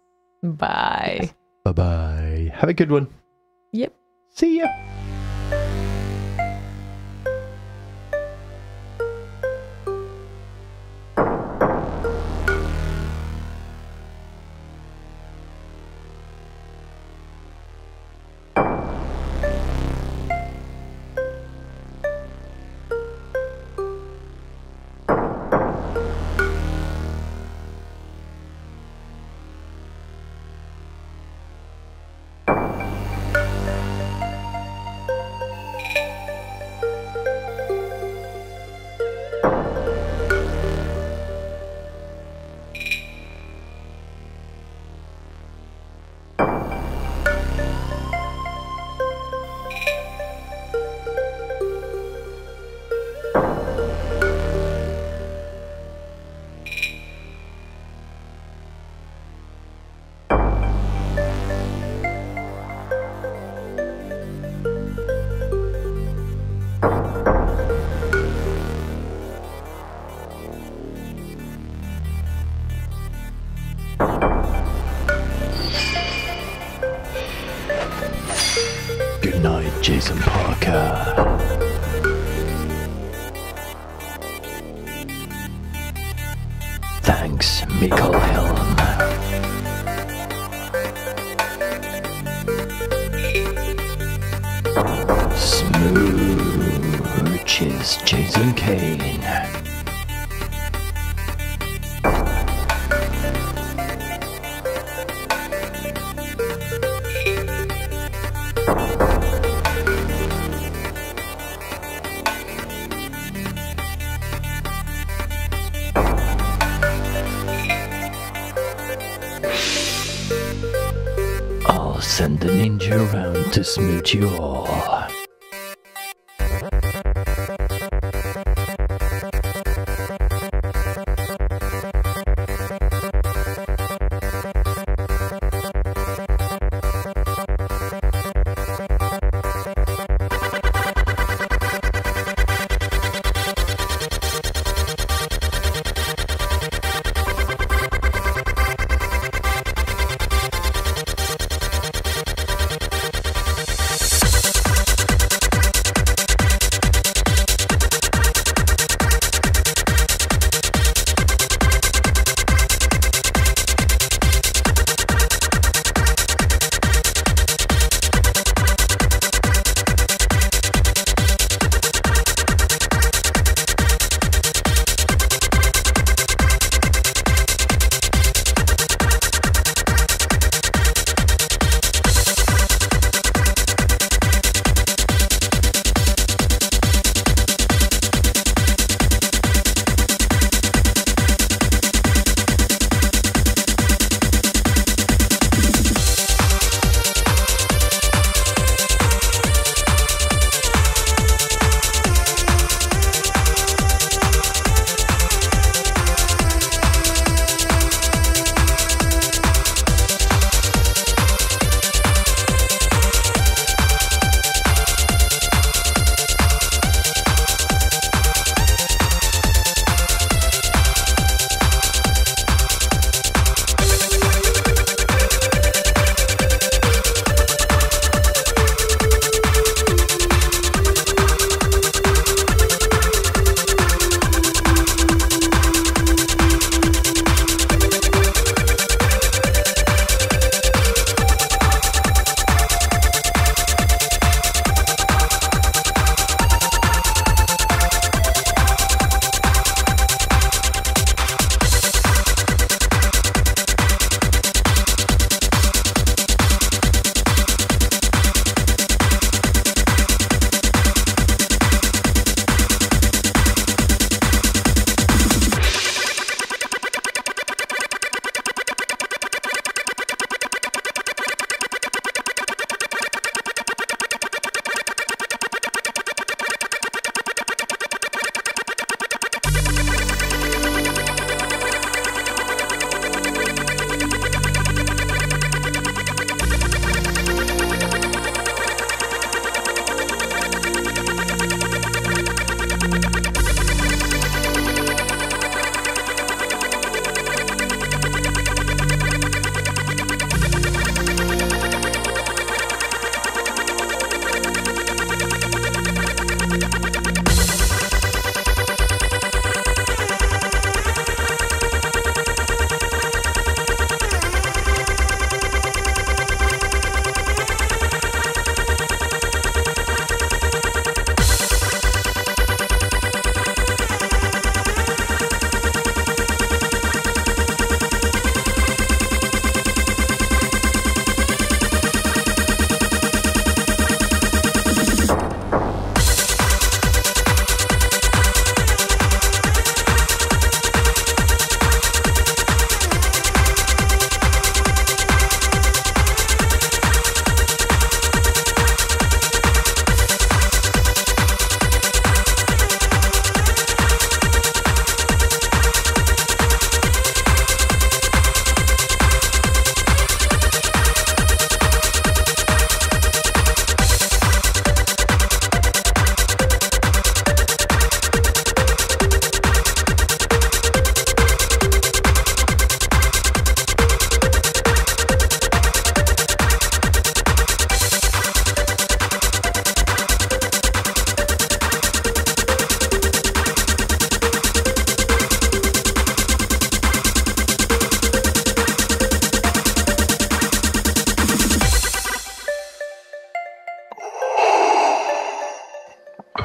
Bye. Bye bye. Have a good one. Yep. See ya. Good night, Jason Parker. Thanks, Mikkel Helm. Smooches, Jason Kane. send a ninja around to smooch you all.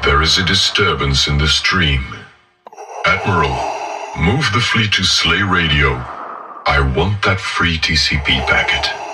There is a disturbance in the stream. Admiral, move the fleet to Slay Radio. I want that free TCP packet.